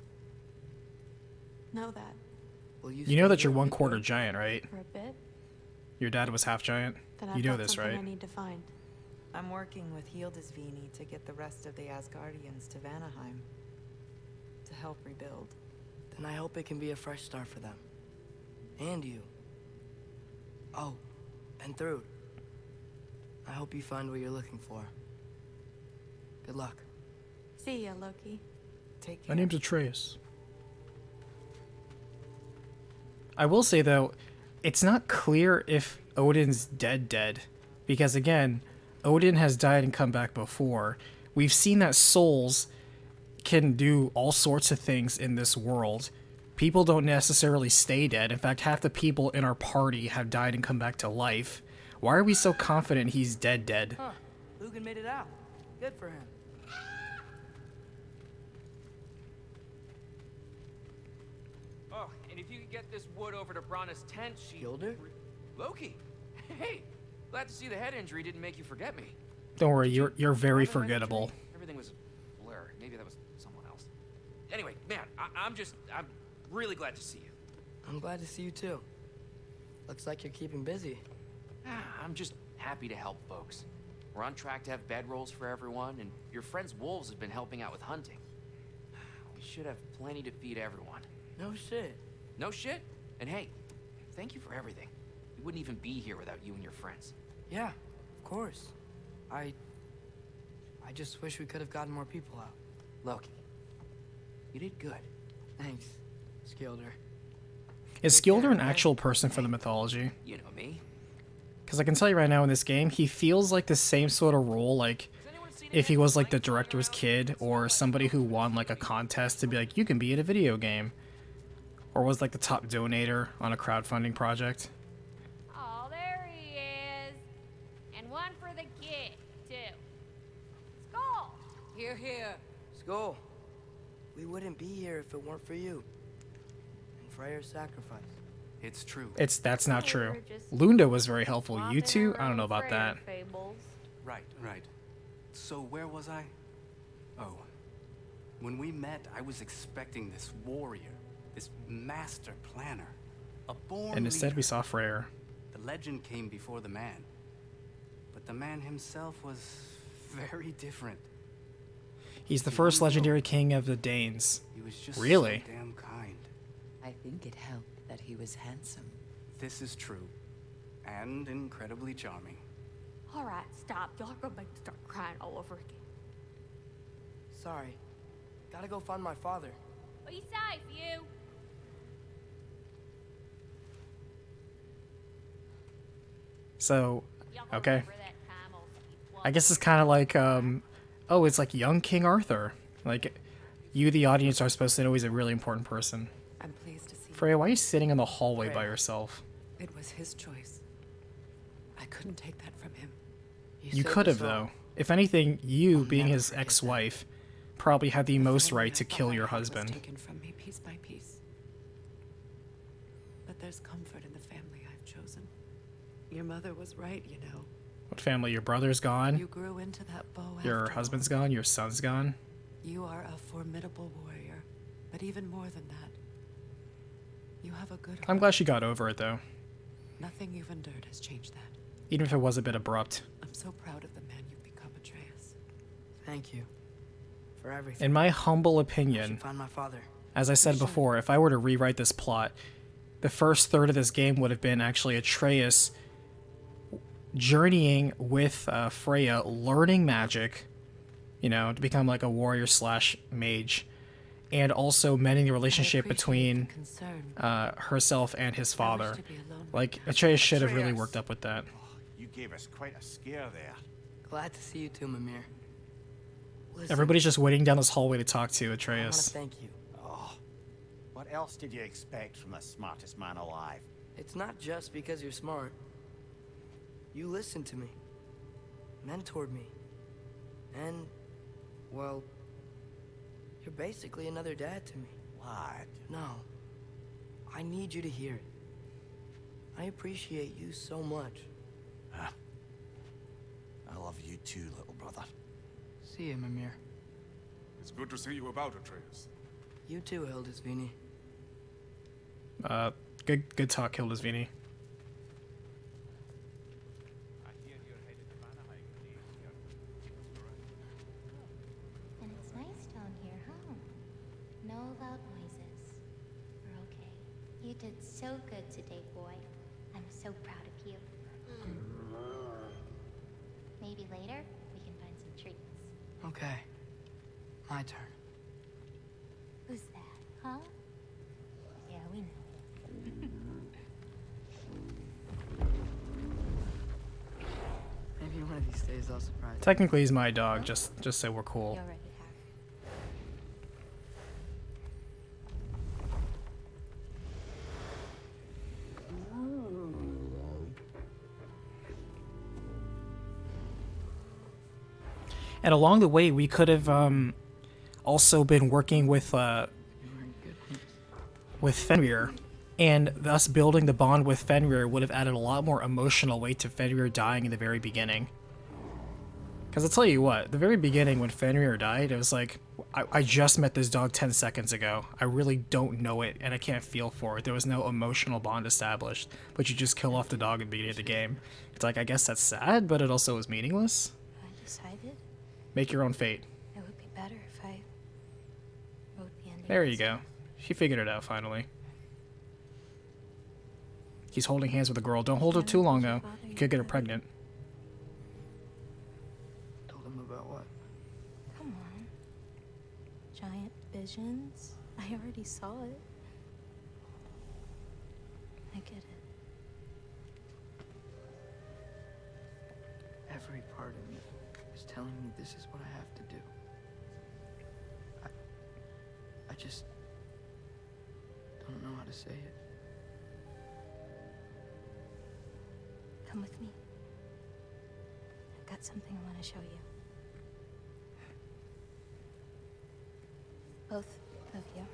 Know that. Will You know stay that you're here one with quarter me? giant, right? For a bit, Your dad was half giant. then You I've know got this, something right? I need to find. I'm working with Hildisvini to get the rest of the Asgardians to Vanaheim. To help rebuild. Then I hope it can be a fresh start for them. And you. Oh, and Thrud. I hope you find what you're looking for. Good luck. See ya, Loki. Take care. My name's Atreus. I will say, though, it's not clear if Odin's dead, because, again, Odin has died and come back before. We've seen that souls can do all sorts of things in this world. People don't necessarily stay dead. In fact, half the people in our party have died and come back to life. Why are we so confident he's dead? Huh. Lugan made it out. Good for him. Oh, and if you could get this wood over to Brana's tent, she... Gilder? Loki! Hey! Glad to see the head injury didn't make you forget me. Don't worry, you're very Have a head forgettable. injury? Everything was a blur. Maybe that was someone else. Anyway, man, I'm really glad to see you. I'm glad to see you too. Looks like you're keeping busy. I'm just happy to help folks. We're on track to have bedrolls for everyone, and your friend's wolves have been helping out with hunting. We should have plenty to feed everyone. No shit. No shit? And hey, thank you for everything. We wouldn't even be here without you and your friends. Yeah, of course. I just wish we could have gotten more people out. Loki, you did good. Thanks, Skilder. Is Skilder an actual person for the mythology? You know me. Because I can tell you right now in this game, he feels like the same sort of role, like if he was like the director's kid or somebody who won like a contest to be like, you can be in a video game. Or was like the top donator on a crowdfunding project. Oh, there he is. And one for the kid, too. Skull! Here, here. Skull. We wouldn't be here if it weren't for you. And Freyr's sacrifice. It's true. That's not Hey, true. we're just Lunda was very helpful. You swapping two, I don't know around about that. Freyr fables. Right. So where was I? Oh. When we met, I was expecting this warrior, this master planner, a born And instead we leader. saw Freyr. The legend came before the man. But the man himself was very different. He's the first legendary king of the Danes. He was just Really? so damn kind. I think it helped that he was handsome. This is true. And incredibly charming. All right, stop. Y'all are gonna make me start crying all over again. Sorry. Gotta go find my father. Be safe, you. So, Y'all go okay. remember that time I'll keep I guess it's kind of like, oh, it's like young King Arthur. Like, you, the audience, are supposed to know he's a really important person. I'm pleased to see Freya, why are you sitting in the hallway by yourself? it was his choice. I couldn't take that from him. You could have, though. If anything, you, being his ex-wife, probably had the most right to kill your husband. Taken from me piece by piece. But there's comfort in the family I've chosen. Your mother was right, you know. What family? Your brother's gone? You grew into that bow. Your husband's gone? Your son's gone? You are a formidable warrior, but even more than that, you have a good heart. I'm glad she got over it, though. Nothing you've endured has changed that. Even if it was a bit abrupt. I'm so proud of the man you've become, Atreus. Thank you for everything. In my humble I opinion, should find my father. as I said before, if I were to rewrite this plot, the first third of this game would have been actually Atreus journeying with Freya, learning magic, you know, to become like a warrior slash mage, and also mending the relationship between herself and his father. Like, Atreus should have really worked up with that. You gave us quite a scare there. Glad to see you too, Mimir. Listen, Everybody's just waiting down this hallway to talk to I want to Atreus. thank you. Oh, what else did you expect from the smartest man alive? It's not just because you're smart. You listened to me, mentored me, and, well, you're basically another dad to me. What? No, I need you to hear it. I appreciate you so much. Huh. I love you too, little brother. See you, Mimir. It's good to see you about, Atreus. You too, Hildisvini. Good talk, Hildisvini. And it's nice down here, huh? No loud noises. We're okay. You did so good today, boy. I'm so proud of you. Maybe later, we can find some treats. Okay, my turn. Who's that, huh? Yeah, we know. Maybe one of these days I'll surprise you. Technically, he's my dog, just so we're cool. You're ready, And along the way, we could have also been working with Fenrir, and thus building the bond with Fenrir would have added a lot more emotional weight to Fenrir dying in the very beginning. Because I'll tell you what, the very beginning when Fenrir died, it was like, I just met this dog 10 seconds ago. I really don't know it, and I can't feel for it. There was no emotional bond established, but you just kill off the dog at the beginning of the game. It's like, I guess that's sad, but it also is meaningless. I decided Make your own fate. it would be better if I wrote the ending. There you go. She figured it out finally. He's holding hands with a girl. Don't hold her too long, though. You could get her pregnant. Told him about what? Come on. Giant visions? I already saw it. I get it. Every part of me is telling me this is what I have to do. I just don't know how to say it. Come with me. I've got something I want to show you. Both of you.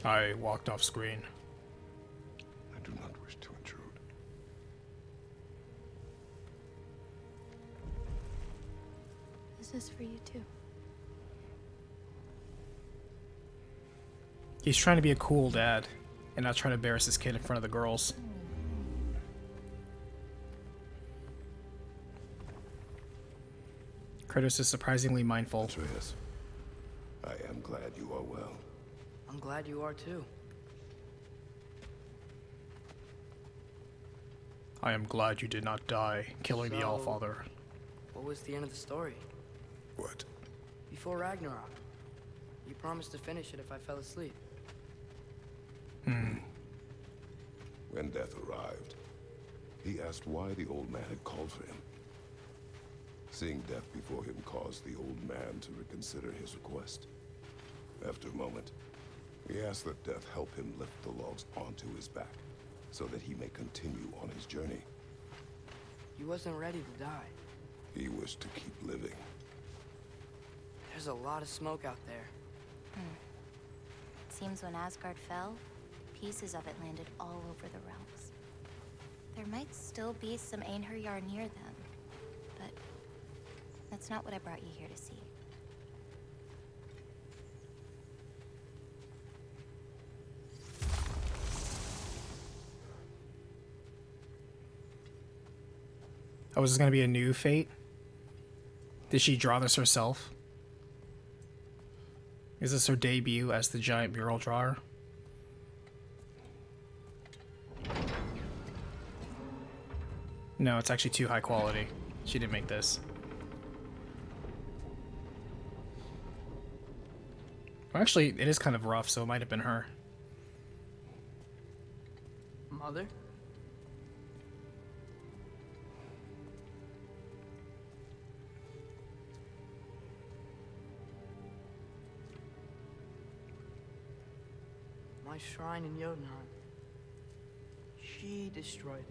I walked off screen. I do not wish to intrude. This is for you too. He's trying to be a cool dad and not trying to embarrass his kid in front of the girls. Kratos is surprisingly mindful. Atreus, I am glad you are well. I'm glad you are too. I am glad you did not die, killing the Allfather. What was the end of the story? What? Before Ragnarok. You promised to finish it if I fell asleep. When death arrived, he asked why the old man had called for him. Seeing death before him caused the old man to reconsider his request. After a moment, he asked that death help him lift the logs onto his back, so that he may continue on his journey. He wasn't ready to die. He wished to keep living. There's a lot of smoke out there. It seems when Asgard fell, pieces of it landed all over the realms. There might still be some Einherjar near them, but that's not what I brought you here to see. Oh, is this gonna be a new fate? Did she draw this herself? Is this her debut as the giant mural drawer? No, it's actually too high quality. She didn't make this. Well, actually, it is kind of rough, so it might have been her. Mother? My shrine in Jotunheim. She destroyed it.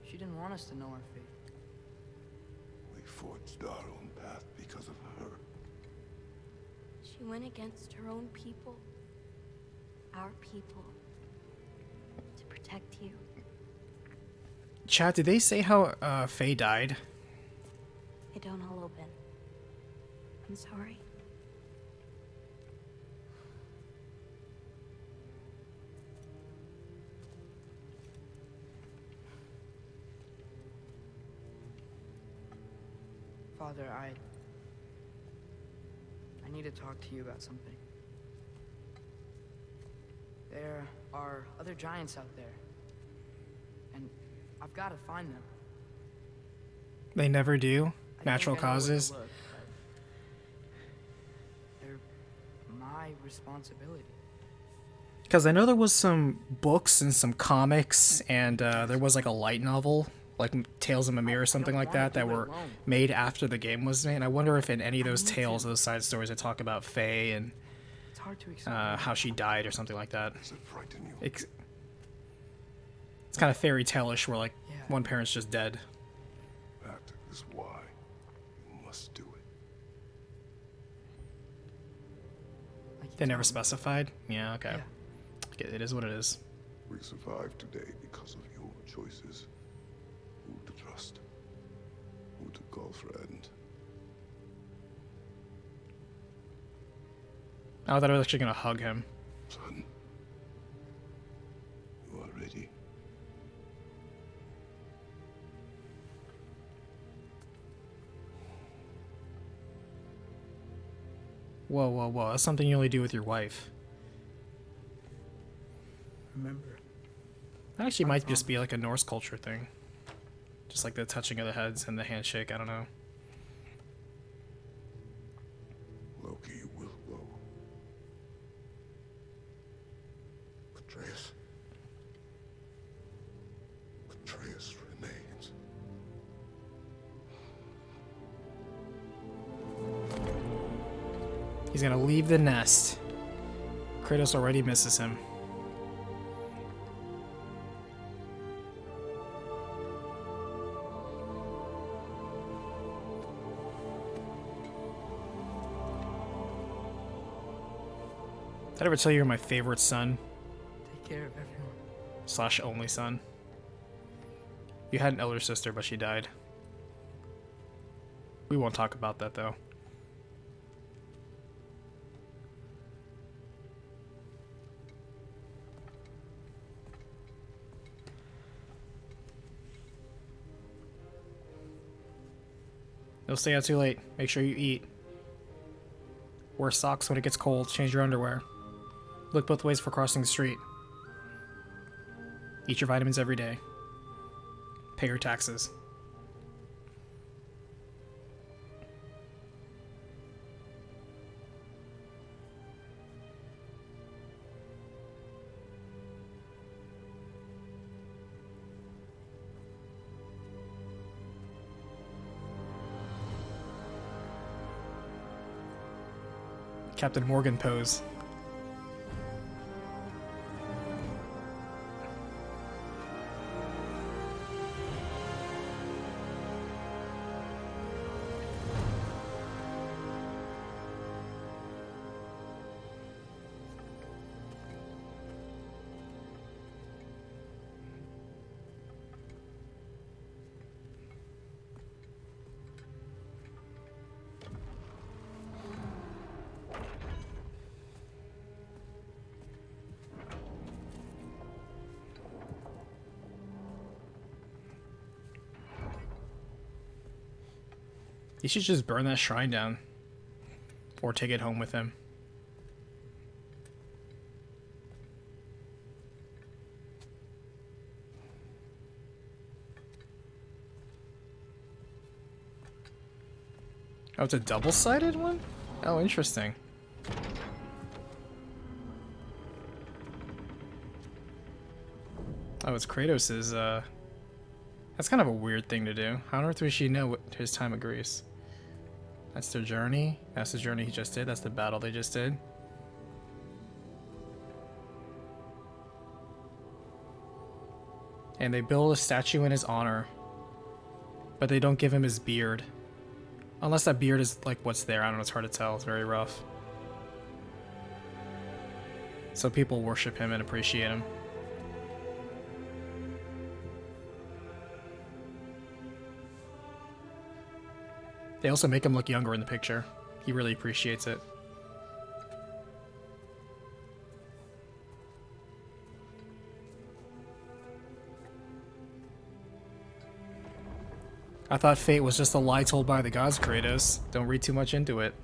She didn't want us to know our fate. We forged our own path because of her. She went against her own people. Our people. To protect you. Chat, did they say how Faye died? It don't all open. I'm sorry. Father, I need to talk to you about something. There are other giants out there, and I've got to find them. They never do. I Natural think I know where to causes. look, but they're my responsibility. Because I know there was some books and some comics, and there was like a light novel, like Tales of Mimir or something like that, that were made after the game was made. And I wonder if in any of those tales, those side stories, they talk about Faye and It's hard to explain. how she died or something like that. Does it frighten you? It's kind of fairy tale-ish, where like one parent's just dead. That is why you must do it. They never specified? Yeah, okay. It is what it is. We survived today because of your choices. Who to trust? Who to call friend? I thought I was actually gonna hug him. Son, you are ready. Whoa, whoa, whoa. That's something you only do with your wife. Remember. That actually might just be like a Norse culture thing. Just like the touching of the heads and the handshake, I don't know. Loki will go. Atreus. Atreus remains. He's gonna leave the nest. Kratos already misses him. Did I ever tell you you're my favorite son? Take care of everyone. Slash only son. You had an elder sister, but she died. We won't talk about that though. Don't stay out too late. Make sure you eat. Wear socks when it gets cold. Change your underwear. Look both ways for crossing the street. Eat your vitamins every day. Pay your taxes. Captain Morgan pose. He should just burn that shrine down. Or take it home with him. Oh, it's a double-sided one? Oh, interesting. Oh, it's Kratos's, That's kind of a weird thing to do. How on earth would she know what his time of grace? That's their journey. That's the journey he just did. That's the battle they just did. And they build a statue in his honor. But they don't give him his beard. Unless that beard is like what's there. I don't know, it's hard to tell. It's very rough. So people worship him and appreciate him. They also make him look younger in the picture. He really appreciates it. I thought fate was just a lie told by the gods, Kratos. Don't read too much into it.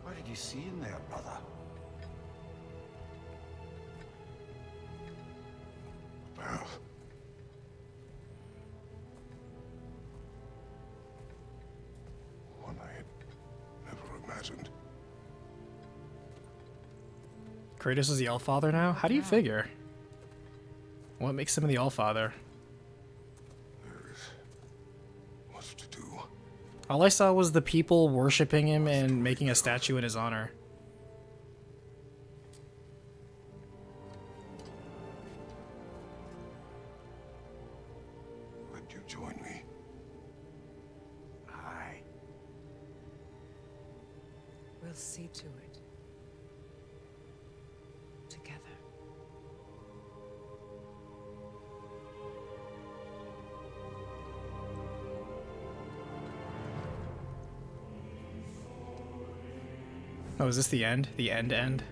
What did you see in there, brother? Well, one I had never imagined. Kratos is the Allfather now? How do you figure? What makes him the Allfather? All I saw was the people worshipping him and making a statue in his honor. Would you join me? Aye. We'll see to it. Together. Oh, is this the end? The end?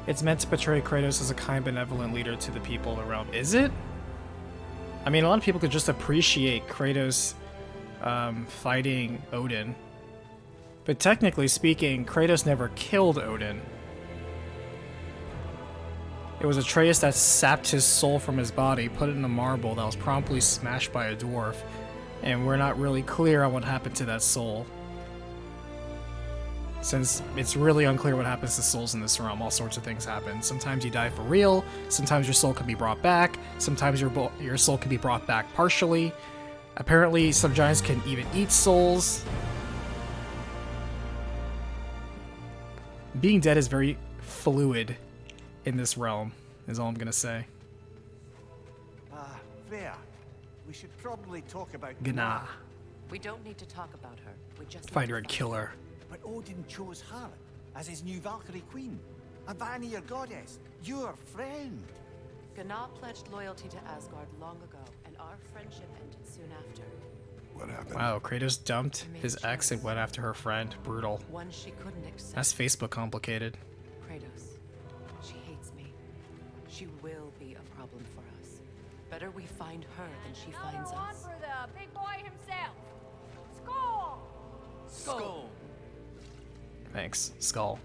It's meant to portray Kratos as a kind, benevolent leader to the people of the realm. Is it? I mean, a lot of people could just appreciate Kratos fighting Odin. But technically speaking, Kratos never killed Odin. It was Atreus that sapped his soul from his body, put it in a marble that was promptly smashed by a dwarf, and we're not really clear on what happened to that soul. Since it's really unclear what happens to souls in this realm, all sorts of things happen. Sometimes you die for real, sometimes your soul can be brought back, sometimes your soul can be brought back partially. Apparently, some giants can even eat souls. Being dead is very fluid in this realm, is all I'm gonna say. Freya, we should probably talk about Gna. We don't need to talk about her. We just Find her and kill her. But Odin chose her as his new Valkyrie queen. A Vanir goddess, your friend. Gna pledged loyalty to Asgard long ago, and our friendship ended soon after. What happened? Wow, Kratos dumped his ex and went after her friend. Brutal. One she couldn't accept. That's Facebook complicated. Kratos, she hates me. She will be a problem for us. Better we find her than she finds Another one us. for the big boy himself. Skull! Skull. Thanks, Skull.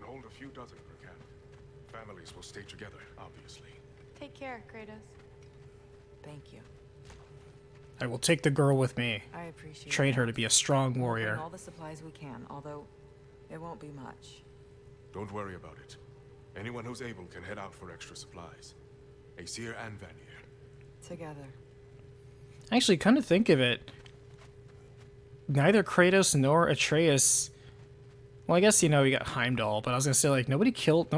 Hold a few dozen per camp. Families will stay together, obviously. Take care, Kratos. Thank you. I will take the girl with me. I appreciate Train that. her to be a strong We'll bring warrior. all the supplies we can, although it won't be much. Don't worry about it. Anyone who's able can head out for extra supplies. Aesir and Vanir. together. Actually, kind of think of it, neither Kratos nor Atreus. Well, I guess you know you got Heimdall, but I was gonna say like no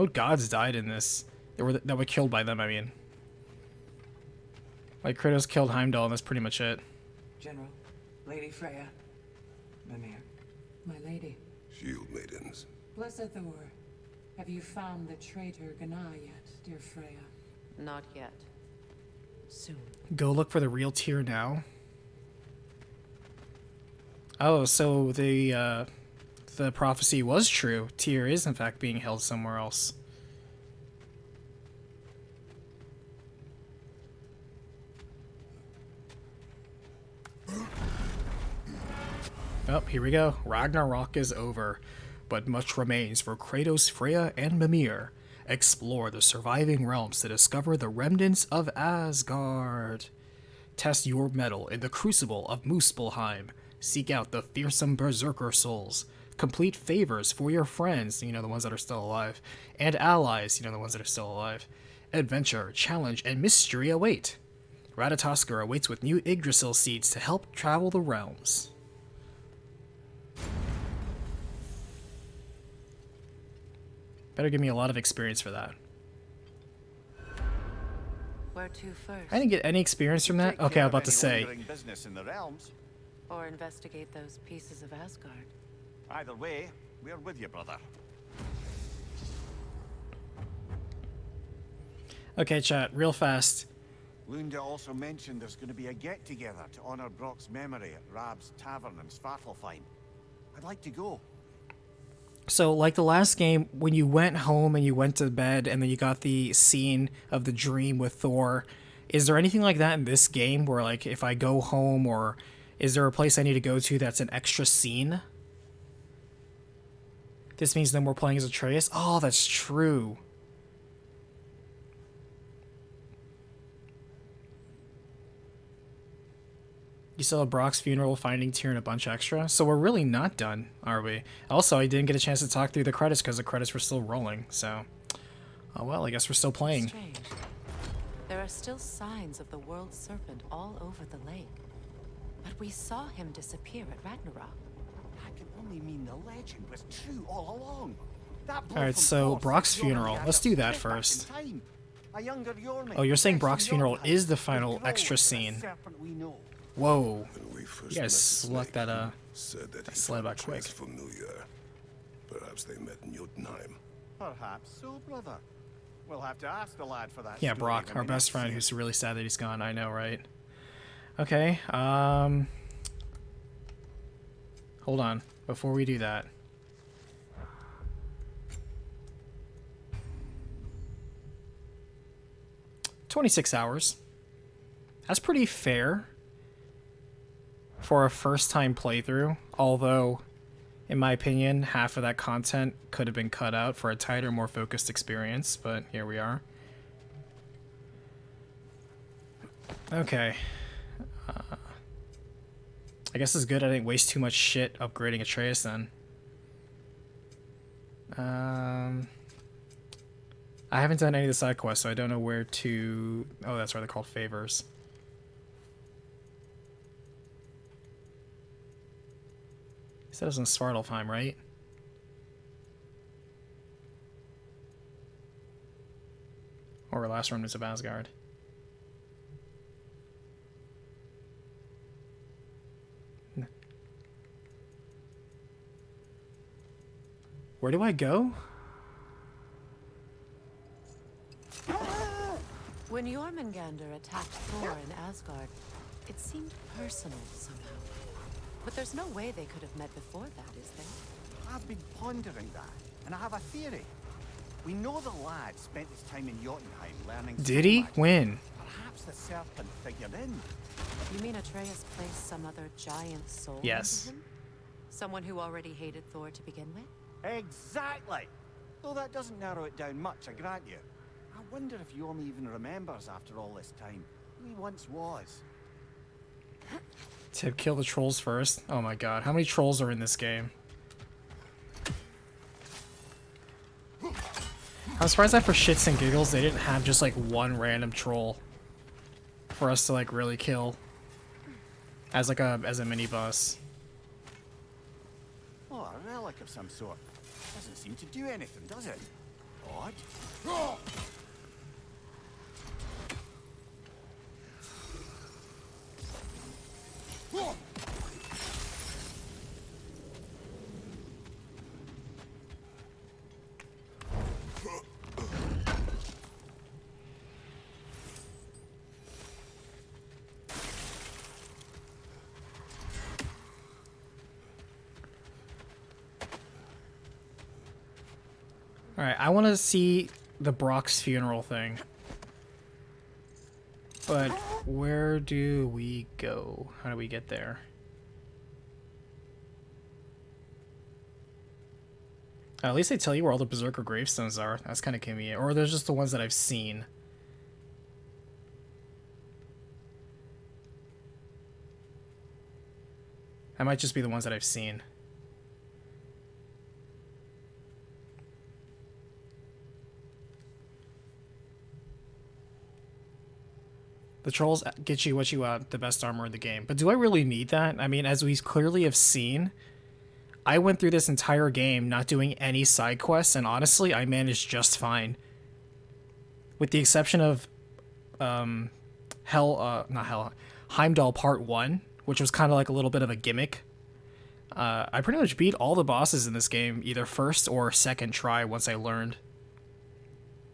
gods died in this that were killed by them. I mean, like Kratos killed Heimdall, and that's pretty much it. General, Lady Freya, Mimir, my lady. Shield maidens. Blessed Thor, have you found the traitor Gná yet, dear Freya? Not yet. Soon. Go look for the real Tyr now. Oh, so the prophecy was true. Tyr is in fact being held somewhere else. Oh, here we go. Ragnarok is over, but much remains for Kratos, Freya, and Mimir. Explore the surviving realms to discover the remnants of Asgard. Test your mettle in the crucible of Muspelheim. Seek out the fearsome berserker souls. Complete favors for your friends, you know, the ones that are still alive, and allies, you know, the ones that are still alive. Adventure, challenge, and mystery await. Ratatoskr awaits with new Yggdrasil seeds to help travel the realms. Better give me a lot of experience for that. Where to first? I didn't get any experience from that? Okay, I was about to say. Business in the realms. Or investigate those pieces of Asgard. Either way, we're with you, brother. Okay, chat, real fast. Lunda also mentioned there's going to be a get-together to honor Brock's memory at Rab's Tavern in Svartalfheim. I'd like to go. So, like the last game, when you went home and you went to bed and then you got the scene of the dream with Thor, is there anything like that in this game where, like, if I go home, or is there a place I need to go to that's an extra scene? This means no more playing as Atreus? Oh, that's true. You still have Brock's funeral, Finding Tyr, and a bunch extra. So we're really not done, are we? Also, I didn't get a chance to talk through the credits because the credits were still rolling, so... Oh well, I guess we're still playing. Strange. There are still signs of the world serpent all over the lake. But we saw him disappear at Ragnarok. That can only mean the legend was true all along. Alright, so Brock's funeral. Let's do that first. Oh, you're saying Brock's funeral is the final extra scene. Whoa. You guys slept that, sled back quick. Familiar. Perhaps they met in Jotunheim. Perhaps so, brother. We'll have to ask the lad for that. Yeah, Brock, our best friend, who's really sad that he's gone. I know, right? Okay, hold on. Before we do that. $26 hours. That's pretty fair for a first-time playthrough, although, in my opinion, half of that content could have been cut out for a tighter, more focused experience, but here we are. Okay. I guess it's good I didn't waste too much shit upgrading Atreus then. I haven't done any of the side quests, so I don't know where to... Oh, that's right, they're called favors. He said it was in Svartalfheim, right? Or Last Remnants of Asgard. Where do I go? When Jormungandr attacked Thor in Asgard, it seemed personal somehow. But there's no way they could have met before that, is there? I've been pondering that, and I have a theory. We know the lad spent his time in Jotunheim learning... Did he? When? Perhaps the serpent figured in. You mean Atreus placed some other giant soul Yes. into him? Someone who already hated Thor to begin with? Exactly! Though that doesn't narrow it down much, I grant you. I wonder if Jorm even remembers after all this time who he once was. To kill the trolls first? Oh my god, how many trolls are in this game? I'm surprised that for shits and giggles they didn't have just like one random troll. for us to like really kill as like a mini boss. Oh, a relic of some sort. Doesn't seem to do anything, does it? Odd. Alright, I want to see the Brock's funeral thing. But where do we go? How do we get there? At least they tell you where all the Berserker gravestones are. That's kind of convenient. Or they're just the ones that I've seen. That might just be the ones that I've seen. The trolls get you what you want, the best armor in the game. But do I really need that? I mean, as we clearly have seen, I went through this entire game not doing any side quests, and honestly, I managed just fine. With the exception of Heimdall Part 1, which was kind of like a little bit of a gimmick. I pretty much beat all the bosses in this game, either first or second try once I learned.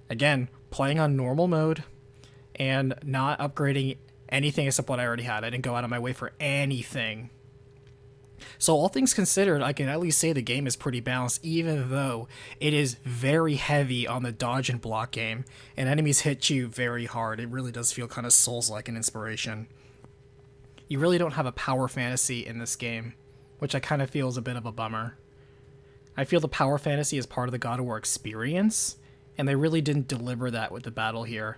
Again, playing on normal mode, and not upgrading anything except what I already had. I didn't go out of my way for anything. So all things considered, I can at least say the game is pretty balanced, even though it is very heavy on the dodge and block game, and enemies hit you very hard. It really does feel kind of Souls-like in inspiration. You really don't have a power fantasy in this game, which I kind of feel is a bit of a bummer. I feel the power fantasy is part of the God of War experience, and they really didn't deliver that with the battle here.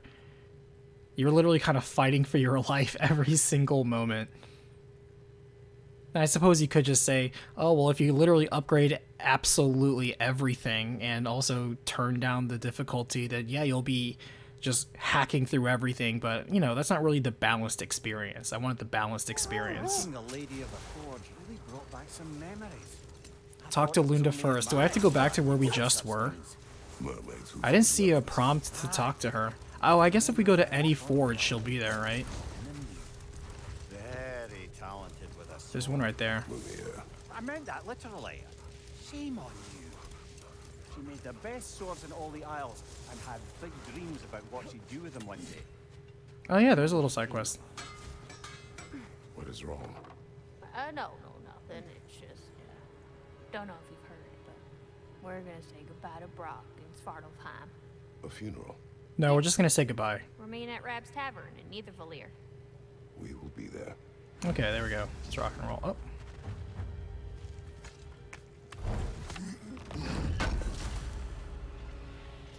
You're literally kind of fighting for your life every single moment. And I suppose you could just say, oh, well, if you literally upgrade absolutely everything and also turn down the difficulty, then yeah, you'll be just hacking through everything. But, you know, that's not really the balanced experience. I wanted the balanced experience. The Lady of the Forge really brought back some memories. Talk to Lunda first. Do I have to go back to where we just were? I didn't see a prompt to talk to her. Oh, I guess if we go to any forge, she'll be there, right? Very talented with us. There's one right there. I meant that literally. Shame on you. She made the best swords in all the Isles and had big dreams about what she'd do with them one day. Oh yeah, there's a little side quest. What is wrong? No, nothing. It's just, don't know if you've heard, but we're gonna say goodbye to Brock in Svartalfheim. A funeral? No, we're just gonna say goodbye. We're meeting at Rab's Tavern in Nethervalir. We will be there. Okay, there we go. Let's rock and roll. Oh.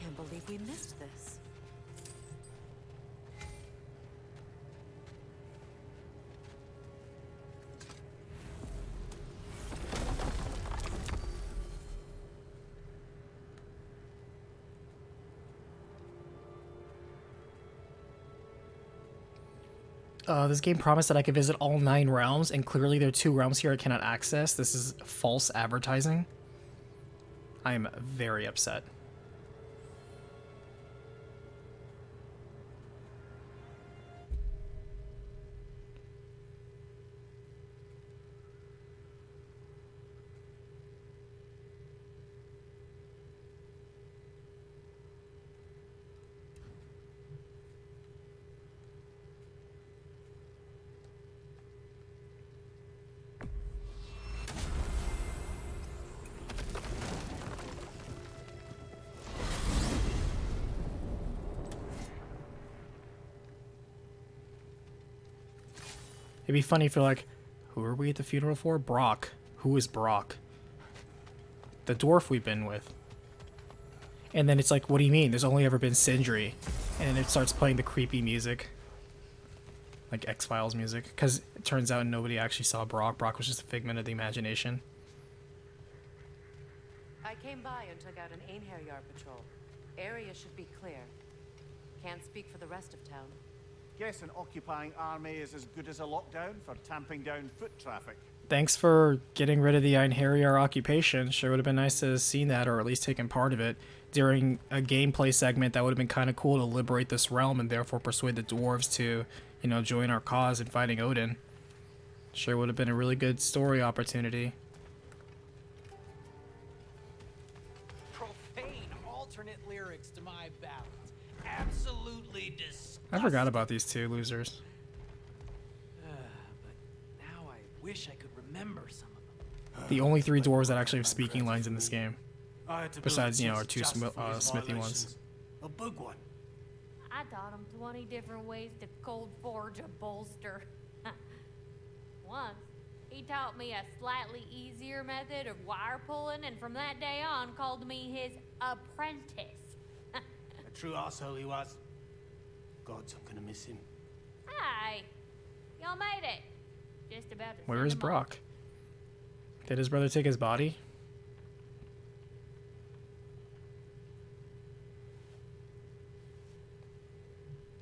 Can't believe we missed this. This game promised that I could visit all 9 realms, and clearly there are 2 realms here I cannot access. This is false advertising. I am very upset. It'd be funny if you're like, who are we at the funeral for? Brock. Who is Brock? The dwarf we've been with. And then it's like, what do you mean? There's only ever been Sindri. And then it starts playing the creepy music. Like X-Files music. Because it turns out nobody actually saw Brock. Brock was just a figment of the imagination. I came by and took out an Einherjar patrol. Area should be clear. Can't speak for the rest of town. Guess an occupying army is as good as a lockdown for tamping down foot traffic. Thanks for getting rid of the Einherjar occupation. Sure would have been nice to have seen that, or at least taken part of it during a gameplay segment. That would have been kind of cool to liberate this realm and therefore persuade the dwarves to, you know, join our cause in fighting Odin. Sure would have been a really good story opportunity. Profane alternate lyrics to my ballads. Absolutely disgusting. I forgot about these two losers. But now I wish I could remember some of them. The only three dwarves that actually have speaking lines in this game. I had to build Besides, you know, a our two just for his smithy ones. violations. A big one. I taught him 20 different ways to cold forge a bolster. Once, he taught me a slightly easier method of wire pulling, and from that day on called me his apprentice. A true asshole he was. Gods, I'm gonna miss him. Hi, y'all made it. Just about to Where send is him Brock? Did his brother take his body?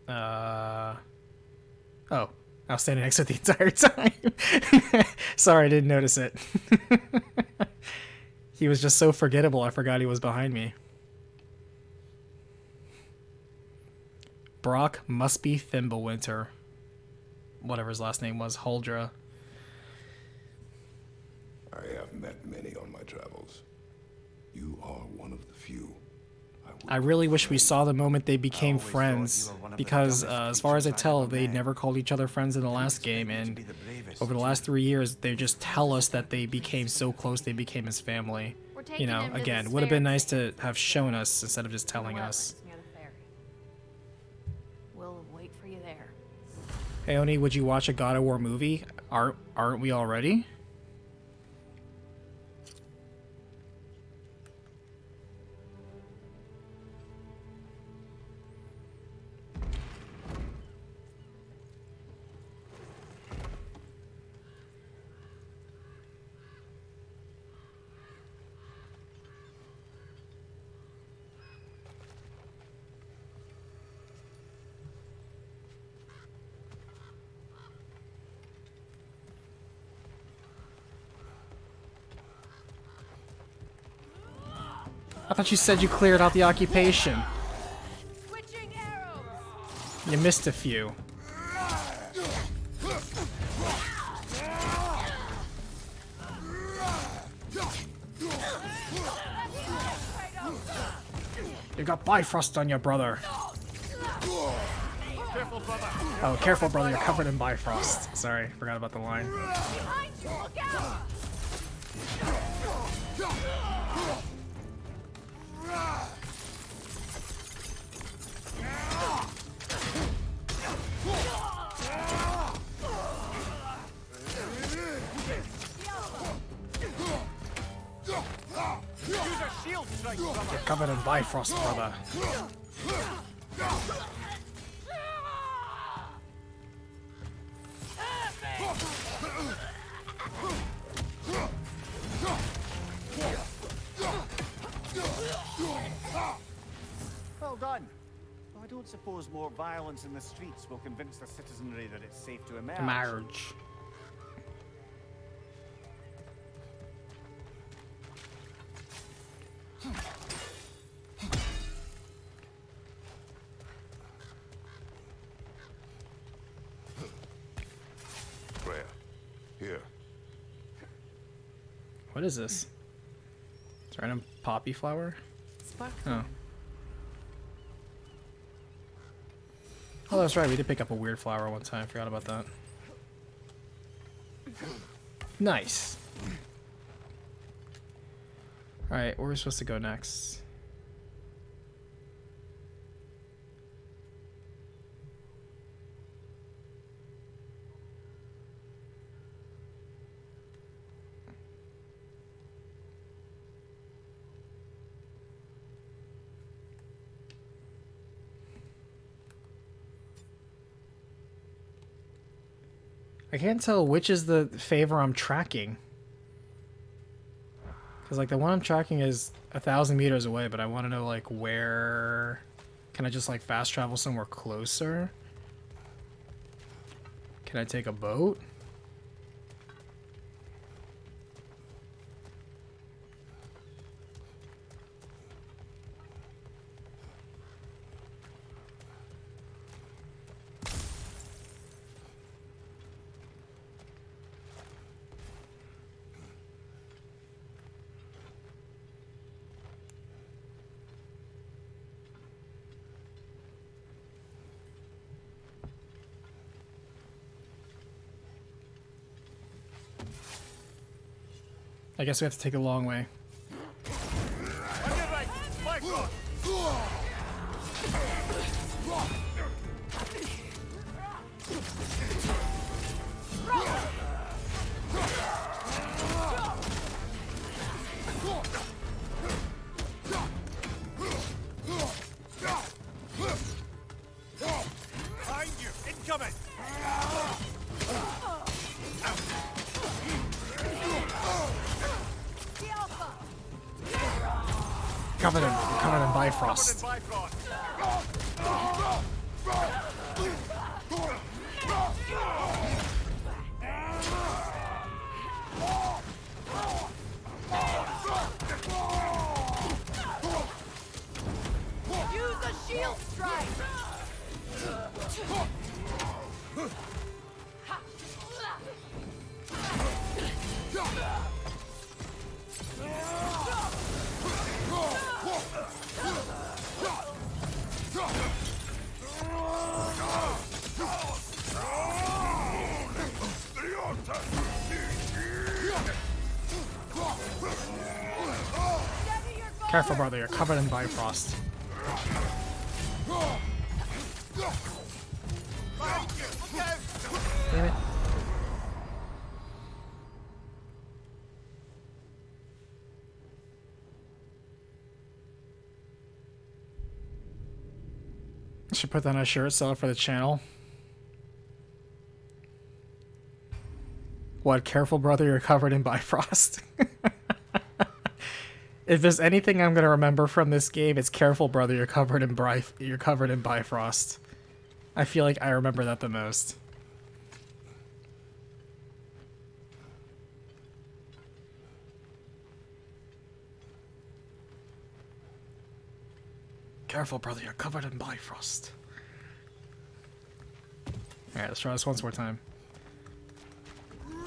Oh, I was standing next to it the entire time. Sorry, I didn't notice it. He was just so forgettable, I forgot he was behind me. Brock must be Thimblewinter. Whatever his last name was, Huldra. I have met many on my travels. You are one of the few. I really wish we saw the moment they became friends, because as far as I tell, they never called each other friends in the last game, and over the last 3 years, they just tell us that they became so close they became his family. You know, again, would have been nice to have shown us instead of just telling us. Near the ferry. We'll wait for you there. Hey Oni, would you watch a God of War movie? Aren't we already? I thought you said you cleared out the occupation. You missed a few. You got Bifrost on you, brother. Careful, brother. Oh, careful, brother. You're covered in Bifrost. Sorry, forgot about the line. Behind you, look out! You're covered in Bifrost, brother. Well done. Though I don't suppose more violence in the streets will convince the citizenry that it's safe to emerge. Marriage. Freya, here. What is this? It's a random poppy flower? Oh. Oh, that's right. We did pick up a weird flower one time. Forgot about that. Nice. Alright, where are we supposed to go next? I can't tell which is the favor I'm tracking. Because, like, the one I'm tracking is 1,000 meters away, but I want to know, like, where... Can I just, like, fast travel somewhere closer? Can I take a boat? I guess we have to take a long way. Behind you! Incoming! Covered in Bifrost. Use a shield strike! Careful, brother, you're covered in Bifrost. Damn it. I should put that on a shirt, sell it for the channel. What? Careful, brother, you're covered in Bifrost. If there's anything I'm gonna remember from this game, it's careful, brother, you're covered in Bifrost. I feel like I remember that the most. Careful, brother, you're covered in Bifrost. Alright, let's try this once more time.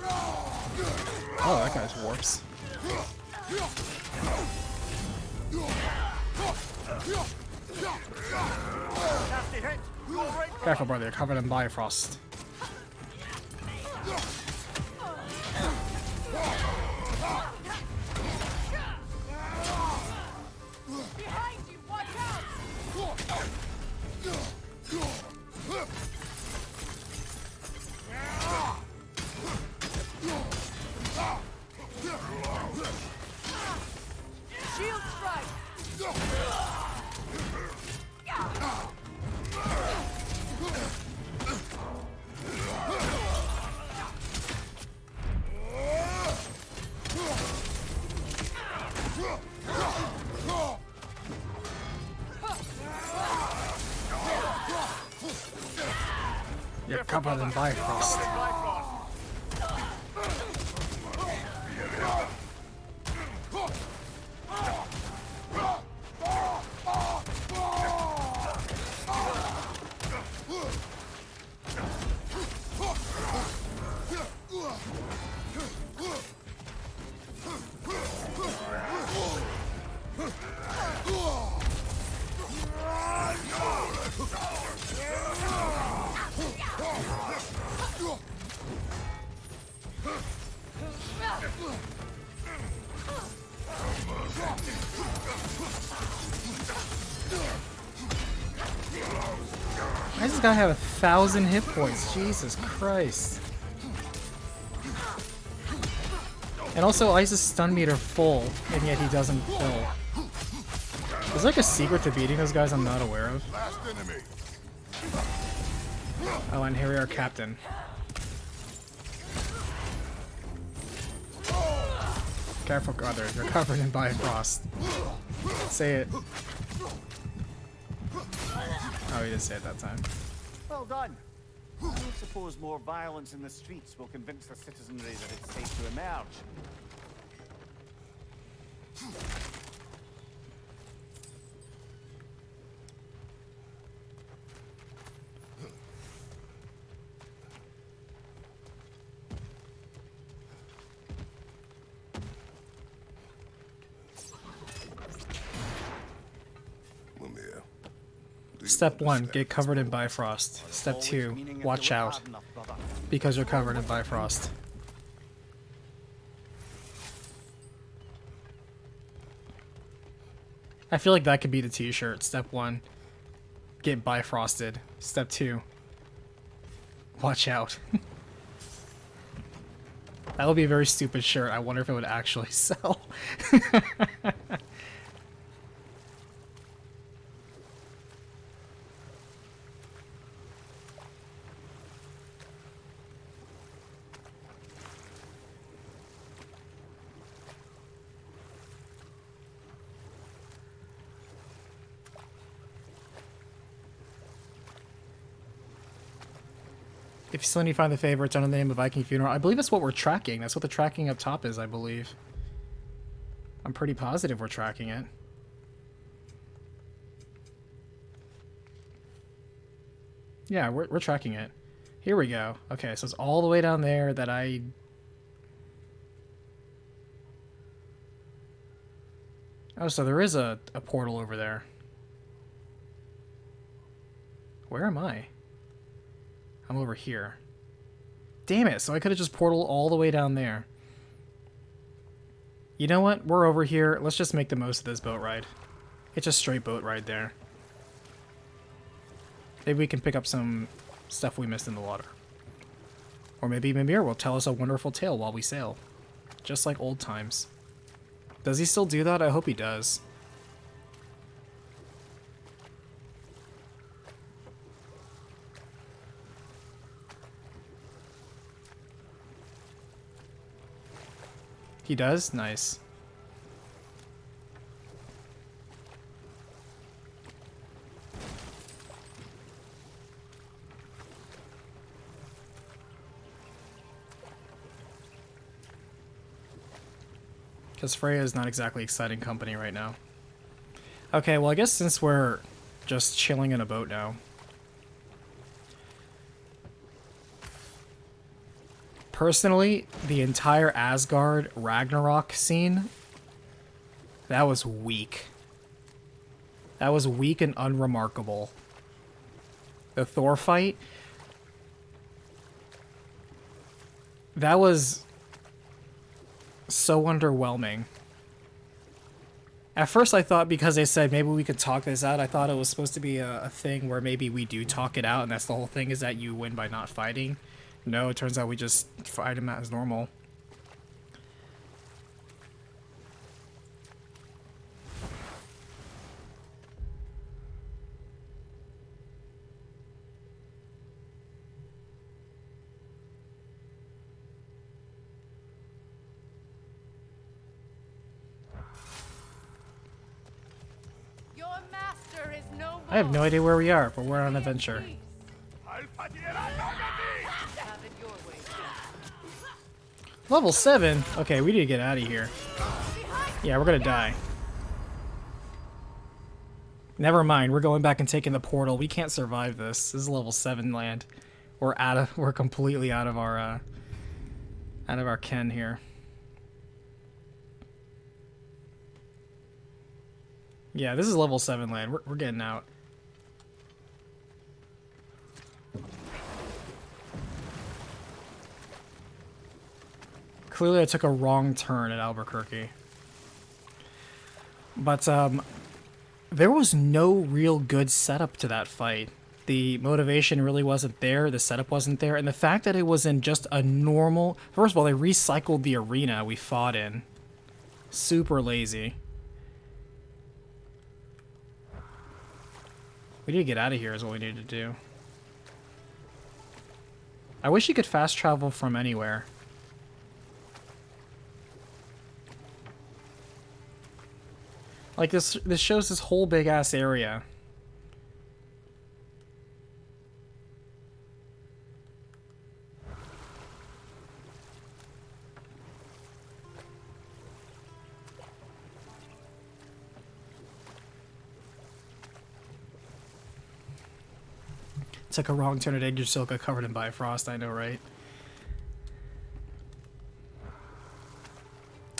Oh, that guy's warps. Careful, brother, you're covered in Bifrost. Behind you, watch out! Shield strike! You're covered in Bifrost. Why does this guy have 1,000 hit points? Jesus Christ. And also, why is his stun meter full, and yet he doesn't fill? Is there like a secret to beating those guys I'm not aware of? Oh, and here we are, Captain. Careful, brother. You're covered in Bifrost. Say it. Oh, he did say it that time. Well done. I don't suppose more violence in the streets will convince the citizenry that it's safe to emerge. Step 1, get covered in Bifrost. Step 2, watch out, because you're covered in Bifrost. I feel like that could be the t-shirt. Step 1, get Bifrosted. Step 2, watch out. That would be a very stupid shirt. I wonder if it would actually sell. If you still need to find the favorites under the name of Viking Funeral, I believe that's what we're tracking. That's what the tracking up top is, I believe. I'm pretty positive we're tracking it. Yeah, we're tracking it. Here we go. Okay, so it's all the way down there that I... Oh, so there is a portal over there. Where am I? I'm over here. Damn it, so I could have just portaled all the way down there. You know what? We're over here. Let's just make the most of this boat ride. It's a straight boat ride there. Maybe we can pick up some stuff we missed in the water. Or maybe Mimir will tell us a wonderful tale while we sail. Just like old times. Does he still do that? I hope he does. He does? Nice. Because Freya is not exactly exciting company right now. Okay, well I guess since we're just chilling in a boat now. Personally, the entire Asgard Ragnarok scene, that was weak. That was weak and unremarkable. The Thor fight, that was so underwhelming. At first I thought because they said maybe we could talk this out, I thought it was supposed to be a thing where maybe we do talk it out and that's the whole thing, is that you win by not fighting. No, it turns out we just fight him as normal. Your master is no more. I have no idea where we are, but we're on an adventure. Level 7? Okay, we need to get out of here. Yeah, we're gonna die. Never mind, we're going back and taking the portal. We can't survive this. This is level 7 land. We're completely out of our ken here. Yeah, this is level 7 land. We're getting out. Clearly I took a wrong turn at Albuquerque. But there was no real good setup to that fight. The motivation really wasn't there, the setup wasn't there, and the fact that it was in just a normal... First of all, they recycled the arena we fought in. Super lazy. We need to get out of here is what we need to do. I wish you could fast travel from anywhere. Like this shows this whole big ass area. Took a wrong turn at Yggdrasil, got covered in Bifrost, I know, right?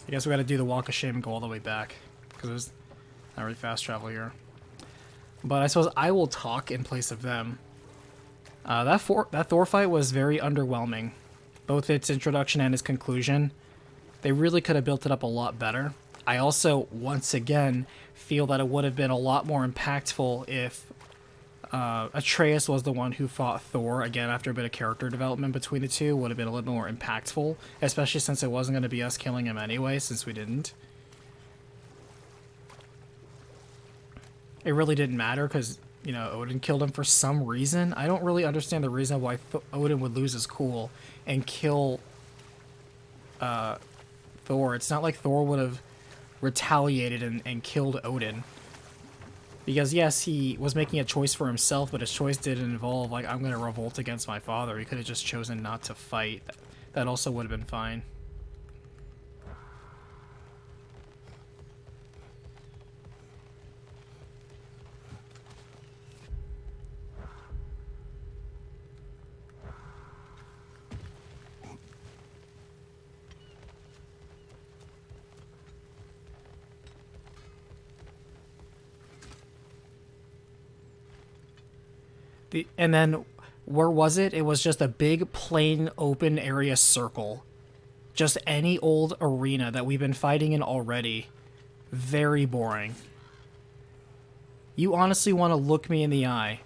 I guess we gotta do the Walk of Shame and go all the way back, because there's not really fast travel here. But I suppose I will talk in place of them. That Thor fight was very underwhelming. Both its introduction and its conclusion. They really could have built it up a lot better. I also, once again, feel that it would have been a lot more impactful if Atreus was the one who fought Thor. Again, after a bit of character development between the two, would have been a little more impactful. Especially since it wasn't going to be us killing him anyway, since we didn't. It really didn't matter because, you know, Odin killed him for some reason. I don't really understand the reason why Odin would lose his cool and kill Thor. It's not like Thor would have retaliated and killed Odin. Because, yes, he was making a choice for himself, but his choice didn't involve, like, I'm going to revolt against my father. He could have just chosen not to fight. That also would have been fine. And then, where was it? It was just a big, plain, open area circle. Just any old arena that we've been fighting in already. Very boring. You honestly want to look me in the eye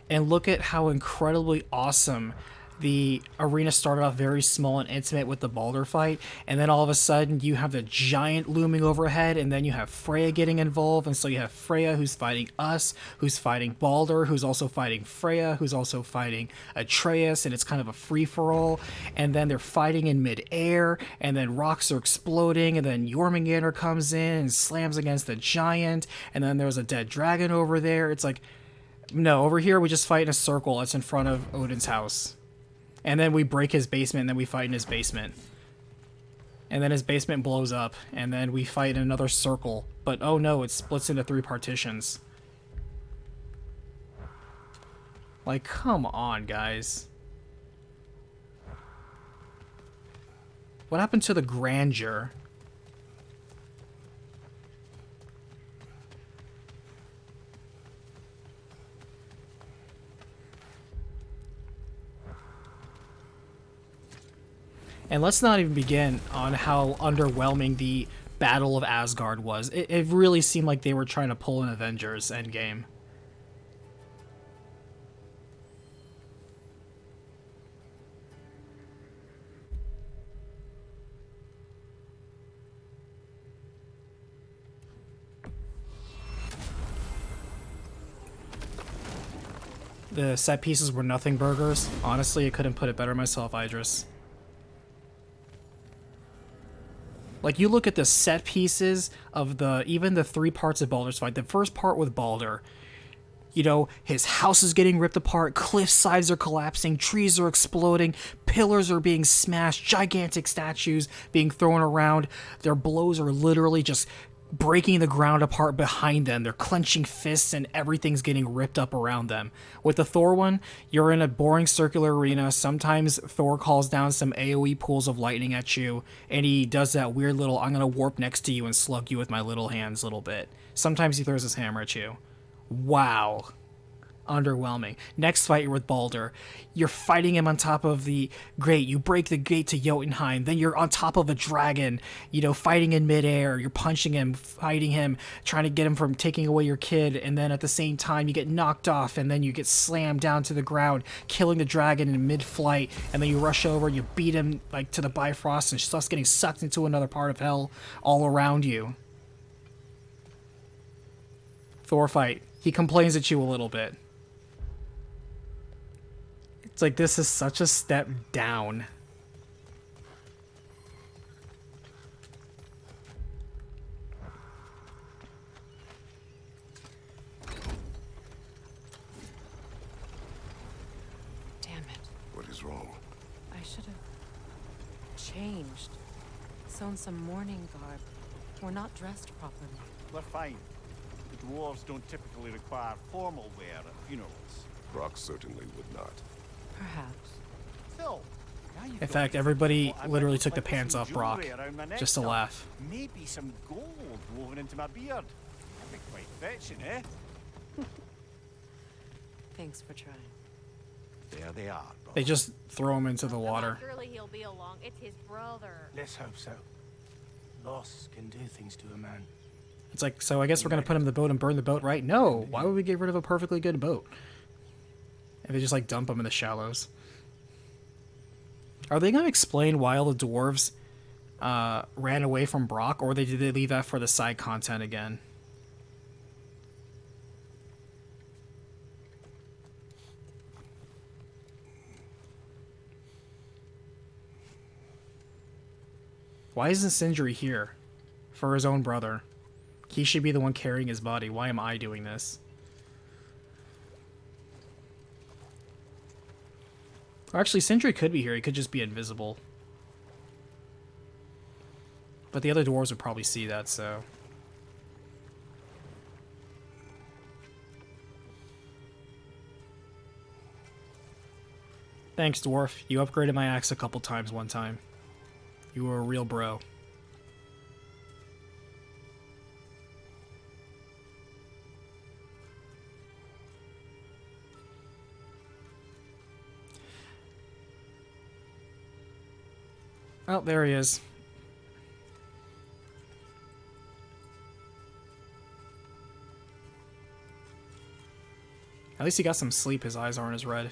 and look at how incredibly awesome the arena started off very small and intimate with the Baldur fight, and then all of a sudden you have the giant looming overhead, and then you have Freya getting involved, and so you have Freya who's fighting us, who's fighting Baldur, who's also fighting Freya, who's also fighting Atreus, and it's kind of a free-for-all, and then they're fighting in mid-air, and then rocks are exploding, and then Jormungandr comes in and slams against the giant, and then there's a dead dragon over there. It's like, no, over here we just fight in a circle that's in front of Odin's house. And then we break his basement, and then we fight in his basement. And then his basement blows up, and then we fight in another circle. But oh no, it splits into 3 partitions. Like, come on, guys. What happened to the grandeur? And let's not even begin on how underwhelming the Battle of Asgard was. It really seemed like they were trying to pull an Avengers Endgame. The set pieces were nothing burgers. Honestly, I couldn't put it better myself, Idris. Like, you look at the set pieces of even the 3 parts of Baldur's fight. The first part with Baldur, you know, his house is getting ripped apart, cliff sides are collapsing, trees are exploding, pillars are being smashed, gigantic statues being thrown around. Their blows are literally just breaking the ground apart behind them. They're clenching fists and everything's getting ripped up around them. With the Thor one, you're in a boring circular arena. Sometimes Thor calls down some AoE pools of lightning at you, and he does that weird little, I'm gonna warp next to you and slug you with my little hands little bit. Sometimes he throws his hammer at you. Wow. Underwhelming. Next fight, you're with Baldur. You're fighting him on top of the grate. You break the gate to Jotunheim. Then you're on top of a dragon, you know, fighting in midair. You're punching him, fighting him, trying to get him from taking away your kid. And then at the same time, you get knocked off, and then you get slammed down to the ground, killing the dragon in mid-flight. And then you rush over, you beat him like to the Bifrost, and starts getting sucked into another part of hell all around you. Thor fight. He complains at you a little bit. It's like, this is such a step down. Damn it. What is wrong? I should have changed. Sewn some mourning garb. We're not dressed properly. We're fine. The dwarves don't typically require formal wear at funerals. Brock certainly would not. Perhaps. Still, now you've In got fact, me everybody thinking, what literally about took the some pants off Brock jewelry around my neck just to now? laugh. Maybe some gold woven into my beard. That'd be quite fetching, eh? Thanks for trying. There they are. They just throw him into the water. Surely he'll be along. It's his brother. Let's hope so. Loss can do things to a man. It's like, so I guess we're gonna put him in the boat and burn the boat, right? No. Why would we get rid of a perfectly good boat? And they just like dump him in the shallows. Are they gonna explain why all the dwarves ran away from Brock, or did they leave that for the side content again? Why isn't Sindri here? For his own brother. He should be the one carrying his body. Why am I doing this? Or actually, Sindri could be here. He could just be invisible. But the other dwarves would probably see that, so... Thanks, dwarf. You upgraded my axe a couple times one time. You were a real bro. Oh, there he is. At least he got some sleep. His eyes aren't as red.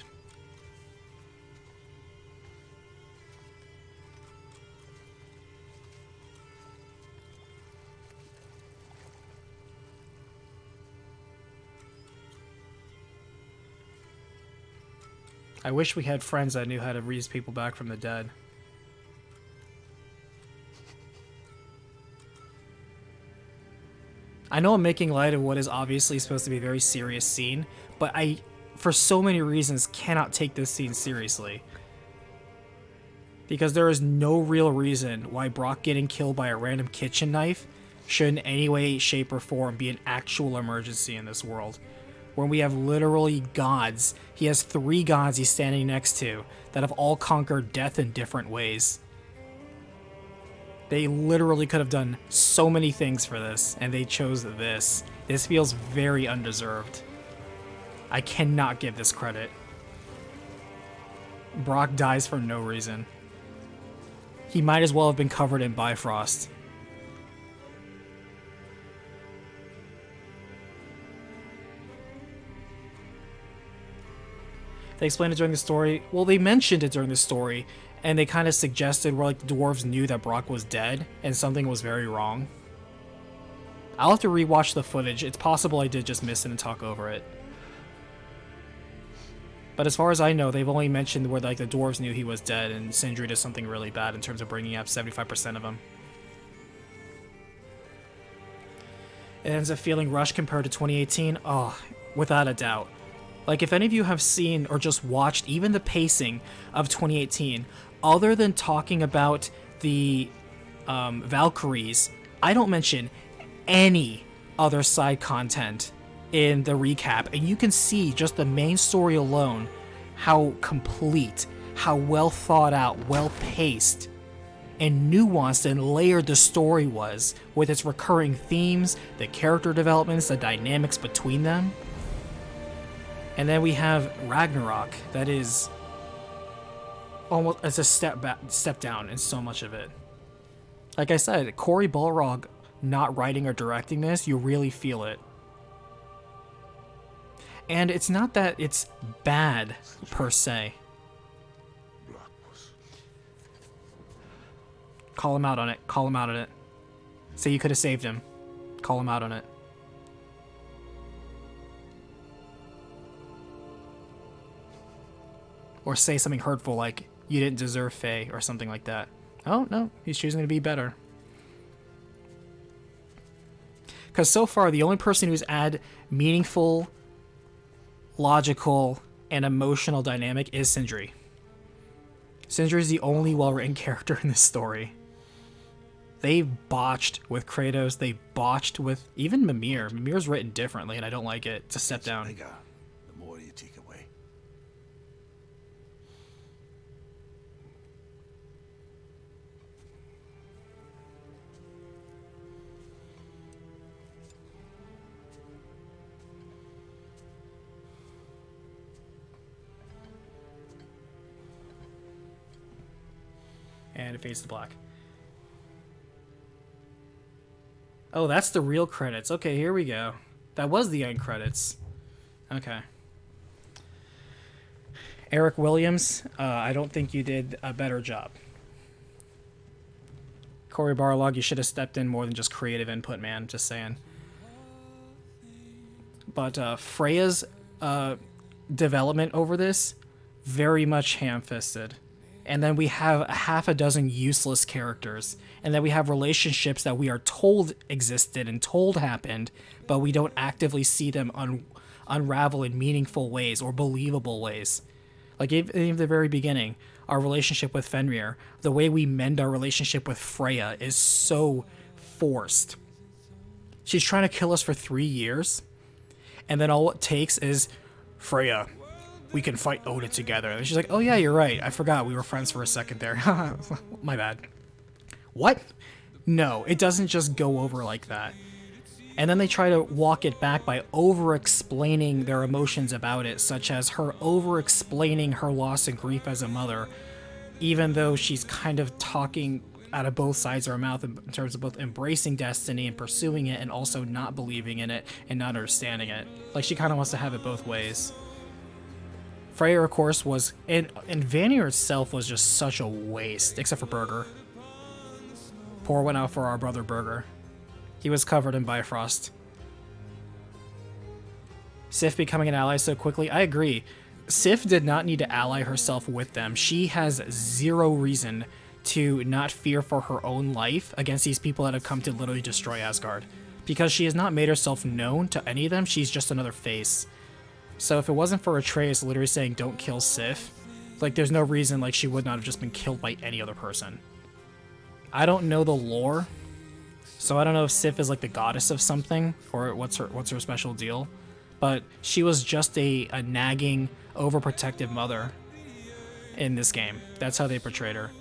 I wish we had friends that knew how to raise people back from the dead. I know I'm making light of what is obviously supposed to be a very serious scene, but I, for so many reasons, cannot take this scene seriously. Because there is no real reason why Brock getting killed by a random kitchen knife should in any way, shape, or form be an actual emergency in this world. When we have literally gods. He has 3 gods he's standing next to that have all conquered death in different ways. They literally could have done so many things for this, and they chose this. This feels very undeserved. I cannot give this credit. Brock dies for no reason. He might as well have been covered in Bifrost. They explained it during the story. Well, they mentioned it during the story, and they kind of suggested where like the dwarves knew that Brock was dead and something was very wrong. I'll have to rewatch the footage. It's possible I did just miss it and talk over it. But as far as I know, they've only mentioned where like the dwarves knew he was dead and Sindri does something really bad in terms of bringing up 75% of him. It ends up feeling rushed compared to 2018. Oh, without a doubt. Like, if any of you have seen or just watched even the pacing of 2018, other than talking about the Valkyries, I don't mention any other side content in the recap. And you can see just the main story alone, how complete, how well thought out, well paced, and nuanced and layered the story was with its recurring themes, the character developments, the dynamics between them. And then we have Ragnarok, that is almost as a step down in so much of it. Like I said, Cory Balrog not writing or directing this, you really feel it. And it's not that it's bad per se. Call him out on it. Call him out on it. Say you could have saved him. Call him out on it. Or say something hurtful like, you didn't deserve Faye, or something like that. Oh, no, he's choosing to be better. Because so far, the only person who's added meaningful, logical, and emotional dynamic is Sindri. Sindri is the only well-written character in this story. They botched with Kratos, they botched with even Mimir. Mimir's written differently, and I don't like it. It's a step down. The more you take away. And it fades to black. Oh, that's the real credits. Okay, here we go. That was the end credits. Okay. Eric Williams, I don't think you did a better job. Corey Barlog, you should have stepped in more than just creative input, man. Just saying. But Freya's development over this, very much ham-fisted. And then we have a half a dozen useless characters. And then we have relationships that we are told existed and told happened, but we don't actively see them unravel in meaningful ways or believable ways. Like in the very beginning, our relationship with Fenrir, the way we mend our relationship with Freya is so forced. She's trying to kill us for 3 years, and then all it takes is, Freya, we can fight Odin together. And she's like, oh yeah, you're right. I forgot we were friends for a second there. My bad. What? No, it doesn't just go over like that. And then they try to walk it back by over-explaining their emotions about it, such as her over-explaining her loss and grief as a mother, even though she's kind of talking out of both sides of her mouth in terms of both embracing destiny and pursuing it and also not believing in it and not understanding it. Like, she kind of wants to have it both ways. Freya, of course, was... And Vanir itself was just such a waste, except for Berger. Pour one out for our brother Berger. He was covered in Bifrost. Sif becoming an ally so quickly. I agree. Sif did not need to ally herself with them. She has zero reason to not fear for her own life against these people that have come to literally destroy Asgard. Because she has not made herself known to any of them, she's just another face. So if it wasn't for Atreus literally saying, don't kill Sif, like, there's no reason, like, she would not have just been killed by any other person. I don't know the lore, so I don't know if Sif is, like, the goddess of something, or what's her special deal. But she was just a nagging, overprotective mother in this game. That's how they portrayed her.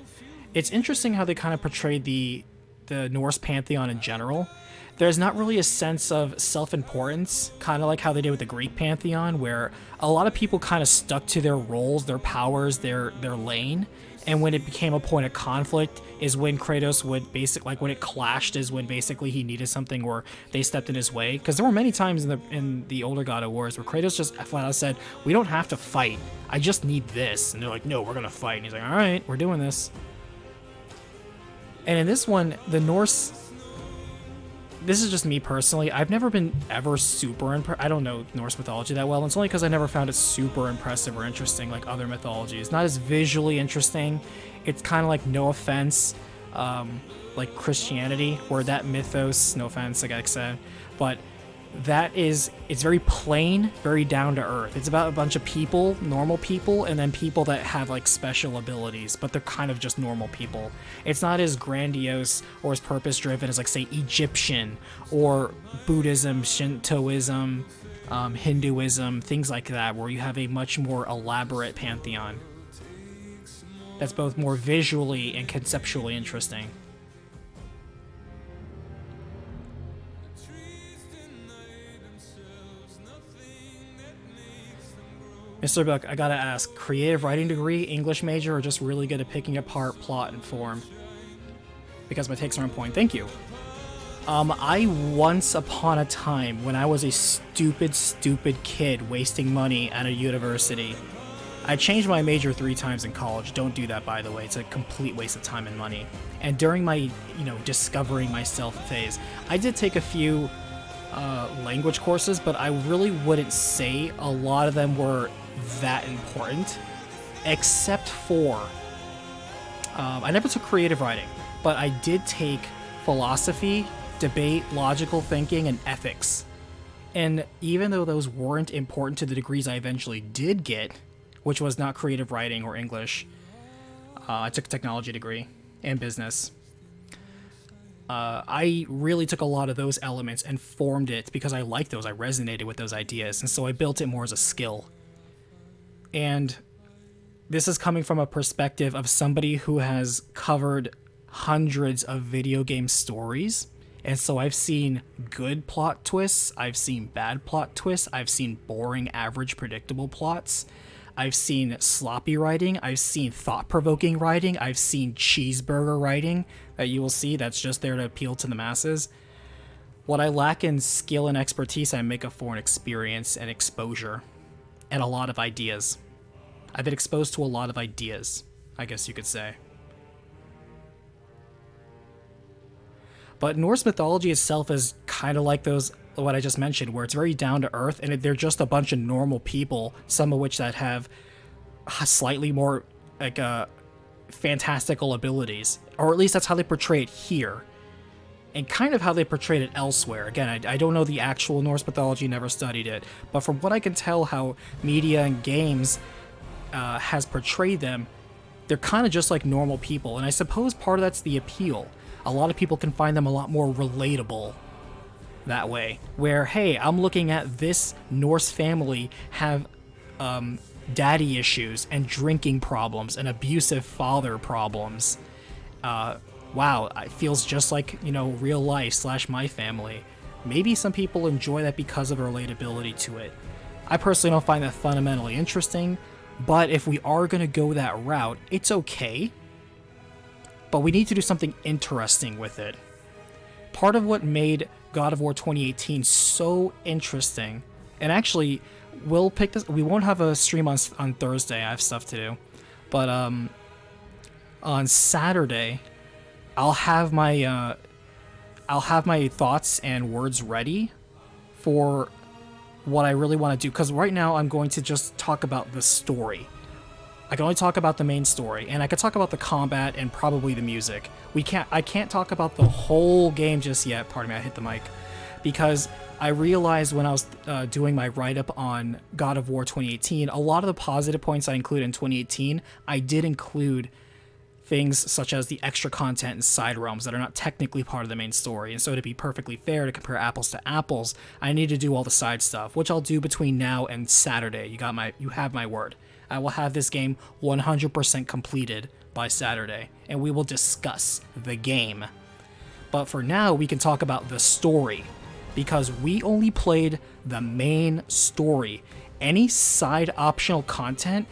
It's interesting how they kind of portrayed the Norse pantheon in general. There's not really a sense of self-importance, kind of like how they did with the Greek pantheon, where a lot of people kind of stuck to their roles, their powers, their lane, and when it became a point of conflict is when Kratos would like when it clashed is when basically he needed something or they stepped in his way. Because there were many times in the older God of Wars where Kratos just flat out said, we don't have to fight, I just need this. And they're like, no, we're gonna fight. And he's like, all right, we're doing this. And in this one, the Norse... This is just me personally. I've never been ever super impressed. I don't know Norse mythology that well. It's only because I never found it super impressive or interesting like other mythologies. Not as visually interesting. It's kind of like, no offense, like Christianity, where that mythos, no offense, like I said, but it's very plain, very down to earth. It's about a bunch of people, normal people, and then people that have like special abilities, but they're kind of just normal people. It's not as grandiose or as purpose driven as like, say, Egyptian or Buddhism, Shintoism, Hinduism, things like that, where you have a much more elaborate pantheon that's both more visually and conceptually interesting. Mr. Buck, I gotta ask, creative writing degree, English major, or just really good at picking apart plot and form? Because my takes are on point. Thank you. I once upon a time, when I was a stupid kid wasting money at a university, I changed my major 3 times in college. Don't do that, by the way. It's a complete waste of time and money. And during my, discovering myself phase, I did take a few language courses, but I really wouldn't say a lot of them were that important, except for I never took creative writing, but I did take philosophy, debate, logical thinking, and ethics. And even though those weren't important to the degrees I eventually did get, which was not creative writing or English, I took a technology degree and business. I really took a lot of those elements and formed it because I liked those, I resonated with those ideas, and so I built it more as a skill. And this is coming from a perspective of somebody who has covered hundreds of video game stories, and so I've seen good plot twists, I've seen bad plot twists, I've seen boring, average, predictable plots. I've seen sloppy writing, I've seen thought-provoking writing, I've seen cheeseburger writing that you will see that's just there to appeal to the masses. What I lack in skill and expertise, I make up for in experience and exposure, and a lot of ideas. I've been exposed to a lot of ideas, I guess you could say. But Norse mythology itself is kind of like those, what I just mentioned, where it's very down to earth, and they're just a bunch of normal people, some of which that have slightly more like fantastical abilities, or at least that's how they portray it here, and kind of how they portrayed it elsewhere. Again, I don't know the actual Norse mythology, never studied it, but from what I can tell, how media and games has portrayed them, they're kind of just like normal people, and I suppose part of that's the appeal. A lot of people can find them a lot more relatable that way, where, hey, I'm looking at this Norse family have daddy issues and drinking problems and abusive father problems. Wow, it feels just like, you know, real life / my family. Maybe some people enjoy that because of relatability to it. I personally don't find that fundamentally interesting, but if we are going to go that route, it's okay. But we need to do something interesting with it. Part of what made God of War 2018 so interesting, and actually, we'll pick this. We won't have a stream on Thursday. I have stuff to do, but on Saturday, I'll have my thoughts and words ready for what I really want to do. Because right now, I'm going to just talk about the story. I can only talk about the main story, and I could talk about the combat and probably the music. I can't talk about the whole game just yet. Pardon me, I hit the mic. Because I realized when I was doing my write-up on God of War 2018, a lot of the positive points I included in 2018, I did include things such as the extra content and side realms that are not technically part of the main story. And so to be perfectly fair, to compare apples to apples, I need to do all the side stuff, which I'll do between now and Saturday. You have my word. I will have this game 100% completed by Saturday, and we will discuss the game. But for now, we can talk about the story, because we only played the main story. Any side optional content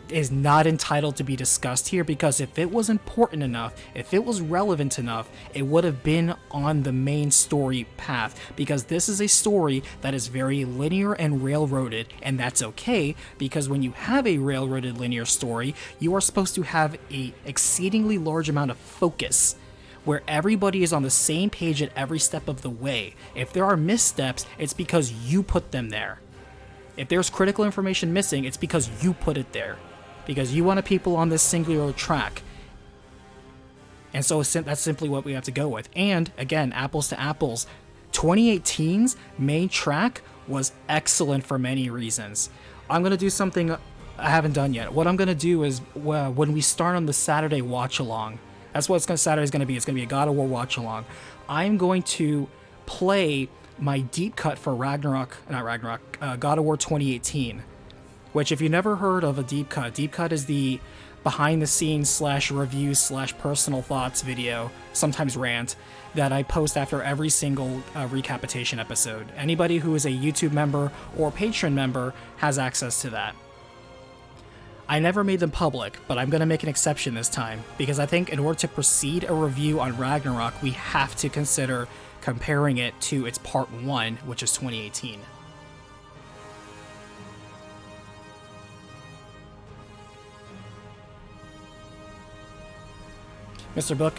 is not entitled to be discussed here, because if it was important enough, if it was relevant enough, it would have been on the main story path, because this is a story that is very linear and railroaded, and that's okay, because when you have a railroaded linear story, you are supposed to have a exceedingly large amount of focus, where everybody is on the same page at every step of the way. If there are missteps, it's because you put them there. If there's critical information missing, it's because you put it there. Because you wanted people on this singular track. And so that's simply what we have to go with. And, again, apples to apples, 2018's main track was excellent for many reasons. I'm going to do something I haven't done yet. What I'm going to do is, when we start on the Saturday watch-along, that's what Saturday's going to be. It's going to be a God of War watch-along. I'm going to play my deep cut for God of War 2018, which, if you never heard of a deep cut is the behind the scenes / review / personal thoughts video, sometimes rant, that I post after every single RECAPitation episode. Anybody who is a YouTube member or Patreon member has access to that. I never made them public, but I'm going to make an exception this time, because I think in order to proceed a review on Ragnarok, we have to consider comparing it to its part 1, which is 2018. Mr. Book,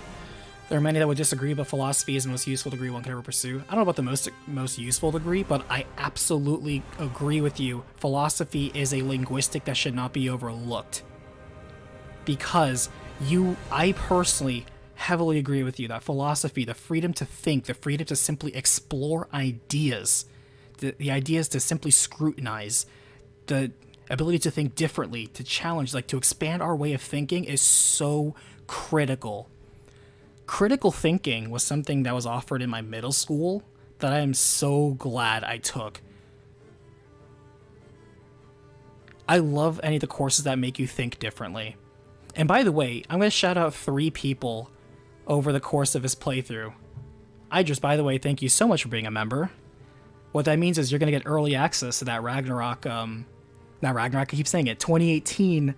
there are many that would disagree, but philosophy is the most useful degree one can ever pursue. I don't know about the most useful degree, but I absolutely agree with you. Philosophy is a linguistic that should not be overlooked. Because I personally heavily agree with you that philosophy, the freedom to think, the freedom to simply explore ideas, the ideas to simply scrutinize, the ability to think differently, to challenge, like to expand our way of thinking is so critical. Critical thinking was something that was offered in my middle school that I am so glad I took. I love any of the courses that make you think differently. And by the way, I'm going to shout out 3 people over the course of his playthrough. By the way, thank you so much for being a member. What that means is you're going to get early access to that Ragnarok not Ragnarok, I keep saying it, 2018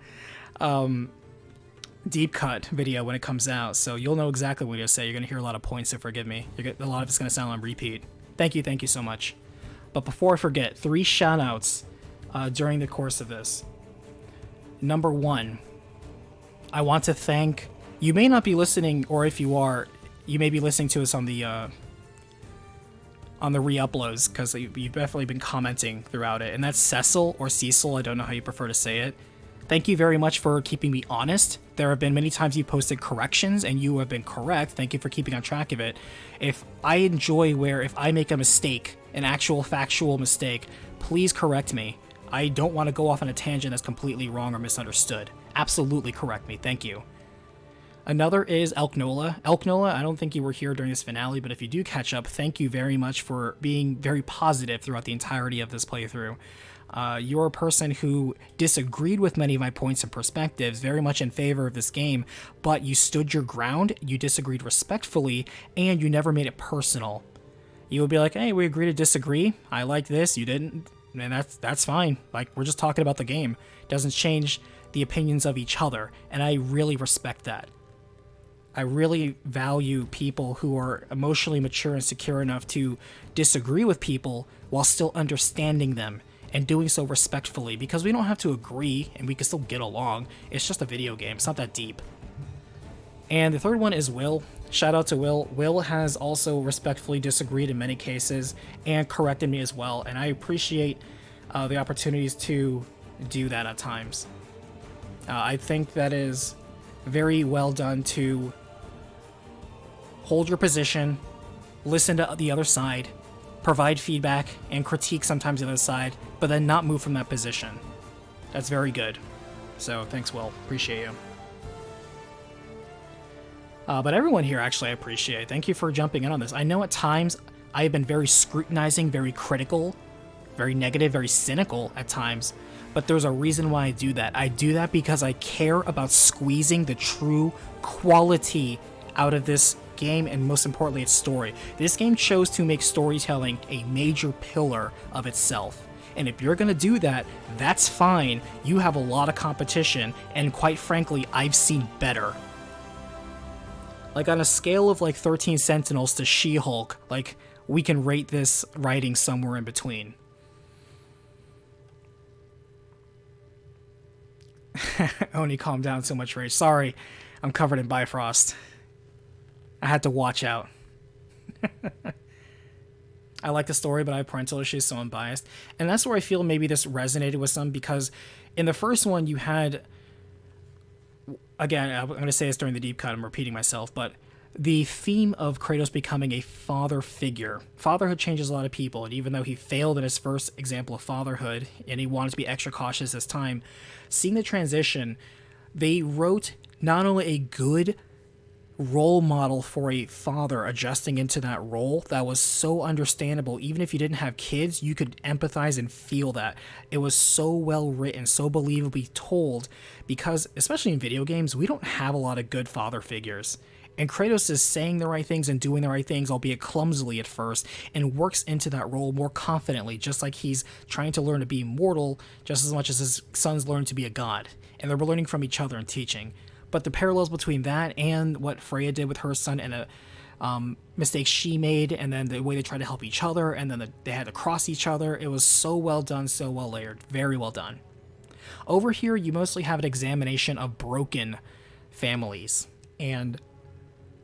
deep cut video when it comes out, so you'll know exactly what I'm going to say. You're going to hear a lot of points, so forgive me. A lot of it's going to sound on repeat. Thank you so much. But before I forget, 3 shoutouts during the course of this. Number 1, I want to thank, you may not be listening, or if you are, you may be listening to us on the re-uploads, because you've definitely been commenting throughout it, and that's Cecil, or Cecil, I don't know how you prefer to say it. Thank you very much for keeping me honest. There have been many times you posted corrections and you have been correct. Thank you for keeping on track of it. If I enjoy where if I make a mistake, an actual factual mistake, please correct me. I don't want to go off on a tangent that's completely wrong or misunderstood. Absolutely correct me. Thank you. Another is Elk Nola. Elk Nola, I don't think you were here during this finale, but if you do catch up, thank you very much for being very positive throughout the entirety of this playthrough. You're a person who disagreed with many of my points and perspectives, very much in favor of this game, but you stood your ground, you disagreed respectfully, and you never made it personal. You would be like, hey, we agree to disagree. I like this, you didn't, and that's fine. Like, we're just talking about the game. It doesn't change the opinions of each other, and I really respect that. I really value people who are emotionally mature and secure enough to disagree with people while still understanding them and doing so respectfully, because we don't have to agree and we can still get along. It's just a video game. It's not that deep. And the third one is Will. Shout out to Will. Will has also respectfully disagreed in many cases and corrected me as well, and I appreciate the opportunities to do that at times. I think that is very well done to hold your position, listen to the other side, provide feedback, and critique sometimes the other side, but then not move from that position. That's very good. So thanks, Will. Appreciate you. But everyone here, actually, I appreciate. Thank you for jumping in on this. I know at times I have been very scrutinizing, very critical, very negative, very cynical at times, but there's a reason why I do that. I do that because I care about squeezing the true quality out of this game, and most importantly, its story. This game chose to make storytelling a major pillar of itself. And if you're going to do that, that's fine. You have a lot of competition, and quite frankly, I've seen better. Like, on a scale of like 13 Sentinels to She-Hulk, like, we can rate this writing somewhere in between. Oni, calm down, so much rage. Sorry, I'm covered in Bifrost. I had to watch out. I like the story, but I have parental issues, so I'm biased. And that's where I feel maybe this resonated with some, because in the first one you had, again, I'm going to say this during the deep cut, I'm repeating myself, but the theme of Kratos becoming a father figure. Fatherhood changes a lot of people, and even though he failed in his first example of fatherhood, and he wanted to be extra cautious this time, seeing the transition, they wrote not only a good role model for a father adjusting into that role that was so understandable. Even if you didn't have kids, you could empathize and feel that. It was so well written, so believably told, because especially in video games, we don't have a lot of good father figures. And Kratos is saying the right things and doing the right things, albeit clumsily at first, and works into that role more confidently, just like he's trying to learn to be immortal just as much as his sons learn to be a god. And they're learning from each other and teaching. But the parallels between that and what Freya did with her son, and a mistake she made, and then the way they tried to help each other, and then they had to cross each other, it was so well done, so well layered. Very well done. Over here, you mostly have an examination of broken families, and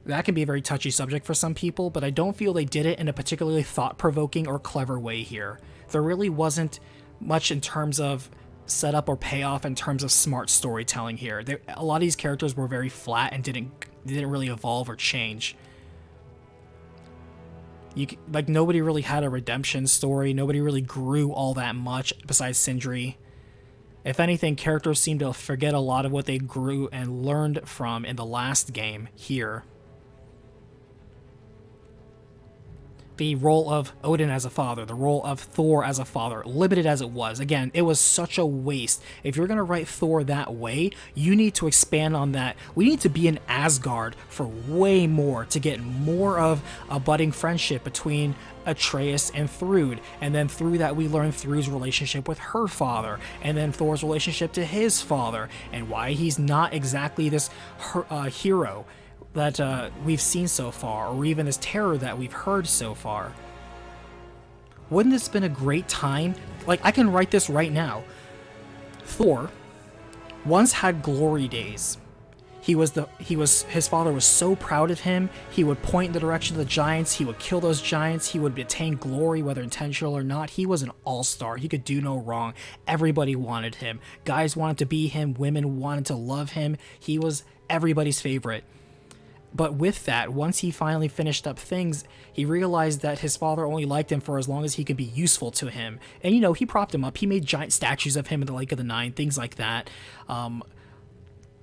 that can be a very touchy subject for some people, but I don't feel they did it in a particularly thought-provoking or clever way here. There really wasn't much in terms of setup or payoff in terms of smart storytelling here. A lot of these characters were very flat and didn't really evolve or change. Like, nobody really had a redemption story. Nobody really grew all that much besides Sindri. If anything, characters seem to forget a lot of what they grew and learned from in the last game here. The role of Odin as a father, the role of Thor as a father, limited as it was. Again, it was such a waste. If you're going to write Thor that way, you need to expand on that. We need to be in Asgard for way more to get more of a budding friendship between Atreus and Thrud, and then through that we learn Thrud's relationship with her father, and then Thor's relationship to his father, and why he's not exactly this hero that we've seen so far, or even this terror that we've heard so far. Wouldn't this have been a great time? Like, I can write this right now. Thor once had glory days. His father was so proud of him. He would point in the direction of the giants. He would kill those giants. He would attain glory, whether intentional or not. He was an all-star. He could do no wrong. Everybody wanted him. Guys wanted to be him. Women wanted to love him. He was everybody's favorite. But with that, once he finally finished up things, he realized that his father only liked him for as long as he could be useful to him. And, he propped him up. He made giant statues of him in the Lake of the Nine, things like that.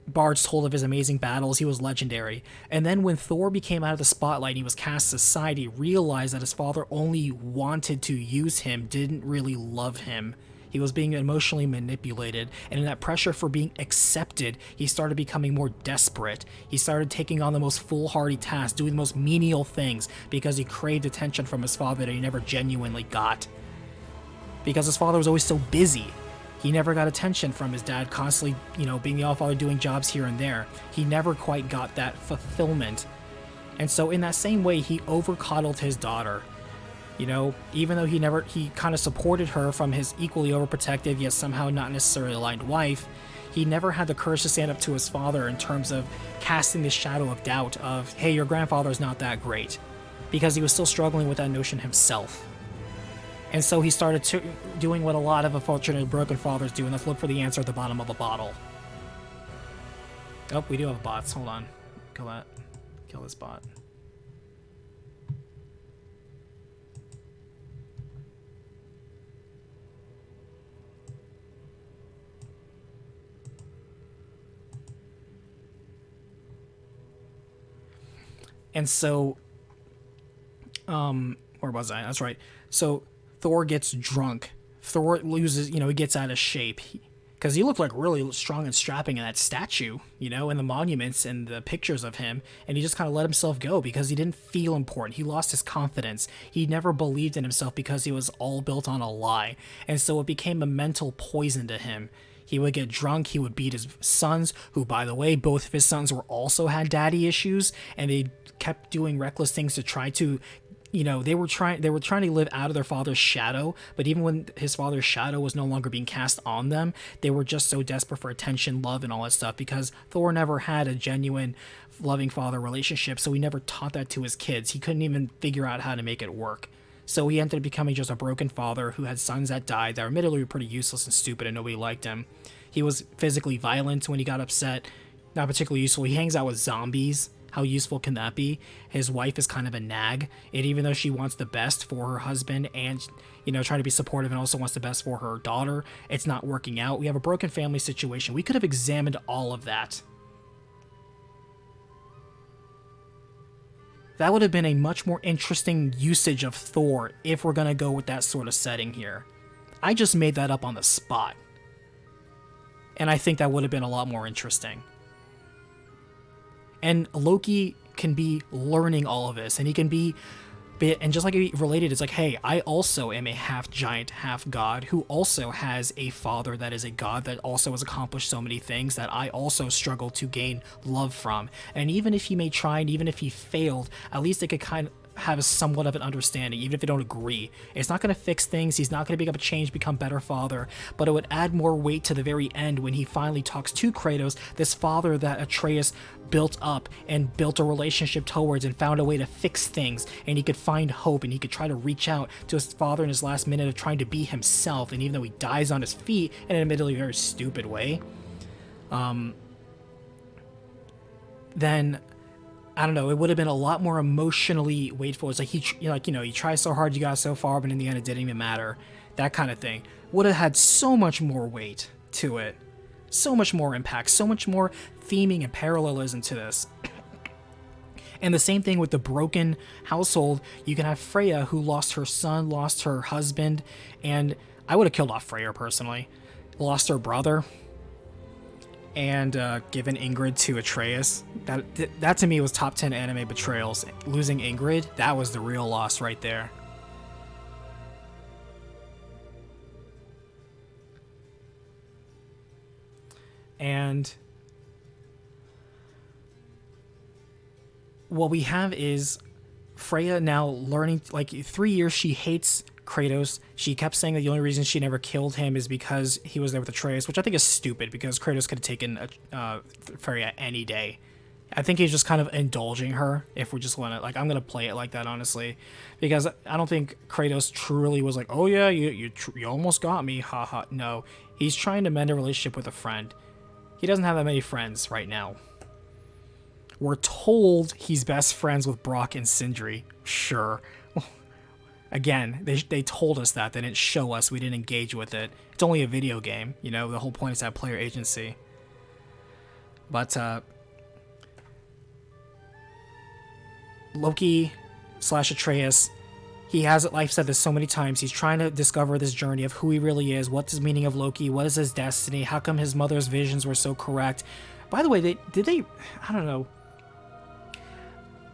Bards told of his amazing battles. He was legendary. And then when Thor became out of the spotlight and he was cast aside, he realized that his father only wanted to use him, didn't really love him. He was being emotionally manipulated, and in that pressure for being accepted, he started becoming more desperate. He started taking on the most foolhardy tasks, doing the most menial things, because he craved attention from his father that he never genuinely got. Because his father was always so busy. He never got attention from his dad, constantly, being the All-Father, doing jobs here and there. He never quite got that fulfillment. And so in that same way, he over-coddled his daughter. Even though he kind of supported her from his equally overprotective, yet somehow not necessarily aligned wife, he never had the courage to stand up to his father in terms of casting the shadow of doubt of, hey, your grandfather's not that great. Because he was still struggling with that notion himself. And so he started doing what a lot of unfortunate broken fathers do, and let's look for the answer at the bottom of a bottle. Oh, we do have bots. Hold on. Kill that. Kill this bot. And so, where was I? That's right. So Thor gets drunk. Thor loses, he gets out of shape. Because he looked like really strong and strapping in that statue, and the monuments and the pictures of him. And he just kind of let himself go because he didn't feel important. He lost his confidence. He never believed in himself because he was all built on a lie. And so it became a mental poison to him. He would get drunk, he would beat his sons, who, by the way, both of his sons also had daddy issues, and they kept doing reckless things to try to, they were trying to live out of their father's shadow, but even when his father's shadow was no longer being cast on them, they were just so desperate for attention, love, and all that stuff, because Thor never had a genuine loving father relationship, so he never taught that to his kids. He couldn't even figure out how to make it work. So he ended up becoming just a broken father who had sons that died that admittedly were pretty useless and stupid and nobody liked him. He was physically violent when he got upset, not particularly useful. He hangs out with zombies. How useful can that be? His wife is kind of a nag, and even though she wants the best for her husband and, trying to be supportive and also wants the best for her daughter, it's not working out. We have a broken family situation. We could have examined all of that. That would have been a much more interesting usage of Thor if we're going to go with that sort of setting here. I just made that up on the spot. And I think that would have been a lot more interesting. And Loki can be learning all of this, and he can be and just like related, it's like, hey, I also am a half giant, half god who also has a father that is a god that also has accomplished so many things that I also struggle to gain love from. And even if he may try, and even if he failed, at least they could kind of have somewhat of an understanding, even if they don't agree. It's not going to fix things. He's not going to become a change, become better father, but it would add more weight to the very end when he finally talks to Kratos, this father that Atreus built up and built a relationship towards and found a way to fix things, and he could find hope, and he could try to reach out to his father in his last minute of trying to be himself. And even though he dies on his feet in an admittedly very stupid way, then I don't know, it would have been a lot more emotionally weightful. It's like you try so hard, you got so far, but in the end it didn't even matter. That kind of thing would have had so much more weight to it, so much more impact, so much more theming and parallelism to this. And the same thing with the broken household. You can have Freya, who lost her son, lost her husband, and I would have killed off Freya personally. Lost her brother, and given Ingrid to Atreus. That to me was top 10 anime betrayals. Losing Ingrid, that was the real loss right there. And what we have is Freya now learning, like 3 years she hates Kratos. She kept saying that the only reason she never killed him is because he was there with Atreus, which I think is stupid because Kratos could have taken Freya any day. I think he's just kind of indulging her if we just want to, like, I'm going to play it like that, honestly, because I don't think Kratos truly was like, oh yeah, you almost got me, haha. No, he's trying to mend a relationship with a friend. He doesn't have that many friends right now. We're told he's best friends with Brock and Sindri. Sure. Again, they told us that. They didn't show us. We didn't engage with it. It's only a video game. You know, the whole point is to have player agency. But, Loki / Atreus, he has it. I've said this so many times. He's trying to discover this journey of who he really is. What's his meaning of Loki? What is his destiny? How come his mother's visions were so correct? By the way, I don't know.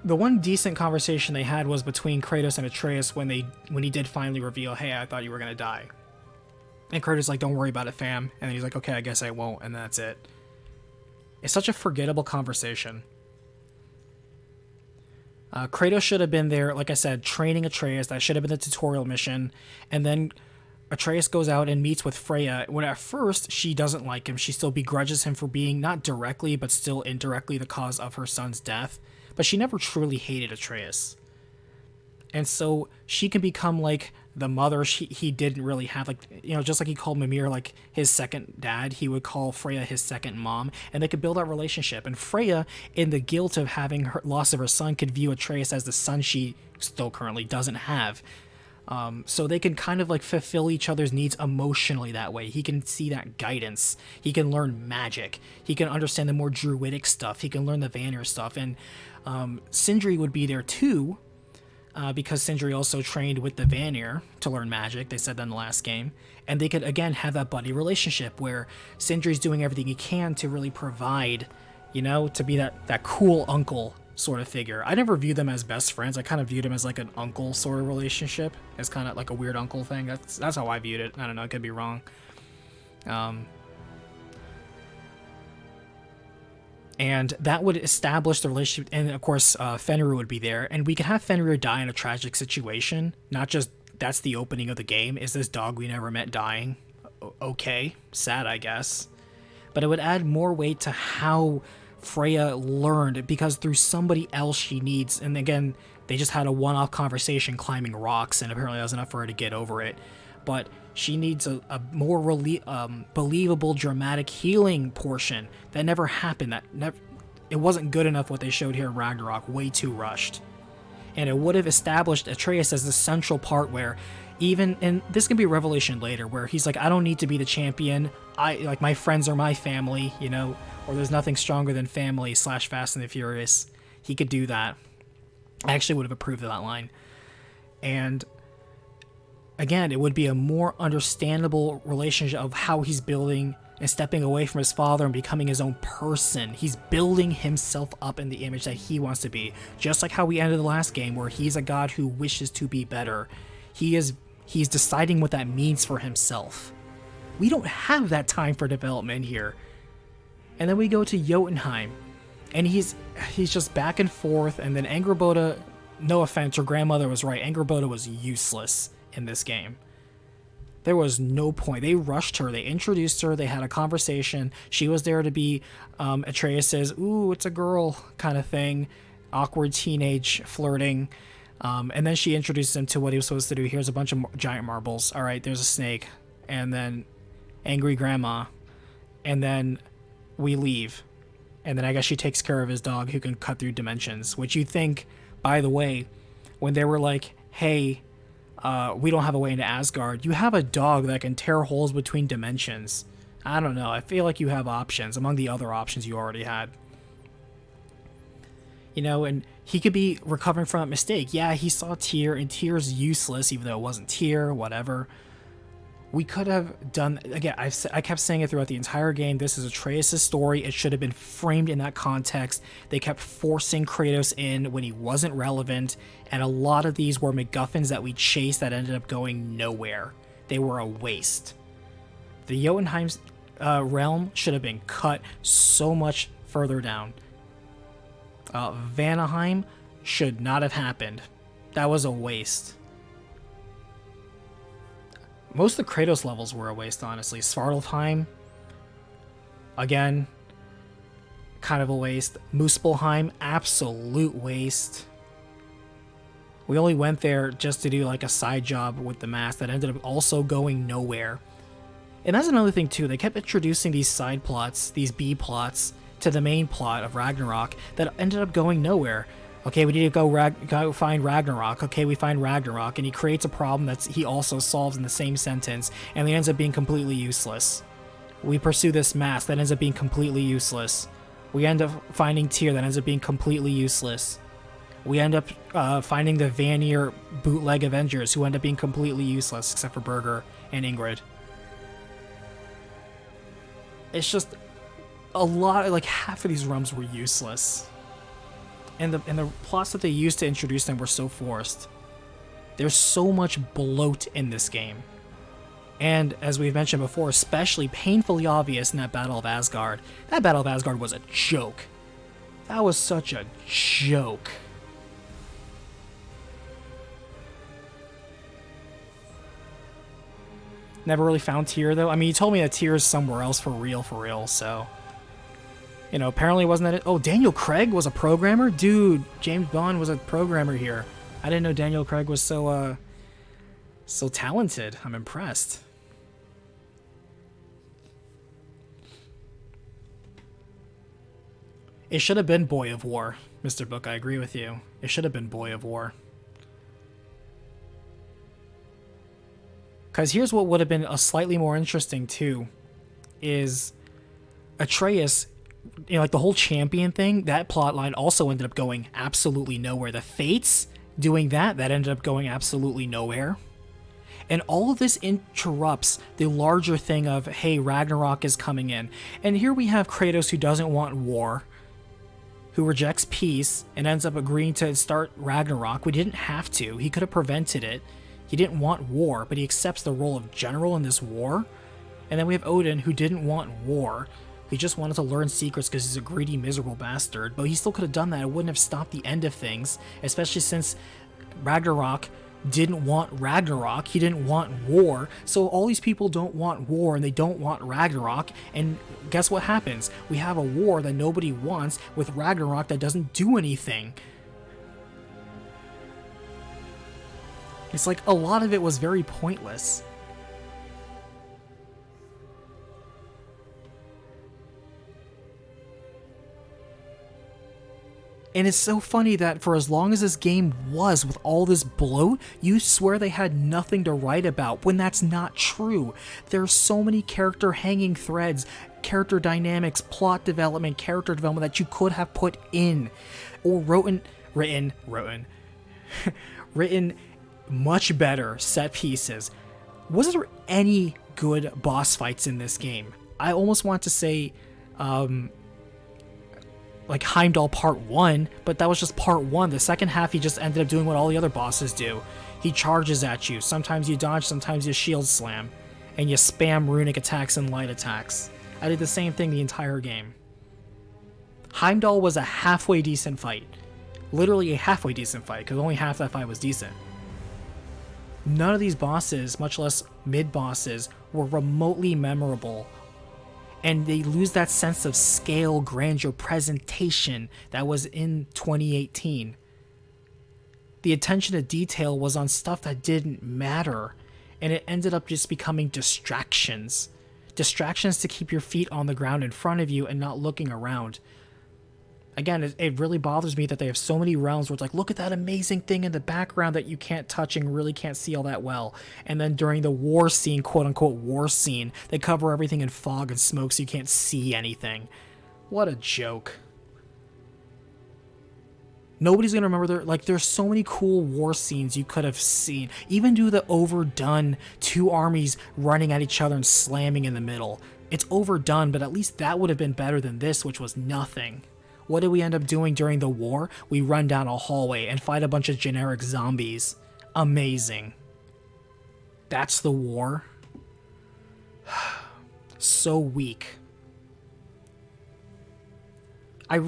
The one decent conversation they had was between Kratos and Atreus when he did finally reveal, hey, I thought you were gonna die. And Kratos like, don't worry about it, fam. And then he's like, okay, I guess I won't, and that's it. It's such a forgettable conversation. Kratos should have been there, like I said, training Atreus. That should have been the tutorial mission. And then Atreus goes out and meets with Freya, when at first she doesn't like him. She still begrudges him for being, not directly, but still indirectly, the cause of her son's death. But she never truly hated Atreus. And so she can become like the mother he didn't really have. Like, you know, just like he called Mimir like his second dad, he would call Freya his second mom. And they could build that relationship. And Freya, in the guilt of having her loss of her son, could view Atreus as the son she still currently doesn't have. So they can kind of like fulfill each other's needs emotionally that way. He can see that guidance. He can learn magic. He can understand the more druidic stuff. He can learn the Vanir stuff. And Sindri would be there too, because Sindri also trained with the Vanir to learn magic. They said that in the last game. And they could, again, have that buddy relationship where Sindri's doing everything he can to really provide, you know, to be that cool uncle sort of figure. I never viewed them as best friends. I kind of viewed him as like an uncle sort of relationship. It's kind of like a weird uncle thing. That's how I viewed it. I don't know. I could be wrong. And that would establish the relationship. And of course, Fenrir would be there. And we could have Fenrir die in a tragic situation. Not just that's the opening of the game. Is this dog we never met dying? Okay. Sad, I guess. But it would add more weight to how Freya learned, because through somebody else she needs, and again, they just had a one-off conversation climbing rocks, and apparently that was enough for her to get over it. But she needs a more believable, dramatic healing portion that never happened. It wasn't good enough what they showed here in Ragnarok. Way too rushed. And it would have established Atreus as the central part where even, and this can be a revelation later, where he's like, I don't need to be the champion. Like, my friends are my family, you know, or there's nothing stronger than family / Fast and the Furious. He could do that. I actually would have approved of that line. And again, it would be a more understandable relationship of how he's building and stepping away from his father and becoming his own person. He's building himself up in the image that he wants to be. Just like how we ended the last game, where he's a god who wishes to be better. He's deciding what that means for himself. We don't have that time for development here. And then we go to Jotunheim, and he's just back and forth, and then Angrboda, no offense, her grandmother was right, Angrboda was useless in this game. There was no point. They rushed her, they introduced her, they had a conversation, she was there to be Atreus's, ooh, it's a girl kind of thing, awkward teenage flirting, and then she introduced him to what he was supposed to do. Here's a bunch of giant marbles, alright, there's a snake, and then angry grandma, and then we leave. And then I guess she takes care of his dog who can cut through dimensions, which you think, by the way, when they were like, hey, we don't have a way into Asgard, you have a dog that can tear holes between dimensions. I don't know. I feel like you have options among the other options you already had. You know, and he could be recovering from a mistake. Yeah, he saw Tyr, and Tyr's useless, even though it wasn't Tyr, whatever. We could have done, again, I kept saying it throughout the entire game, this is Atreus' story, it should have been framed in that context. They kept forcing Kratos in when he wasn't relevant, and a lot of these were MacGuffins that we chased that ended up going nowhere. They were a waste. The Jotunheim realm should have been cut so much further down. Vanaheim should not have happened. That was a waste. Most of the Kratos levels were a waste, honestly. Svartalfheim, again, kind of a waste. Muspelheim, absolute waste. We only went there just to do like a side job with the mask that ended up also going nowhere. And that's another thing too, they kept introducing these side plots, these B plots, to the main plot of Ragnarok that ended up going nowhere. Okay, we need to go find Ragnarok. Okay, we find Ragnarok, and he creates a problem that he also solves in the same sentence, and it ends up being completely useless. We pursue this mask that ends up being completely useless. We end up finding Tyr that ends up being completely useless. We end up finding the Vanir bootleg Avengers who end up being completely useless, except for Berger and Ingrid. It's just a lot, like half of these realms were useless. And the plots that they used to introduce them were so forced. There's so much bloat in this game. And as we've mentioned before, especially painfully obvious in that Battle of Asgard. That Battle of Asgard was a joke. That was such a joke. Never really found Tyr though. I mean, you told me that Tyr is somewhere else for real, so... You know, apparently wasn't that it? Oh, Daniel Craig was a programmer? Dude, James Bond was a programmer here. I didn't know Daniel Craig was so talented. I'm impressed. It should have been Boy of War, Mr. Book. I agree with you. It should have been Boy of War. Because here's what would have been a slightly more interesting, too, is Atreus, you know, like the whole champion thing, that plot line also ended up going absolutely nowhere. The Fates doing that ended up going absolutely nowhere. And all of this interrupts the larger thing of, hey, Ragnarok is coming in. And here we have Kratos who doesn't want war, who rejects peace, and ends up agreeing to start Ragnarok. We didn't have to. He could have prevented it. He didn't want war, but he accepts the role of general in this war. And then we have Odin, who didn't want war. He just wanted to learn secrets because he's a greedy, miserable bastard. But he still could have done that. It wouldn't have stopped the end of things, especially since Ragnarok didn't want Ragnarok. He didn't want war. So all these people don't want war, and they don't want Ragnarok. And guess what happens? We have a war that nobody wants with Ragnarok that doesn't do anything. It's like a lot of it was very pointless. And it's so funny that for as long as this game was with all this bloat, you swear they had nothing to write about, when that's not true. There's so many character hanging threads, character dynamics, plot development, character development that you could have put in, or written much better set pieces. Was there any good boss fights in this game? I almost want to say, like Heimdall Part 1, but that was just Part 1. The second half, he just ended up doing what all the other bosses do. He charges at you. Sometimes you dodge, sometimes you shield slam, and you spam runic attacks and light attacks. I did the same thing the entire game. Heimdall was a halfway decent fight. Literally a halfway decent fight, because only half that fight was decent. None of these bosses, much less mid-bosses, were remotely memorable. And they lose that sense of scale, grandeur, presentation that was in 2018. The attention to detail was on stuff that didn't matter, and it ended up just becoming distractions. Distractions to keep your feet on the ground in front of you and not looking around. Again, it really bothers me that they have so many realms where it's like, look at that amazing thing in the background that you can't touch and really can't see all that well. And then during the war scene, quote-unquote war scene, they cover everything in fog and smoke so you can't see anything. What a joke. Nobody's going to remember there's so many cool war scenes you could have seen. Even do the overdone two armies running at each other and slamming in the middle. It's overdone, but at least that would have been better than this, which was nothing. What did we end up doing during the war? We run down a hallway and fight a bunch of generic zombies. Amazing. That's the war. so weak. I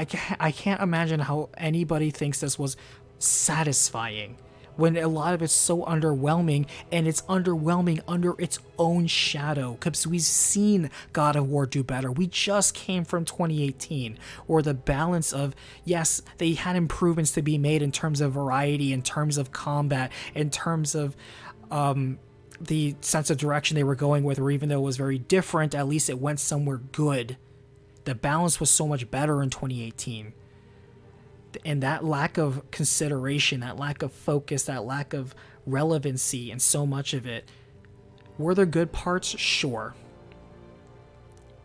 can't imagine how anybody thinks this was satisfying when a lot of it's so underwhelming, and it's underwhelming under its own shadow, because we've seen God of War do better. We just came from 2018, or the balance of, yes, they had improvements to be made in terms of variety, in terms of combat, in terms of the sense of direction they were going with, or even though it was very different, at least it went somewhere good. The balance was so much better in 2018. And that lack of consideration, that lack of focus, that lack of relevancy, and so much of it, were there good parts? Sure.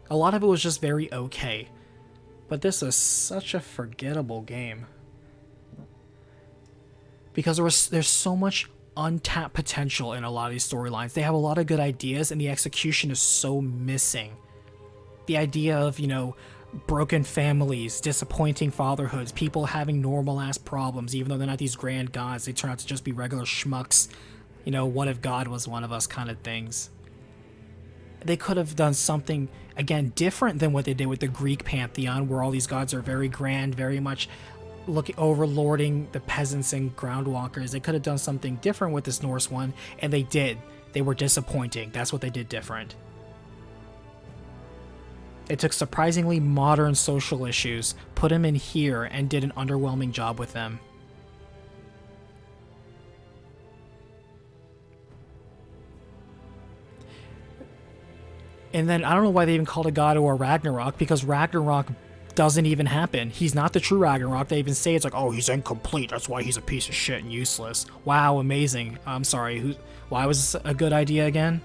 A lot of it was just very okay. But this is such a forgettable game. Because there's so much untapped potential in a lot of these storylines. They have a lot of good ideas, and the execution is so missing. The idea of, you know, broken families, disappointing fatherhoods, people having normal-ass problems, even though they're not these grand gods, they turn out to just be regular schmucks. You know, what if God was one of us kind of things. They could have done something, again, different than what they did with the Greek pantheon, where all these gods are very grand, very much overlording the peasants and groundwalkers. They could have done something different with this Norse one, and they did. They were disappointing. That's what they did different. They took surprisingly modern social issues, put them in here, and did an underwhelming job with them. And then, I don't know why they even called it God of War Ragnarok, because Ragnarok doesn't even happen. He's not the true Ragnarok. They even say it's like, oh, he's incomplete, that's why he's a piece of shit and useless. Wow, amazing. I'm sorry, why was this a good idea again?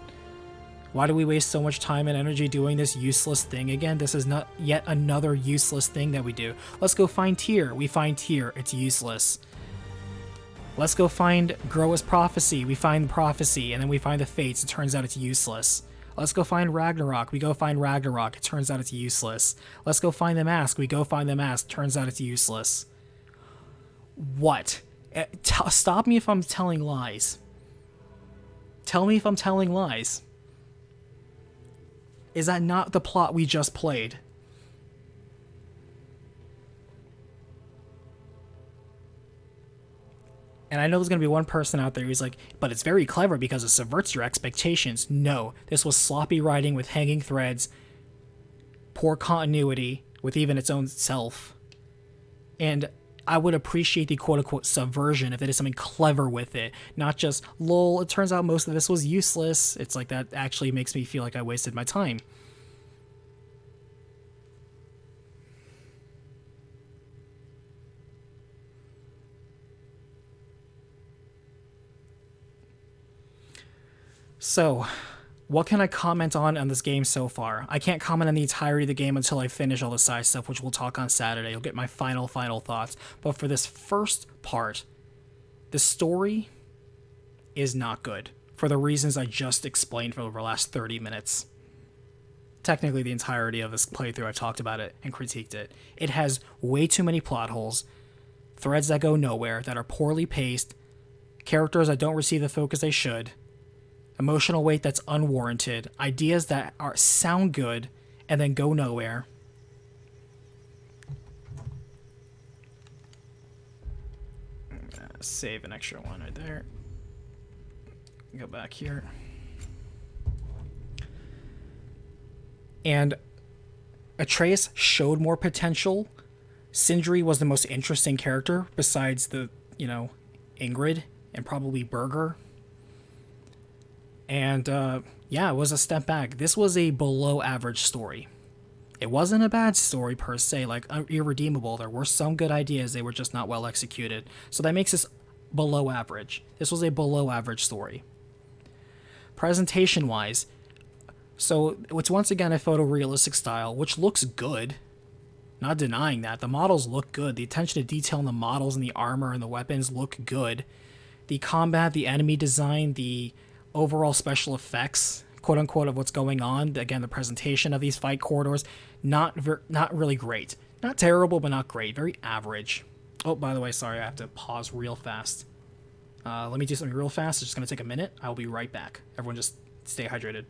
Why do we waste so much time and energy doing this useless thing again? This is not yet another useless thing that we do. Let's go find Tyr. We find Tyr. It's useless. Let's go find Groa's prophecy. We find the prophecy, and then we find the fates. It turns out it's useless. Let's go find Ragnarok. We go find Ragnarok. It turns out it's useless. Let's go find the mask. We go find the mask. Turns out it's useless. What? Stop me if I'm telling lies. Tell me if I'm telling lies. Is that not the plot we just played? And I know there's going to be one person out there who's like, but it's very clever because it subverts your expectations. No, this was sloppy writing with hanging threads, poor continuity with even its own self. And I would appreciate the quote-unquote subversion if they did something clever with it. Not just, lol, it turns out most of this was useless. It's like, that actually makes me feel like I wasted my time. So, what can I comment on this game so far? I can't comment on the entirety of the game until I finish all the side stuff, which we'll talk on Saturday. You'll get my final thoughts. But for this first part, the story is not good, for the reasons I just explained for the last 30 minutes. Technically, the entirety of this playthrough, I've talked about it and critiqued it. It has way too many plot holes, threads that go nowhere, that are poorly paced, characters that don't receive the focus they should, emotional weight that's unwarranted, ideas that sound good and then go nowhere. Save an extra one right there. Go back here. And Atreus showed more potential. Sindri was the most interesting character besides the, Ingrid and probably Berger. And, yeah, it was a step back. This was a below-average story. It wasn't a bad story, per se, like, irredeemable. There were some good ideas, they were just not well executed. So that makes this below average. This was a below-average story. Presentation-wise, so it's once again a photorealistic style, which looks good. Not denying that. The models look good. The attention to detail in the models and the armor and the weapons look good. The combat, the enemy design, the overall special effects, quote-unquote, of what's going on, again, the presentation of these fight corridors, not really great. Not terrible, but not great. Very average. Oh, by the way, sorry, I have to pause real fast. Let me do something real fast. It's just going to take a minute. I'll be right back. Everyone just stay hydrated.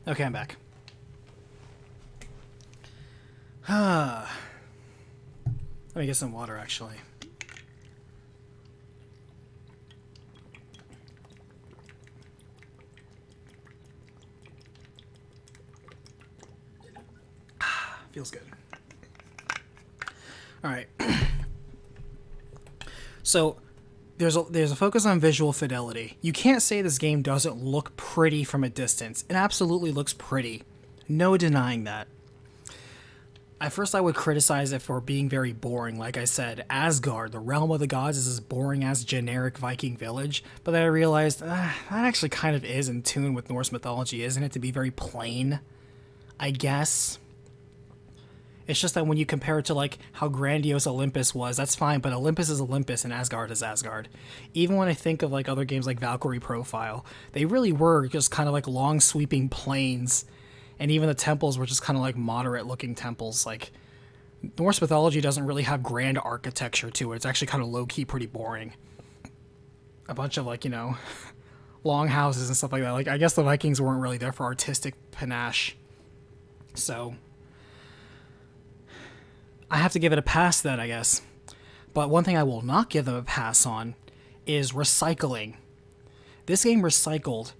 Okay, I'm back. Let me get some water, actually. Feels good. All right. So there's a focus on visual fidelity. You can't say this game doesn't look pretty from a distance. It absolutely looks pretty. No denying that. At first I would criticize it for being very boring. Like I said, Asgard, the realm of the gods, is as boring as generic Viking village. But then I realized, that actually kind of is in tune with Norse mythology, isn't it? To be very plain, I guess. It's just that when you compare it to, like, how grandiose Olympus was, that's fine, but Olympus is Olympus and Asgard is Asgard. Even when I think of, like, other games like Valkyrie Profile, they really were just kind of like long sweeping plains, and even the temples were just kind of like moderate looking temples. Like, Norse mythology doesn't really have grand architecture to it. It's actually kind of low-key pretty boring. A bunch of, like, you know, long houses and stuff like that. Like, I guess the Vikings weren't really there for artistic panache. So I have to give it a pass then, I guess. But one thing I will not give them a pass on is recycling. This game recycled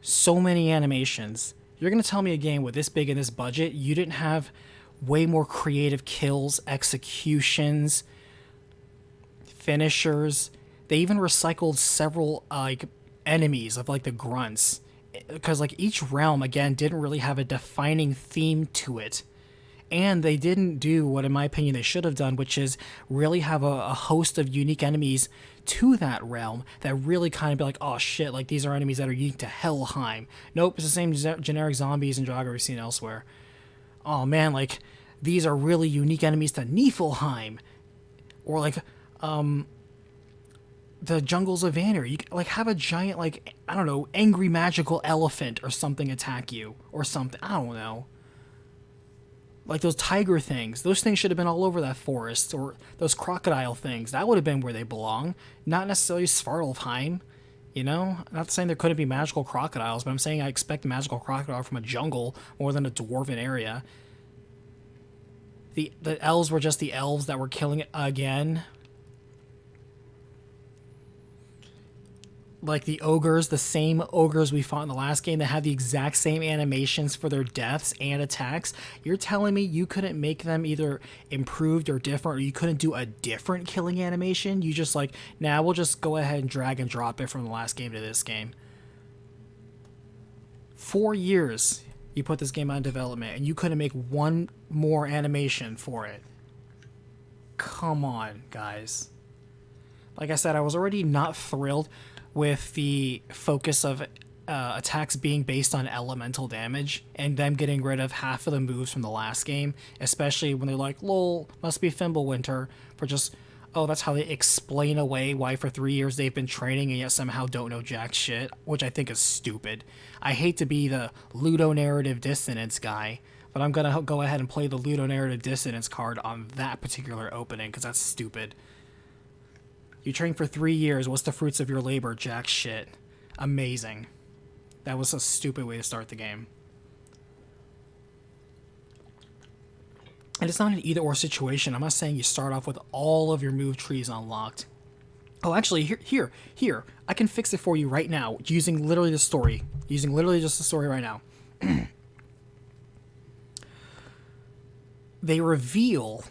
so many animations. You're going to tell me a game with this big in this budget, you didn't have way more creative kills, executions, finishers. They even recycled several like enemies of like the grunts. Because like each realm, again, didn't really have a defining theme to it. And they didn't do what, in my opinion, they should have done, which is really have a host of unique enemies to that realm that really kind of be like, oh shit, like these are enemies that are unique to Helheim. Nope, it's the same generic zombies and Draugr we've seen elsewhere. Oh man, like these are really unique enemies to Niflheim. Or like, the jungles of Vanir. You like have a giant, like, I don't know, angry magical elephant or something attack you or something. I don't know. Like those tiger things. Those things should have been all over that forest. Or those crocodile things. That would have been where they belong. Not necessarily Svartalfheim. You know? I'm not saying there couldn't be magical crocodiles, but I'm saying I expect a magical crocodile from a jungle more than a dwarven area. The elves were just the elves that were killing it again. Like the ogres, the same ogres we fought in the last game that had the exact same animations for their deaths and attacks. You're telling me you couldn't make them either improved or different, or you couldn't do a different killing animation? You just like, nah, we'll just go ahead and drag and drop it from the last game to this game. 4 years you put this game on development and you couldn't make one more animation for it. Come on, guys. Like I said, I was already not thrilled with the focus of attacks being based on elemental damage and them getting rid of half of the moves from the last game, especially when they're like, lol, must be Fimbulwinter, for just, oh, that's how they explain away why for 3 years they've been training and yet somehow don't know jack shit, which I think is stupid. I hate to be the ludonarrative dissonance guy, but I'm gonna go ahead and play the ludonarrative dissonance card on that particular opening, because that's stupid. You trained for 3 years. What's the fruits of your labor? Jack shit. Amazing. That was a stupid way to start the game. And it's not an either-or situation. I'm not saying you start off with all of your move trees unlocked. Oh, actually, here. I can fix it for you right now using literally the story. Using literally just the story right now. They reveal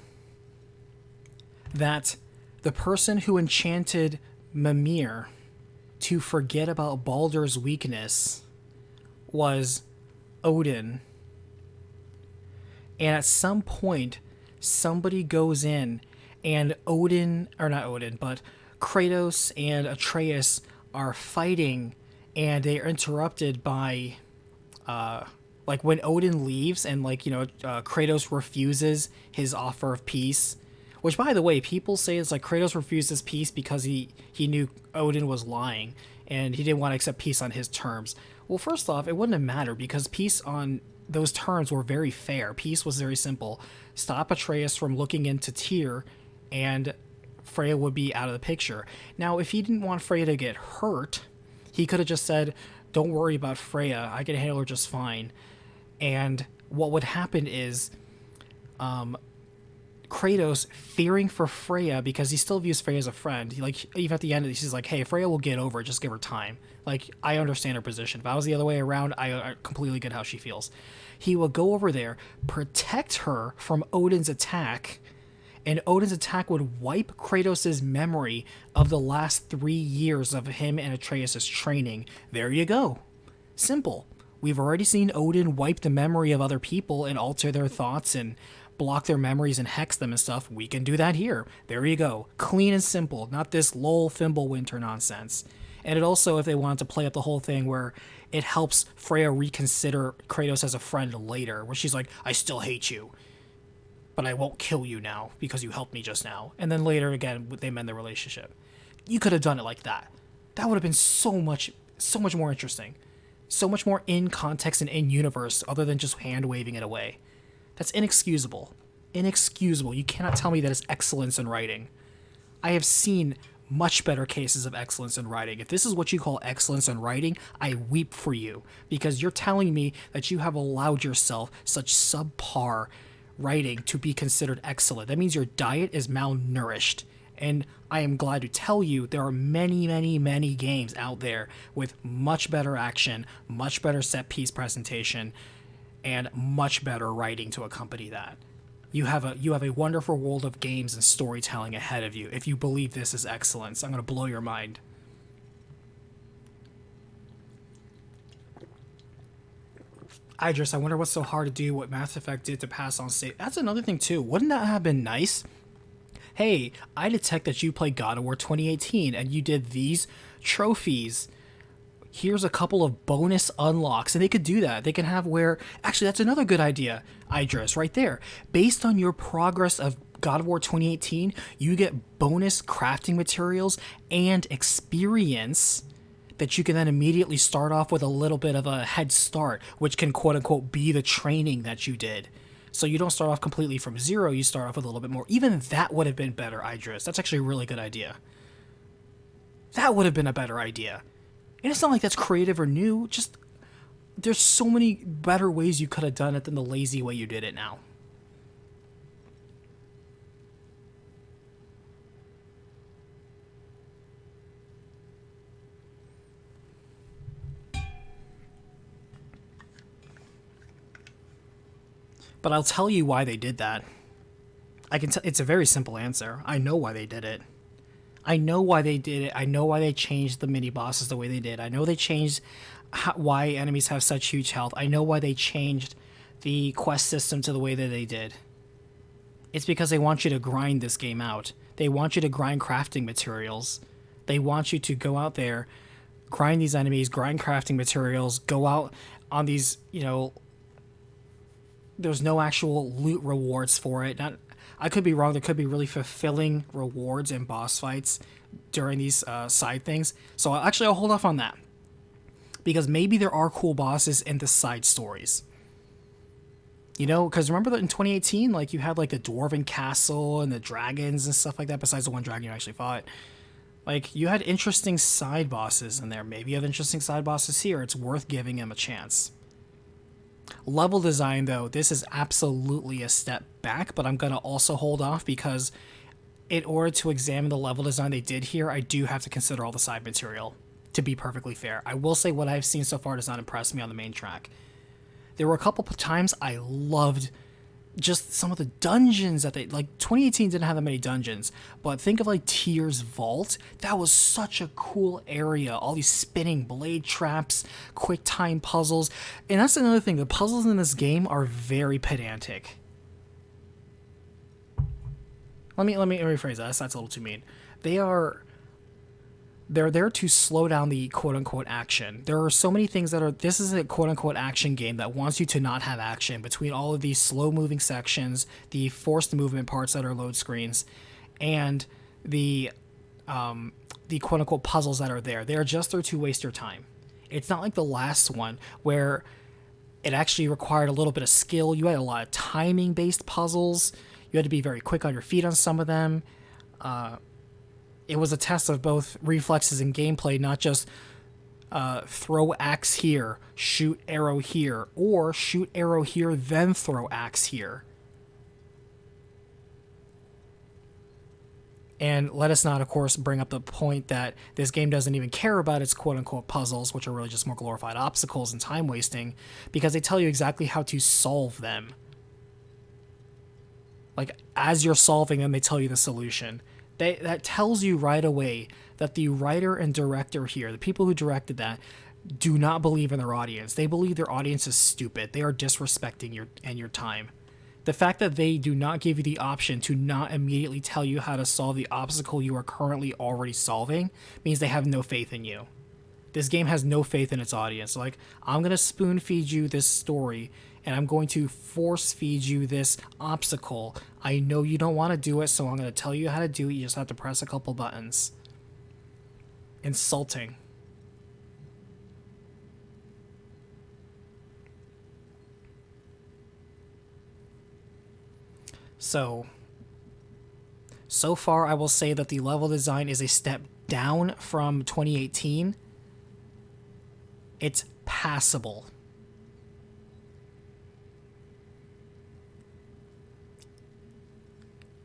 that the person who enchanted Mimir to forget about Baldur's weakness was Odin. And at some point, somebody goes in and but Kratos and Atreus are fighting, and they are interrupted by, like when Odin leaves and Kratos refuses his offer of peace. Which, by the way, people say it's like Kratos refuses peace because he knew Odin was lying and he didn't want to accept peace on his terms. Well, first off, it wouldn't have mattered because peace on those terms were very fair. Peace was very simple. Stop Atreus from looking into Tyr and Freya would be out of the picture. Now, if he didn't want Freya to get hurt, he could have just said, Don't worry about Freya. I can handle her just fine. And what would happen is Kratos, fearing for Freya, because he still views Freya as a friend, even at the end, he's like, hey, Freya will get over it, just give her time. Like, I understand her position. If I was the other way around, I completely get how she feels. He will go over there, protect her from Odin's attack, and Odin's attack would wipe Kratos' memory of the last 3 years of him and Atreus' training. There you go. Simple. We've already seen Odin wipe the memory of other people and alter their thoughts and block their memories and hex them and stuff. We can do that here. There you go. Clean and simple. Not this lol Fimbulwinter nonsense. And it also, if they wanted to play up the whole thing where it helps Freya reconsider Kratos as a friend later, where she's like, I still hate you, but I won't kill you now because you helped me just now. And then later again, they mend the relationship. You could have done it like that. That would have been so much more interesting. So much more in context and in universe other than just hand waving it away. That's inexcusable. Inexcusable. You cannot tell me that it's excellence in writing. I have seen much better cases of excellence in writing. If this is what you call excellence in writing, I weep for you, because you're telling me that you have allowed yourself such subpar writing to be considered excellent. That means your diet is malnourished. And I am glad to tell you there are many, many, many games out there with much better action, much better set piece presentation, and much better writing to accompany that. You have a wonderful world of games and storytelling ahead of you if you believe this is excellence. I'm going to blow your mind. Idris, I wonder what's so hard to do what Mass Effect did to pass on save. That's another thing too. Wouldn't that have been nice? Hey, I detect that you played God of War 2018 and you did these trophies. Here's a couple of bonus unlocks. And they could do that. They can have where... Actually, that's another good idea, Idris, right there. Based on your progress of God of War 2018, you get bonus crafting materials and experience that you can then immediately start off with a little bit of a head start, which can quote-unquote be the training that you did. So you don't start off completely from zero, you start off with a little bit more. Even that would have been better, Idris. That's actually a really good idea. That would have been a better idea. And it's not like that's creative or new, just there's so many better ways you could have done it than the lazy way you did it now. But I'll tell you why they did that. It's a very simple answer. I know why they did it. I know why they did it. I know why they changed the mini bosses the way they did. I know they changed why enemies have such huge health. I know why they changed the quest system to the way that they did. It's because they want you to grind this game out. They want you to grind crafting materials. They want you to go out there, grind these enemies, grind crafting materials, go out on these, there's no actual loot rewards for it. I could be wrong. There could be really fulfilling rewards in boss fights during these side things. So I'll hold off on that. Because maybe there are cool bosses in the side stories. Because remember that in 2018, you had the Dwarven Castle and the dragons and stuff like that, besides the one dragon you actually fought. You had interesting side bosses in there. Maybe you have interesting side bosses here. It's worth giving them a chance. Level design, though, this is absolutely a step back, but I'm going to also hold off because in order to examine the level design they did here, I do have to consider all the side material, to be perfectly fair. I will say what I've seen so far does not impress me on the main track. There were a couple of times I loved just some of the dungeons that 2018 didn't have that many dungeons, but think of Tyr's Vault. That was such a cool area. All these spinning blade traps, quick time puzzles. And that's another thing. The puzzles in this game are very pedantic. Let me rephrase that. That's a little too mean. They're there to slow down the quote-unquote action. There are so many things this is a quote-unquote action game that wants you to not have action between all of these slow-moving sections, the forced movement parts that are load screens, and the quote-unquote puzzles that are there. They are just there to waste your time. It's not like the last one where it actually required a little bit of skill. You had a lot of timing-based puzzles. You had to be very quick on your feet on some of them. It was a test of both reflexes and gameplay, not just throw axe here, shoot arrow here, or shoot arrow here, then throw axe here. And let us not, of course, bring up the point that this game doesn't even care about its quote-unquote puzzles, which are really just more glorified obstacles and time wasting, because they tell you exactly how to solve them. Like, as you're solving them, they tell you the solution. That tells you right away that the writer and director here, the people who directed that, do not believe in their audience. They believe their audience is stupid. They are disrespecting your time. The fact that they do not give you the option to not immediately tell you how to solve the obstacle you are currently already solving means they have no faith in you. This game has no faith in its audience. Like, I'm going to spoon feed you this story, and I'm going to force feed you this obstacle. I know you don't want to do it, so I'm going to tell you how to do it. You just have to press a couple buttons. Insulting. So far I will say that the level design is a step down from 2018. It's passable.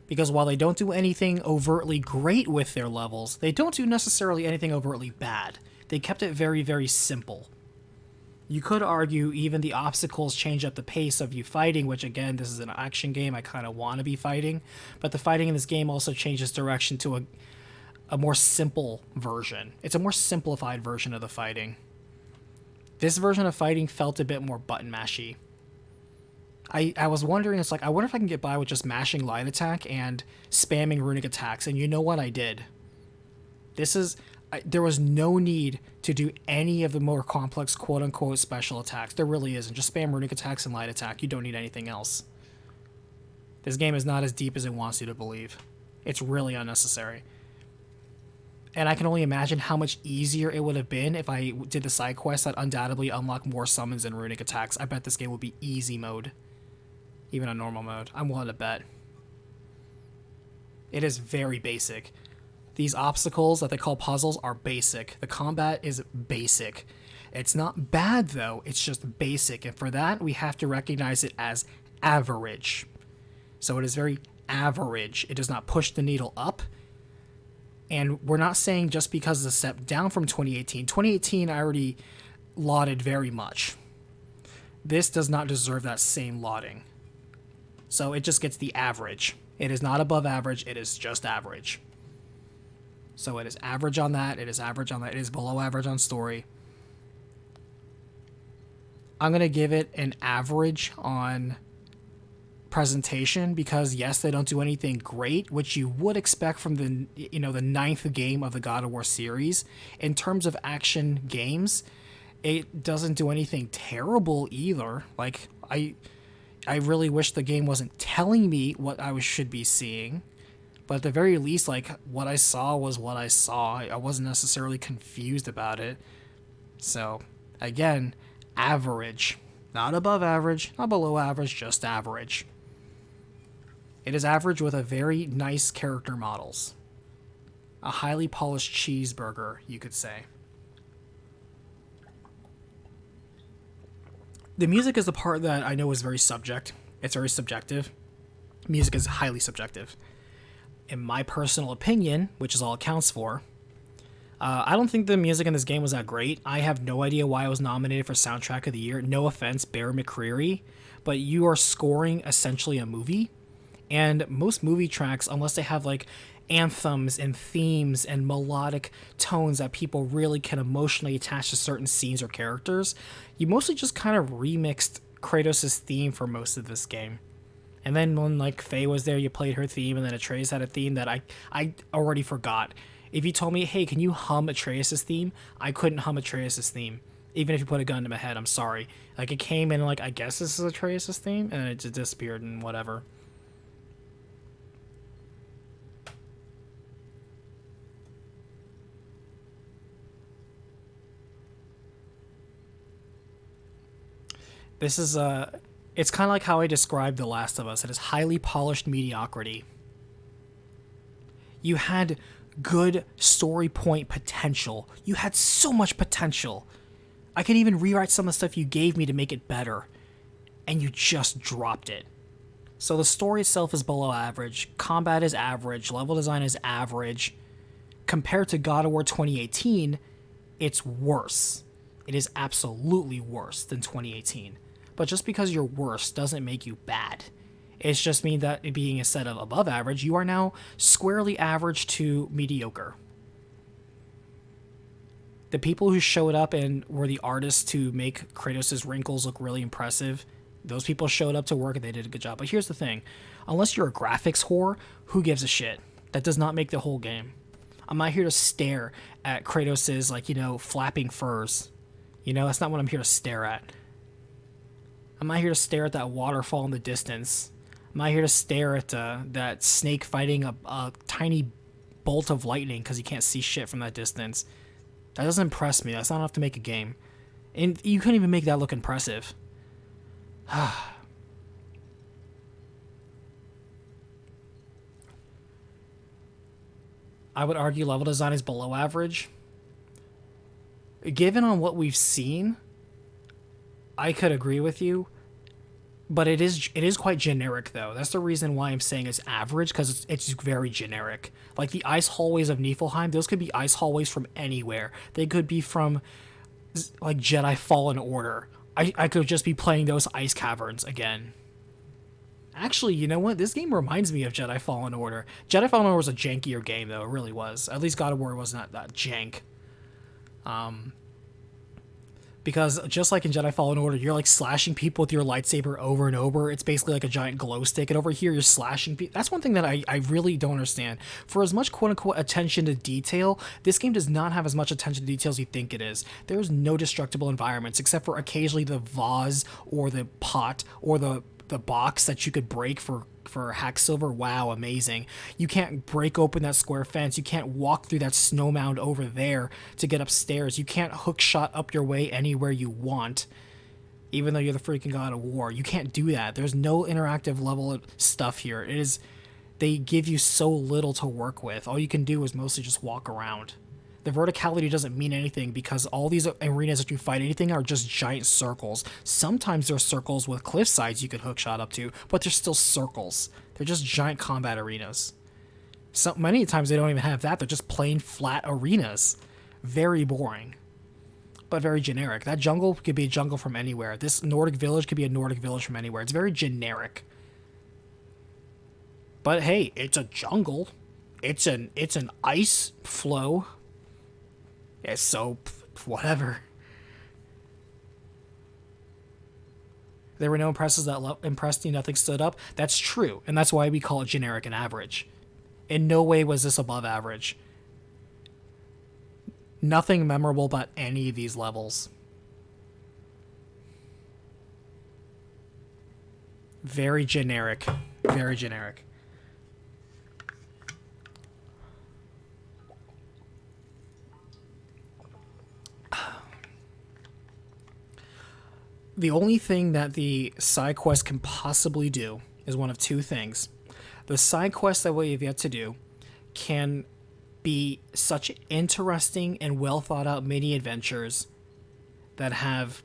Because while they don't do anything overtly great with their levels, they don't do necessarily anything overtly bad. They kept it very, very simple. You could argue even the obstacles change up the pace of you fighting, which again, this is an action game, I kind of want to be fighting, but the fighting in this game also changes direction to a more simple version. It's a more simplified version of the fighting. This version of fighting felt a bit more button mashy. I was wondering, it's like, I wonder if I can get by with just mashing light attack and spamming runic attacks, and you know what, I did. There was no need to do any of the more complex quote-unquote special attacks. There really isn't. Just spam runic attacks and light attack. You don't need anything else. This game is not as deep as it wants you to believe. It's really unnecessary. And I can only imagine how much easier it would have been if I did the side quests that undoubtedly unlock more summons and runic attacks. I bet this game would be easy mode. Even on normal mode. I'm willing to bet. It is very basic. These obstacles that they call puzzles are basic. The combat is basic. It's not bad, though. It's just basic. And for that, we have to recognize it as average. So it is very average. It does not push the needle up. And we're not saying just because it's a step down from 2018. 2018 I already lauded very much. This does not deserve that same lauding. So it just gets the average. It is not above average. It is just average. So it is average on that, it is average on that, it is below average on story. I'm going to give it an average on presentation because, yes, they don't do anything great, which you would expect from the 9th game of the God of War series. In terms of action games, it doesn't do anything terrible either. Like, I really wish the game wasn't telling me what I should be seeing. But at the very least, like, what I saw was what I saw. I wasn't necessarily confused about it. So, again, average. Not above average, not below average, just average. It is average with a very nice character models. A highly polished cheeseburger, you could say. The music is the part that I know is very subject. It's very subjective. Music is highly subjective. In my personal opinion, which is all it counts for, I don't think the music in this game was that great. I have no idea why I was nominated for Soundtrack of the Year. No offense, Bear McCreary, but you are scoring essentially a movie, and most movie tracks, unless they have like anthems and themes and melodic tones that people really can emotionally attach to certain scenes or characters, you mostly just kind of remixed Kratos' theme for most of this game. And then when, like, Faye was there, you played her theme, and then Atreus had a theme that I already forgot. If you told me, hey, can you hum Atreus' theme? I couldn't hum Atreus' theme. Even if you put a gun to my head, I'm sorry. Like, it came in, like, I guess this is Atreus' theme, and it just disappeared and whatever. This is, it's kind of like how I described The Last of Us. It is highly polished mediocrity. You had good story point potential. You had so much potential. I could even rewrite some of the stuff you gave me to make it better, and you just dropped it. So the story itself is below average, combat is average, level design is average. Compared to God of War 2018, it's worse. It is absolutely worse than 2018. But just because you're worse doesn't make you bad. It's just mean that it being instead of above average, you are now squarely average to mediocre. The people who showed up and were the artists to make Kratos' wrinkles look really impressive, those people showed up to work and they did a good job. But here's the thing. Unless you're a graphics whore, who gives a shit? That does not make the whole game. I'm not here to stare at Kratos' flapping furs. That's not what I'm here to stare at. I'm not here to stare at that waterfall in the distance. I'm not here to stare at that snake fighting a tiny bolt of lightning because you can't see shit from that distance. That doesn't impress me. That's not enough to make a game. And you couldn't even make that look impressive. I would argue level design is below average. Given on what we've seen, I could agree with you. But it is quite generic, though. That's the reason why I'm saying it's average, because it's very generic. Like the ice hallways of Niflheim, those could be ice hallways from anywhere. They could be from, like, Jedi Fallen Order. I could just be playing those ice caverns again. Actually, you know what? This game reminds me of Jedi Fallen Order. Jedi Fallen Order was a jankier game, though. It really was. At least God of War was not that jank. Because just like in Jedi Fallen Order, you're like slashing people with your lightsaber over and over. It's basically like a giant glow stick. And over here, you're slashing people. That's one thing that I really don't understand. For as much quote-unquote attention to detail, this game does not have as much attention to detail as you think it is. There's no destructible environments, except for occasionally the vase or the pot or the box that you could break for hack silver. Wow, amazing. You can't break open that square fence. You can't walk through that snow mound over there to get upstairs. You can't hook shot up your way anywhere you want, even though you're the freaking God of War. You can't do that. There's no interactive level stuff here. They give you so little to work with. All you can do is mostly just walk around. The verticality doesn't mean anything because all these arenas that you fight anything are just giant circles. Sometimes there are circles with cliff sides you could hookshot up to, but they're still circles. They're just giant combat arenas. Many times they don't even have that. They're just plain flat arenas. Very boring, but very generic. That jungle could be a jungle from anywhere. This Nordic village could be a Nordic village from anywhere. It's very generic. But hey, it's a jungle. It's an ice flow. Yeah, so, whatever. There were no impresses that impressed you, nothing stood up. That's true, and that's why we call it generic and average. In no way was this above average. Nothing memorable about any of these levels. Very generic. Very generic. The only thing that the side quest can possibly do is one of two things. The side quests that we have yet to do can be such interesting and well thought out mini adventures that have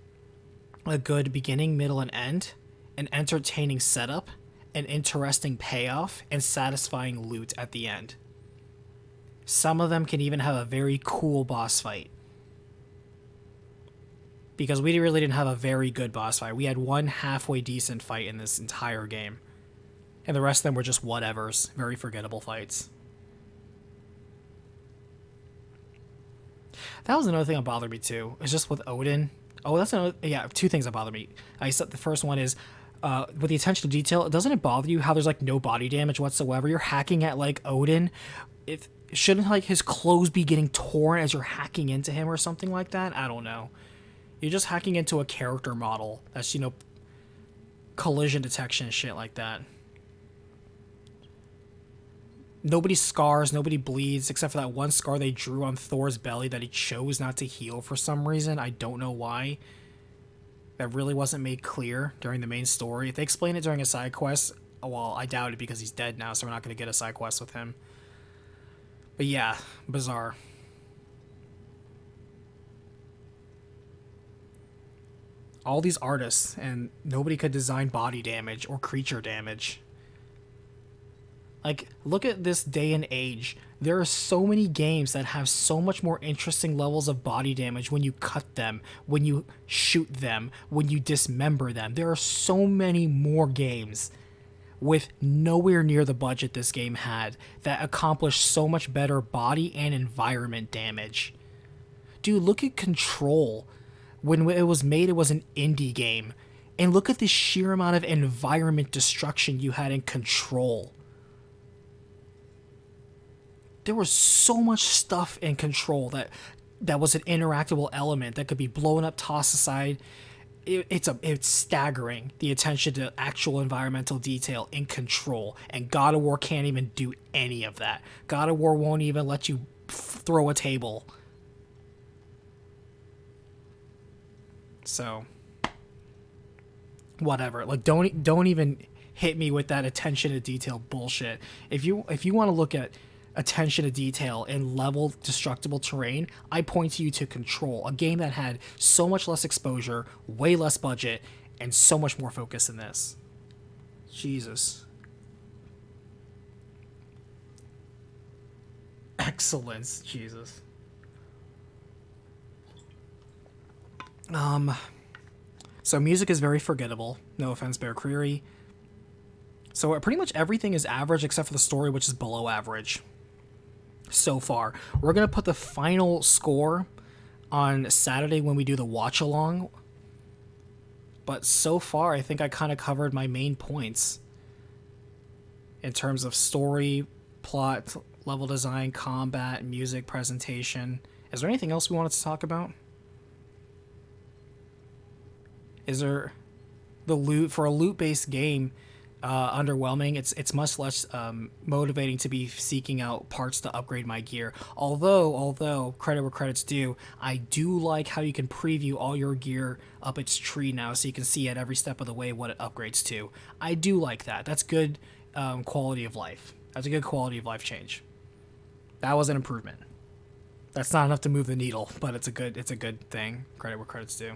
a good beginning, middle, and end, an entertaining setup, an interesting payoff, and satisfying loot at the end. Some of them can even have a very cool boss fight. Because we really didn't have a very good boss fight. We had one halfway decent fight in this entire game. And the rest of them were just whatevers. Very forgettable fights. That was another thing that bothered me too. It's just with Odin. Oh, that's another... Yeah, two things that bother me. I said the first one is... with the attention to detail, doesn't it bother you how there's like no body damage whatsoever? You're hacking at like Odin. Shouldn't like his clothes be getting torn as you're hacking into him or something like that? I don't know. You're just hacking into a character model. That's, collision detection and shit like that. Nobody scars, nobody bleeds, except for that one scar they drew on Thor's belly that he chose not to heal for some reason. I don't know why. That really wasn't made clear during the main story. If they explain it during a side quest, well, I doubt it because he's dead now, so we're not going to get a side quest with him. But yeah, bizarre. All these artists, and nobody could design body damage or creature damage. Like, look at this day and age. There are so many games that have so much more interesting levels of body damage when you cut them, when you shoot them, when you dismember them. There are so many more games with nowhere near the budget this game had that accomplished so much better body and environment damage. Dude, look at Control. When it was made, it was an indie game. And look at the sheer amount of environment destruction you had in Control. There was so much stuff in Control that was an interactable element that could be blown up, tossed aside. It's staggering, the attention to actual environmental detail in Control. And God of War can't even do any of that. God of War won't even let you throw a table. So, whatever. Like, don't even hit me with that attention to detail bullshit. If you want to look at attention to detail and level destructible terrain, I point to you to Control, a game that had so much less exposure, way less budget, and so much more focus than this. Jesus. Excellence, Jesus. So music is very forgettable. No offense, Bear Creary. So pretty much everything is average except for the story, which is below average. So far. We're going to put the final score on Saturday when we do the watch along. But so far, I think I kind of covered my main points. In terms of story, plot, level design, combat, music, presentation. Is there anything else we wanted to talk about? Is there the loot for a loot-based game? Underwhelming. It's much less motivating to be seeking out parts to upgrade my gear. Although credit where credit's due, I do like how you can preview all your gear up its tree now, so you can see at every step of the way what it upgrades to. I do like that. That's good quality of life. That's a good quality of life change. That was an improvement. That's not enough to move the needle, but it's a good thing. Credit where credit's due.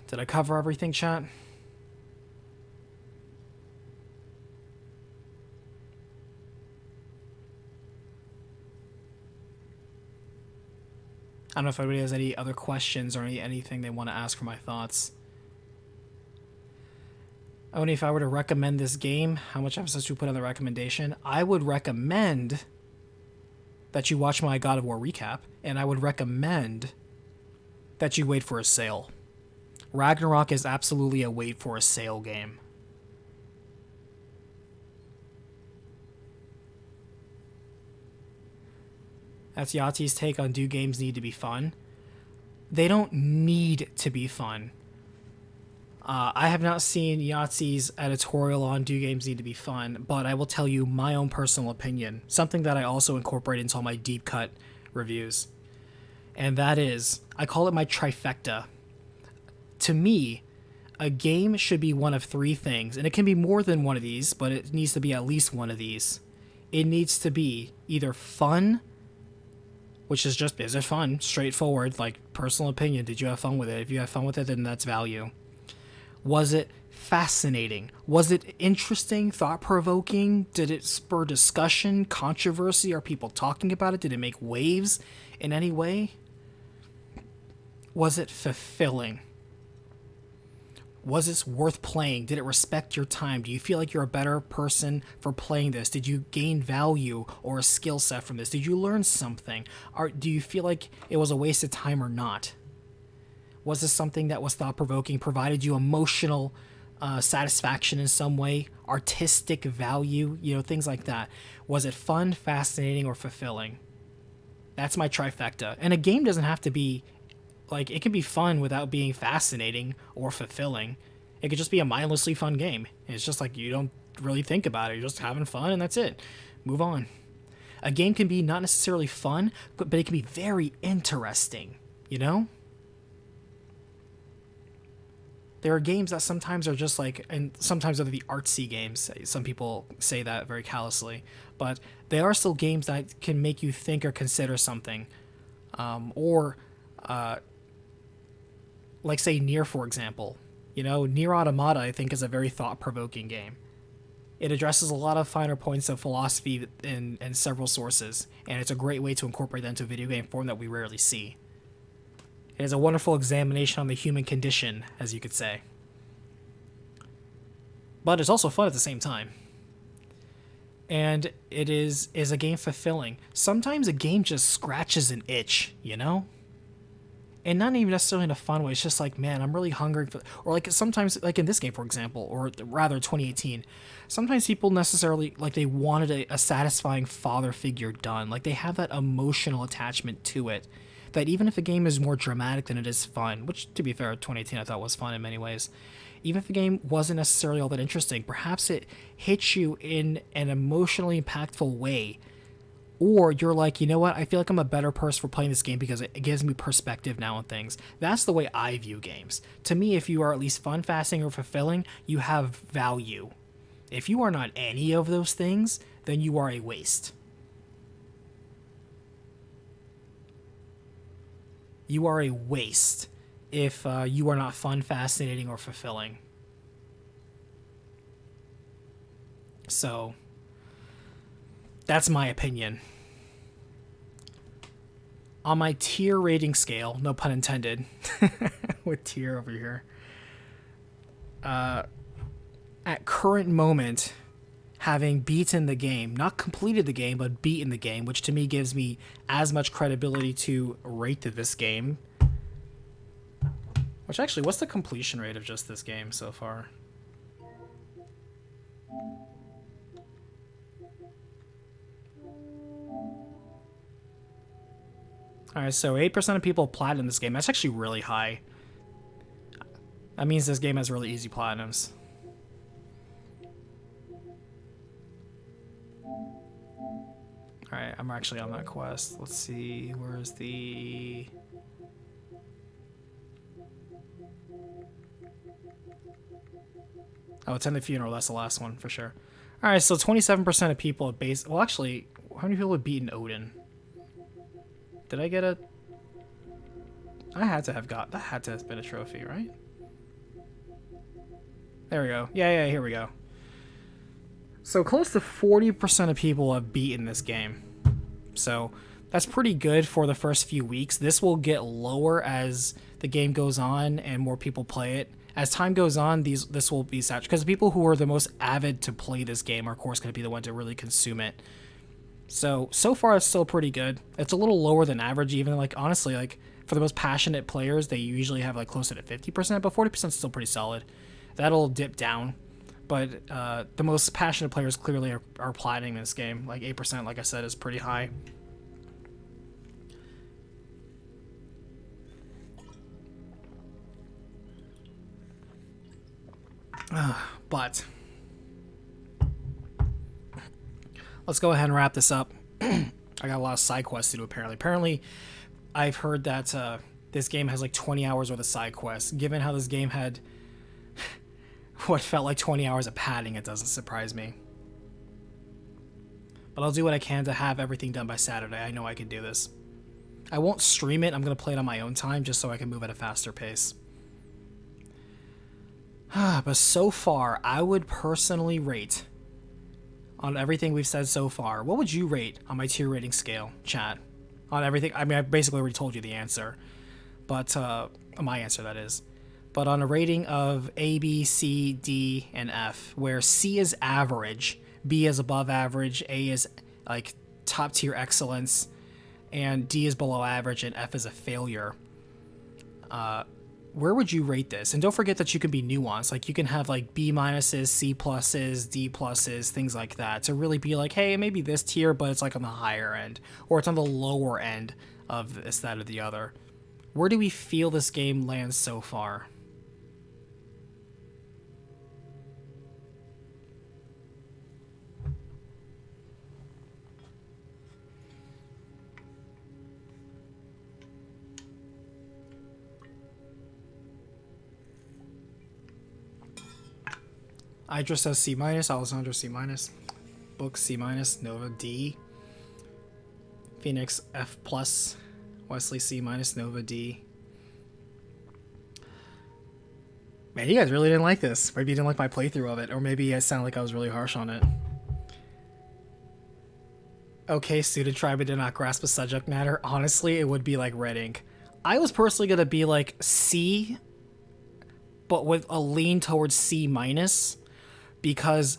Did I cover everything, chat? I don't know if anybody has any other questions or anything they want to ask for my thoughts. Only if I were to recommend this game, how much emphasis we put on the recommendation, I would recommend that you watch my God of War recap, and I would recommend that you wait for a sale. Ragnarok is absolutely a wait for a sale game. That's Yahtzee's take on do games need to be fun. They don't need to be fun. I have not seen Yahtzee's editorial on do games need to be fun, but I will tell you my own personal opinion, something that I also incorporate into all my deep cut reviews. And that is, I call it my trifecta. To me, a game should be one of three things, and it can be more than one of these, but it needs to be at least one of these. It needs to be either fun, which is just, is it fun? Straightforward, like personal opinion. Did you have fun with it? If you have fun with it, then that's value. Was it fascinating? Was it interesting, thought-provoking? Did it spur discussion, controversy? Are people talking about it? Did it make waves in any way? Was it fulfilling? Was this worth playing? Did it respect your time? Do you feel like you're a better person for playing this? Did you gain value or a skill set from this? Did you learn something? Or do you feel like it was a waste of time or not? Was this something that was thought-provoking, provided you emotional satisfaction in some way, artistic value, things like that? Was it fun, fascinating, or fulfilling? That's my trifecta. And a game doesn't have to be, it can be fun without being fascinating or fulfilling. It could just be a mindlessly fun game. It's just like you don't really think about it. You're just having fun and that's it. Move on. A game can be not necessarily fun, but it can be very interesting, There are games that sometimes are just like, and sometimes are the artsy games. Some people say that very callously, but they are still games that can make you think or consider something. Like say Nier, for example. You know, Nier Automata, I think, is a very thought-provoking game. It addresses a lot of finer points of philosophy in several sources, and it's a great way to incorporate that into a video game form that we rarely see. It is a wonderful examination on the human condition, as you could say. But it's also fun at the same time. And it is a game fulfilling. Sometimes a game just scratches an itch, you know? And not even necessarily in a fun way. It's just like, man, I'm really hungry for... Or like sometimes, like in this game, for example, or rather 2018, sometimes people necessarily, like they wanted a satisfying father figure done. Like they have that emotional attachment to it. That even if a game is more dramatic than it is fun, which to be fair, 2018 I thought was fun in many ways, even if the game wasn't necessarily all that interesting, perhaps it hits you in an emotionally impactful way. Or you're like, you know what, I feel like I'm a better person for playing this game because it gives me perspective now on things. That's the way I view games. To me, if you are at least fun, fascinating, or fulfilling, you have value. If you are not any of those things, then you are a waste. You are a waste if you are not fun, fascinating, or fulfilling. So, that's my opinion. On my tier rating scale, no pun intended, with tier over here, at current moment, having beaten the game, not completed the game, but beaten the game, which to me gives me as much credibility to rate this game. Which actually, what's the completion rate of just this game so far? Alright, so 8% of people platinum this game. That's actually really high. That means this game has really easy platinums. Alright, I'm actually on that quest. Let's see, where's the... Oh, attend the funeral, that's the last one, for sure. Alright, so 27% of people have base... Well, actually, how many people have beaten Odin? Did I get a... I had to have got... That had to have been a trophy, right? There we go. Yeah, here we go. So close to 40% of people have beaten this game. So that's pretty good for the first few weeks. This will get lower as the game goes on and more people play it. As time goes on, this will be saturated. Because the people who are the most avid to play this game are, of course, going to be the ones to really consume it. So far it's still pretty good. It's a little lower than average even. Like, honestly, like, for the most passionate players, they usually have, like, closer to 50%, but 40% is still pretty solid. That'll dip down. But the most passionate players clearly are platinum this game. Like 8%, like I said, is pretty high. But let's go ahead and wrap this up. I got a lot of side quests to do apparently. Apparently, I've heard that this game has like 20 hours worth of side quests. Given how this game had what felt like 20 hours of padding, it doesn't surprise me. But I'll do what I can to have everything done by Saturday. I know I can do this. I won't stream it. I'm going to play it on my own time just so I can move at a faster pace. But so far, I would personally rate, on everything we've said so far, what would you rate on my tier rating scale, chat? On everything, I mean, I basically already told you the answer. But, my answer, that is. But on a rating of A, B, C, D, and F, where C is average, B is above average, A is like top tier excellence, and D is below average, and F is a failure. Where would you rate this? And don't forget that you can be nuanced. Like, you can have like B minuses, C pluses, D pluses, things like that, to really be like, hey, maybe this tier, but it's like on the higher end, or it's on the lower end of this, that, or the other. Where do we feel this game lands so far? Idris says C minus. Alessandro C minus. Book C minus. Nova D. Phoenix F plus. Wesley C minus. Nova D. Man, you guys really didn't like this. Maybe you didn't like my playthrough of it, or maybe I sound like I was really harsh on it. Okay, suited tribe did not grasp the subject matter. Honestly, it would be like red ink. I was personally gonna be like C, but with a lean towards C minus, because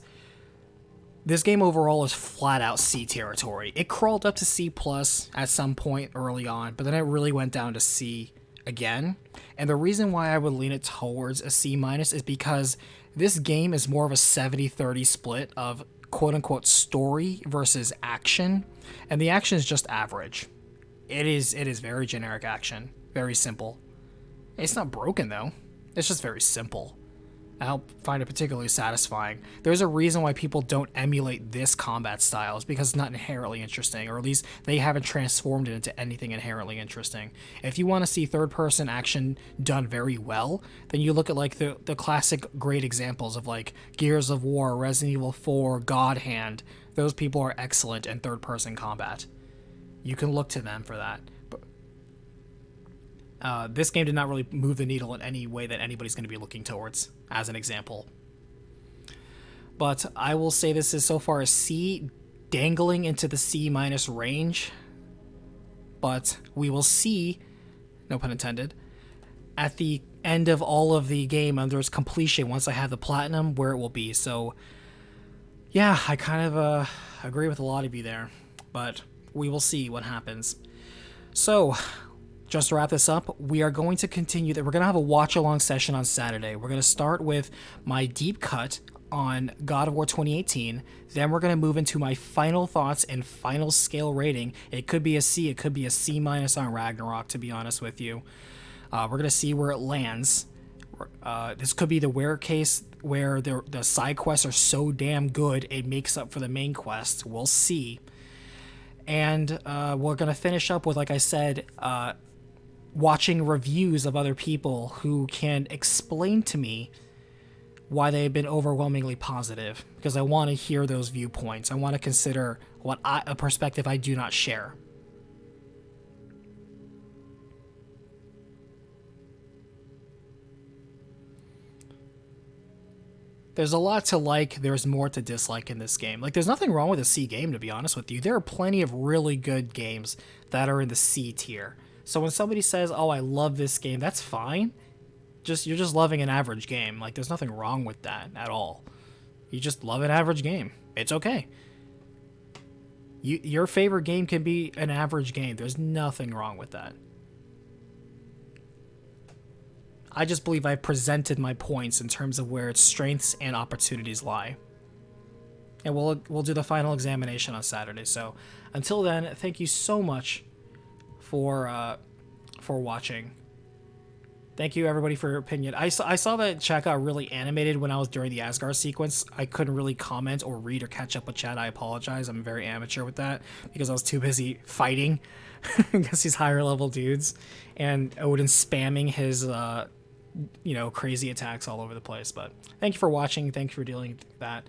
this game overall is flat out C territory. It crawled up to C plus at some point early on, but then it really went down to C again. And the reason why I would lean it towards a C minus is because this game is more of a 70-30 split of quote-unquote story versus action, and the action is just average. It is very generic action, very simple. It's not broken though, it's just very simple. I don't find it particularly satisfying. There's a reason why people don't emulate this combat style, is because it's not inherently interesting, or at least they haven't transformed it into anything inherently interesting. If you want to see third-person action done very well, then you look at like the classic great examples of like Gears of War, Resident Evil 4, God Hand. Those people are excellent in third-person combat. You can look to them for that. This game did not really move the needle in any way that anybody's going to be looking towards, as an example. But I will say this is so far a C, dangling into the C minus range. But we will see, no pun intended, at the end of all of the game under its completion, once I have the platinum, where it will be. So yeah, I kind of agree with a lot of you there, but we will see what happens. So just to wrap this up, we are going to continue that. We're going to have a watch-along session on Saturday. We're going to start with my deep cut on God of War 2018. Then we're going to move into my final thoughts and final scale rating. It could be a C, it could be a C minus on Ragnarok, to be honest with you. We're going to see where it lands. This could be the rare case where the side quests are so damn good it makes up for the main quest. We'll see. And we're going to finish up with, like I said, watching reviews of other people who can explain to me why they've been overwhelmingly positive, because I want to hear those viewpoints. I want to consider a perspective I do not share. There's a lot to like, there's more to dislike in this game. Like, there's nothing wrong with a C game, to be honest with you. There are plenty of really good games that are in the C tier. So when somebody says, oh, I love this game, that's fine. You're just loving an average game. Like, there's nothing wrong with that at all. You just love an average game. It's okay. Your favorite game can be an average game. There's nothing wrong with that. I just believe I presented my points in terms of where its strengths and opportunities lie. And we'll do the final examination on Saturday. So until then, thank you so much for watching. Thank you everybody for your opinion. I saw that chat got really animated when I was during the Asgard sequence. I couldn't really comment or read or catch up with chat. I apologize. I'm very amateur with that because I was too busy fighting against these higher level dudes and Odin spamming his crazy attacks all over the place. But thank you for watching. Thank you for dealing with that.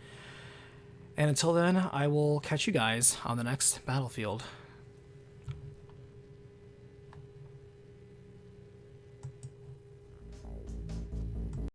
And until then, I will catch you guys on the next battlefield.